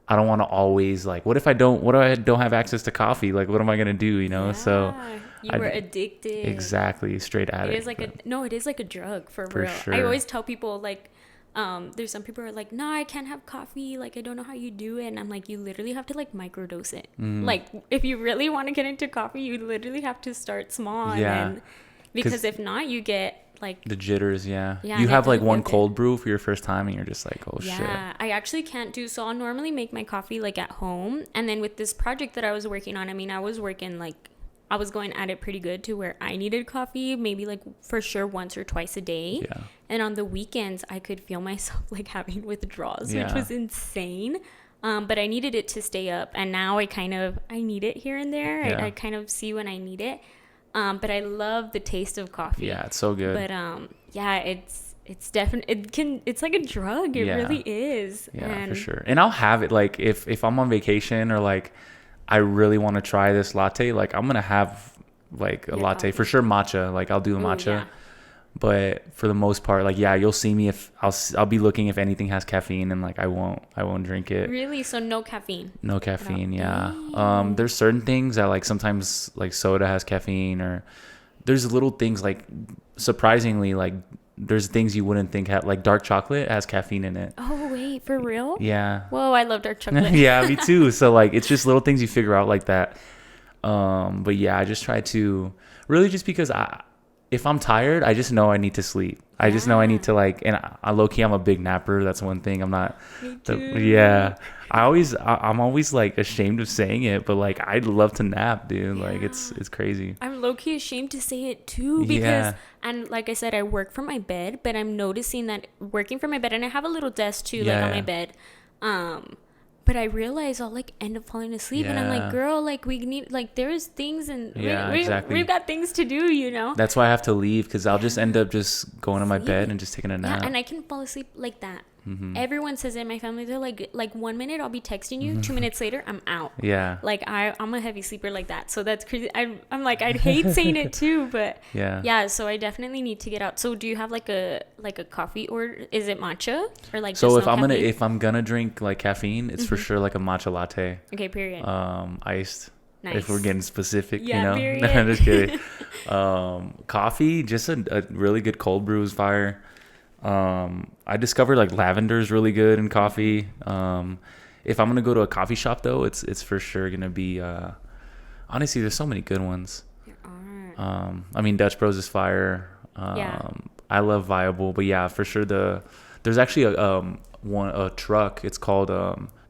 I don't want to always like, what if I don't have access to coffee? Like, what am I going to do? You know? Yeah. So you were addicted. Exactly. Straight addict. It is like it is like a drug for real. Sure. I always tell people like, there's some people who are like, no, I can't have coffee. Like, I don't know how you do it. And I'm like, you literally have to like microdose it. Like, if you really want to get into coffee, you literally have to start small. Yeah. And then, because if not, you get like the jitters. Yeah. You have like one cold brew for your first time and you're just like, oh shit. Yeah. I actually can't do, so I'll normally make my coffee like at home. And then with this project that I was working on, I mean, I was going at it pretty good to where I needed coffee maybe like for sure once or twice a day. Yeah. And on the weekends, I could feel myself like having withdrawals, which was insane. But I needed it to stay up. And now I need it here and there. Yeah. I kind of see when I need it. But I love the taste of coffee. Yeah, it's so good. But it's definitely, it's like a drug. It really is. Yeah, for sure. And I'll have it like if I'm on vacation or like I really want to try this latte, like I'm gonna have like a latte coffee. For sure, matcha. Like I'll do the matcha. Yeah. But for the most part, like you'll see me if I'll be looking if anything has caffeine, and like I won't drink it. Really? So no caffeine? No caffeine. Yeah. There's certain things that like sometimes like soda has caffeine, or there's little things like surprisingly like there's things you wouldn't think like dark chocolate has caffeine in it. Oh wait, for real? Yeah. Whoa, I love dark chocolate. Yeah, me too. So like it's just little things you figure out like that. But yeah, I just try to really, just because if I'm tired, I just know I need to sleep. I just know I need to and I low key, I'm a big napper. That's one thing. I'm not. Yeah. I'm always like ashamed of saying it, but like I'd love to nap, dude. Yeah. Like it's crazy. I'm low key ashamed to say it too, because and like I said, I work from my bed, but I'm noticing that working from my bed, and I have a little desk too, like on my bed. But I realize I'll like end up falling asleep, and I'm like, girl, like we need, like there's things, and we've got things to do, you know. That's why I have to leave, because I'll just end up just going to my bed and just taking a nap. Yeah, and I can fall asleep like that. Everyone says it in my family. They're like 1 minute I'll be texting you, 2 minutes later I'm out. Yeah. Like I'm a heavy sleeper like that. So that's crazy. I'm like, I'd hate saying it too, but yeah. So I definitely need to get out. So do you have like a coffee, or is it matcha, or like? So if I'm gonna drink like caffeine, it's for sure like a matcha latte. Okay. Period. Iced. Nice. If we're getting specific, yeah, you know. Period. No, I'm just kidding. Coffee, just a really good cold brew is fire. I discovered like lavender is really good in coffee. If I'm gonna go to a coffee shop though, it's for sure gonna be honestly, there's so many good ones. There are. I mean, Dutch Bros is fire. I love Viable, but yeah, for sure there's actually a truck. It's called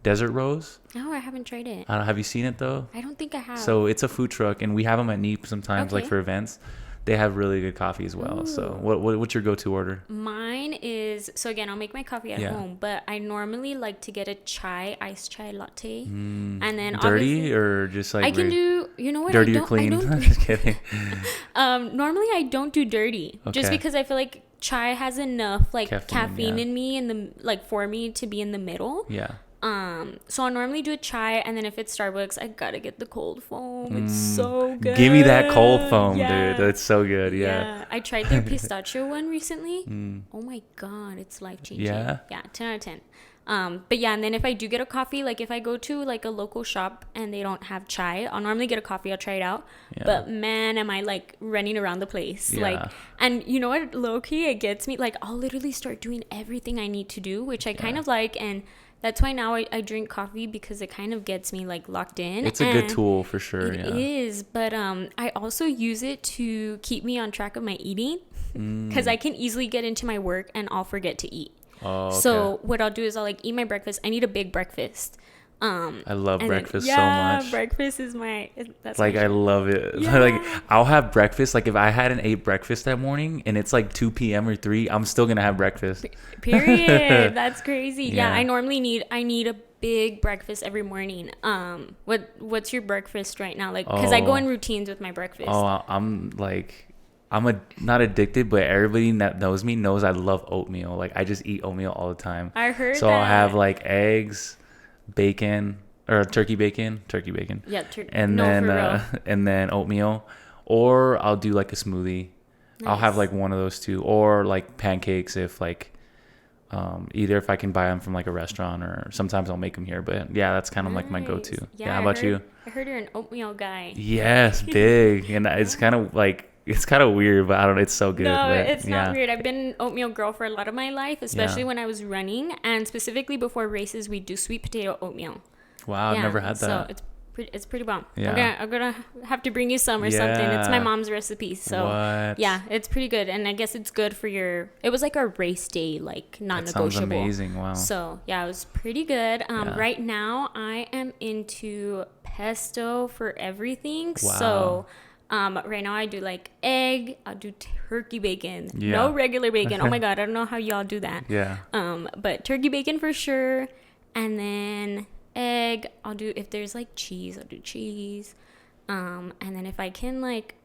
Desert Rose. Oh, I haven't tried it. Have you seen it though? I don't think I have. So it's a food truck, and we have them at Neep sometimes, like for events. They have really good coffee as well. Ooh. So what's your go-to order? Mine is, so again, I'll make my coffee at home, but I normally like to get a iced chai latte. And then dirty, or just like, I can do, you know what? Dirty or clean? I'm just kidding. Normally I don't do dirty, just because I feel like chai has enough like caffeine in me, for me to be in the middle. Yeah. So I'll normally do a chai, and then if it's Starbucks, I gotta get the cold foam. It's so good. Give me that cold foam, dude. That's so good. Yeah. I tried their pistachio one recently. Oh my god, it's life changing. Yeah. 10 out of 10. But yeah, and then if I do get a coffee, like if I go to like a local shop and they don't have chai, I'll normally get a coffee. I'll try it out. Yeah. But man, am I like running around the place. Yeah. Like, and you know what, low key, it gets me, like I'll literally start doing everything I need to do, which I kind of like, and that's why now I drink coffee, because it kind of gets me like locked in. It's a good tool for sure. It is, but I also use it to keep me on track of my eating, because I can easily get into my work and I'll forget to eat. Oh, okay. So what I'll do is I'll like eat my breakfast. I need a big breakfast. I love breakfast so much. Breakfast is that's like I love it. Yeah. Like I'll have breakfast. Like if I hadn't ate breakfast that morning and it's like 2 p.m. or 3, I'm still gonna have breakfast. Period. That's crazy. Yeah. I normally need a big breakfast every morning. What's your breakfast right now? Like, because I go in routines with my breakfast. I'm not addicted, but everybody that knows me knows I love oatmeal. Like I just eat oatmeal all the time. I heard so that. I'll have like eggs, bacon, or turkey bacon. Yeah, and then oatmeal, or I'll do like a smoothie. Nice. I'll have like one of those two, or like pancakes if like either if I can buy them from like a restaurant, or sometimes I'll make them here. But yeah, that's kind of like my go-to. Yeah, how about you? I heard you're an oatmeal guy. Yes, big, and it's kind of like. It's kind of weird, but I don't know. It's so good. No, it's not weird. I've been an oatmeal girl for a lot of my life, especially when I was running. And specifically before races, we do sweet potato oatmeal. Wow, I've never had that. So it's pretty bomb. Yeah. I'm gonna have to bring you some or something. It's my mom's recipe. So yeah, it's pretty good. And I guess it's good for it was like a race day, like non-negotiable. That sounds amazing. Wow. So yeah, it was pretty good. Right now I am into pesto for everything. Wow. So right now I do like egg, I'll do turkey bacon, no regular bacon. Oh my god, I don't know how y'all do that. Yeah. But turkey bacon for sure, and then egg. I'll do, if there's like cheese, I'll do cheese. And then if I can like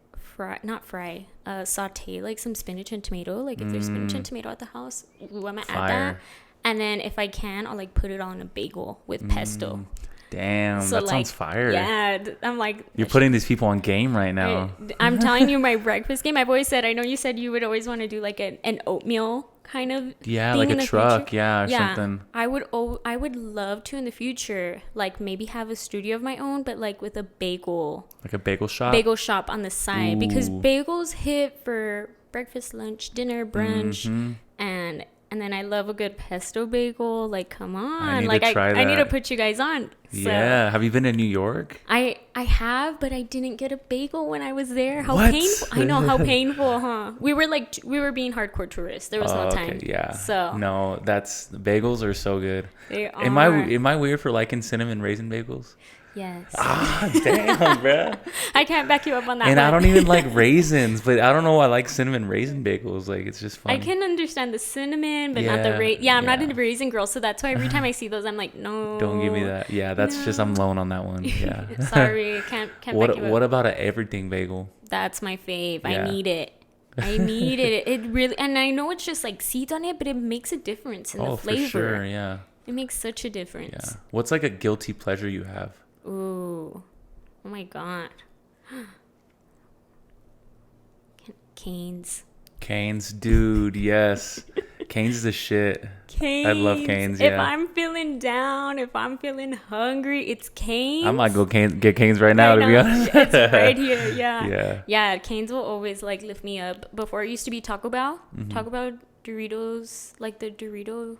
saute like some spinach and tomato. Like if there's spinach and tomato at the house, I'm gonna add that. And then if I can, I'll like put it on a bagel with pesto. Damn, so that sounds fire. Yeah, I'm like... You're putting these people on game right now. I'm telling you, my breakfast game, I've always said, I know you said you would always want to do like an oatmeal kind of thing like a truck, future. Something. I would love to in the future, like maybe have a studio of my own, but like with a bagel. Like a bagel shop? Bagel shop on the side. Ooh. Because bagels hit for breakfast, lunch, dinner, brunch, and And then I love a good pesto bagel. Like, come on. I need like, to try that. I need to put you guys on. So, yeah. Have you been to New York? I have, but I didn't get a bagel when I was there. How What? painful. I know, how painful, huh? We were being hardcore tourists. There was no time. Okay, yeah. So. No, bagels are so good. They are. Am I weird for liking cinnamon raisin bagels? Yes. Damn, bro. I can't back you up on that And one. I don't even like raisins, but I don't know why I like cinnamon raisin bagels. Like, it's just fun. I can understand the cinnamon, but not the raisin. Yeah, I'm not a raisin girl, so that's why every time I see those, I'm like, no. Don't give me that. Yeah, that's just, I'm alone on that one. Yeah. Sorry, can't back you up. What about an everything bagel? That's my fave. Yeah. I need it. I need it. It really, and I know it's just like seeds on it, but it makes a difference in the flavor. For sure, yeah. It makes such a difference. Yeah. What's like a guilty pleasure you have? Ooh. Oh my God. Canes. Canes, dude, yes. Canes is the shit. Canes. I love Canes, yeah. If I'm feeling down, if I'm feeling hungry, it's Canes. I might go get Canes right now, to be honest. It's right here, yeah. Yeah. Yeah, Canes will always like lift me up. Before it used to be Taco Bell. Taco Bell Doritos, like the Dorito.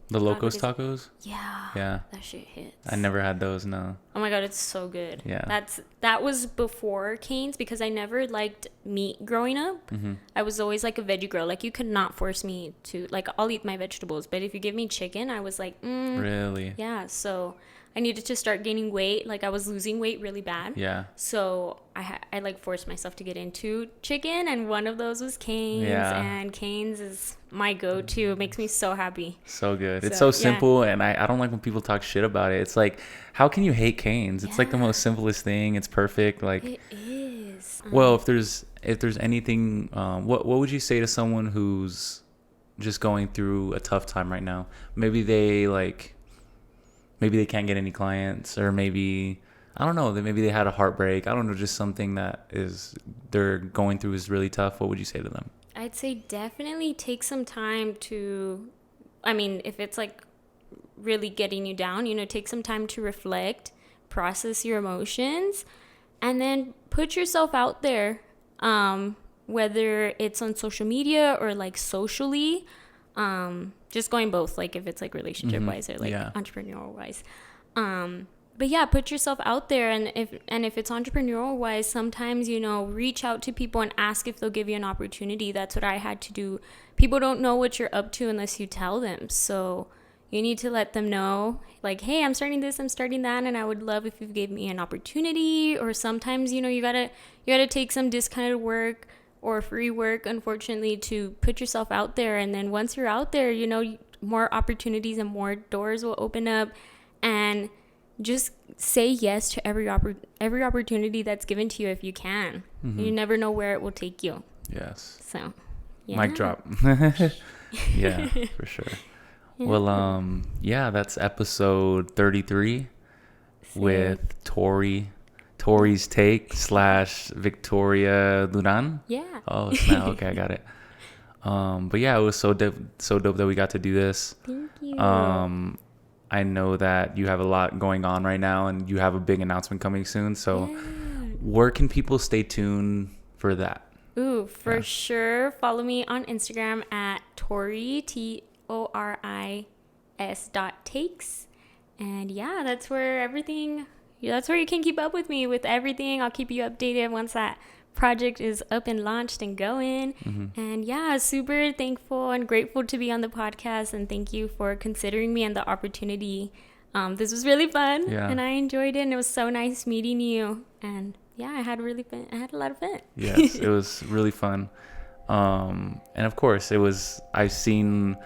The Locos Tacos? Yeah. Yeah. That shit hits. I never had those, no. Oh my God, it's so good. Yeah. That was before Canes because I never liked meat growing up. I was always like a veggie girl. Like, you could not force me to, like, I'll eat my vegetables, but if you give me chicken, I was like, Really? Yeah, so I needed to start gaining weight. Like, I was losing weight really bad. Yeah. So I like forced myself to get into chicken, and one of those was Canes. Yeah. And Canes is my go-to. It makes me so happy. So good. It's so simple, and I don't like when people talk shit about it. It's like, how can you hate Canes? It's like the most simplest thing. It's perfect. Like, it is. Well, if there's anything, what would you say to someone who's just going through a tough time right now? Maybe they can't get any clients, or maybe, I don't know, maybe they had a heartbreak. I don't know, just something that they're going through is really tough. What would you say to them? I'd say definitely take some time to, I mean, if it's like really getting you down, take some time to reflect, process your emotions, and then put yourself out there, whether it's on social media or like socially, just going both, like if it's like relationship wise or like entrepreneurial wise. But yeah, put yourself out there, and if it's entrepreneurial wise, sometimes, reach out to people and ask if they'll give you an opportunity. That's what I had to do. People don't know what you're up to unless you tell them. So you need to let them know, like, hey, I'm starting this, I'm starting that, and I would love if you gave me an opportunity. Or sometimes, you gotta take some discounted work or free work, unfortunately, to put yourself out there. And then once you're out there, more opportunities and more doors will open up. And just say yes to every opportunity that's given to you if you can. You never know where it will take you. Yes. So, yeah. Mic drop. Yeah, for sure. Yeah. Well, that's episode 33 with Tori's Take / Victoria Duran. Yeah. Oh, snap. Okay, I got it. But yeah, it was so dope that we got to do this. Thank you. I know that you have a lot going on right now, and you have a big announcement coming soon. So where can people stay tuned for that? Ooh, for sure. Follow me on Instagram at Tori, TORIS.takes. And yeah, that's where you can keep up with me with everything. I'll keep you updated once that project is up and launched and going. And yeah, super thankful and grateful to be on the podcast, and thank you for considering me and the opportunity. This was really fun, and I enjoyed it, and it was so nice meeting you. And yeah, I had a lot of fun. Yes, it was really fun. And of course, I've seen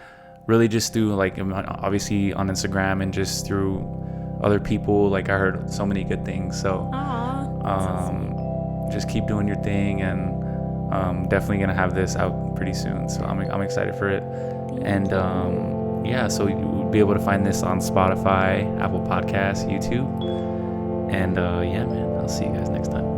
really just through, like, obviously on Instagram and just through other people, like, I heard so many good things. So just keep doing your thing, and definitely gonna have this out pretty soon, so I'm excited for it. So you'll be able to find this on Spotify, Apple Podcasts, YouTube, and man, I'll see you guys next time.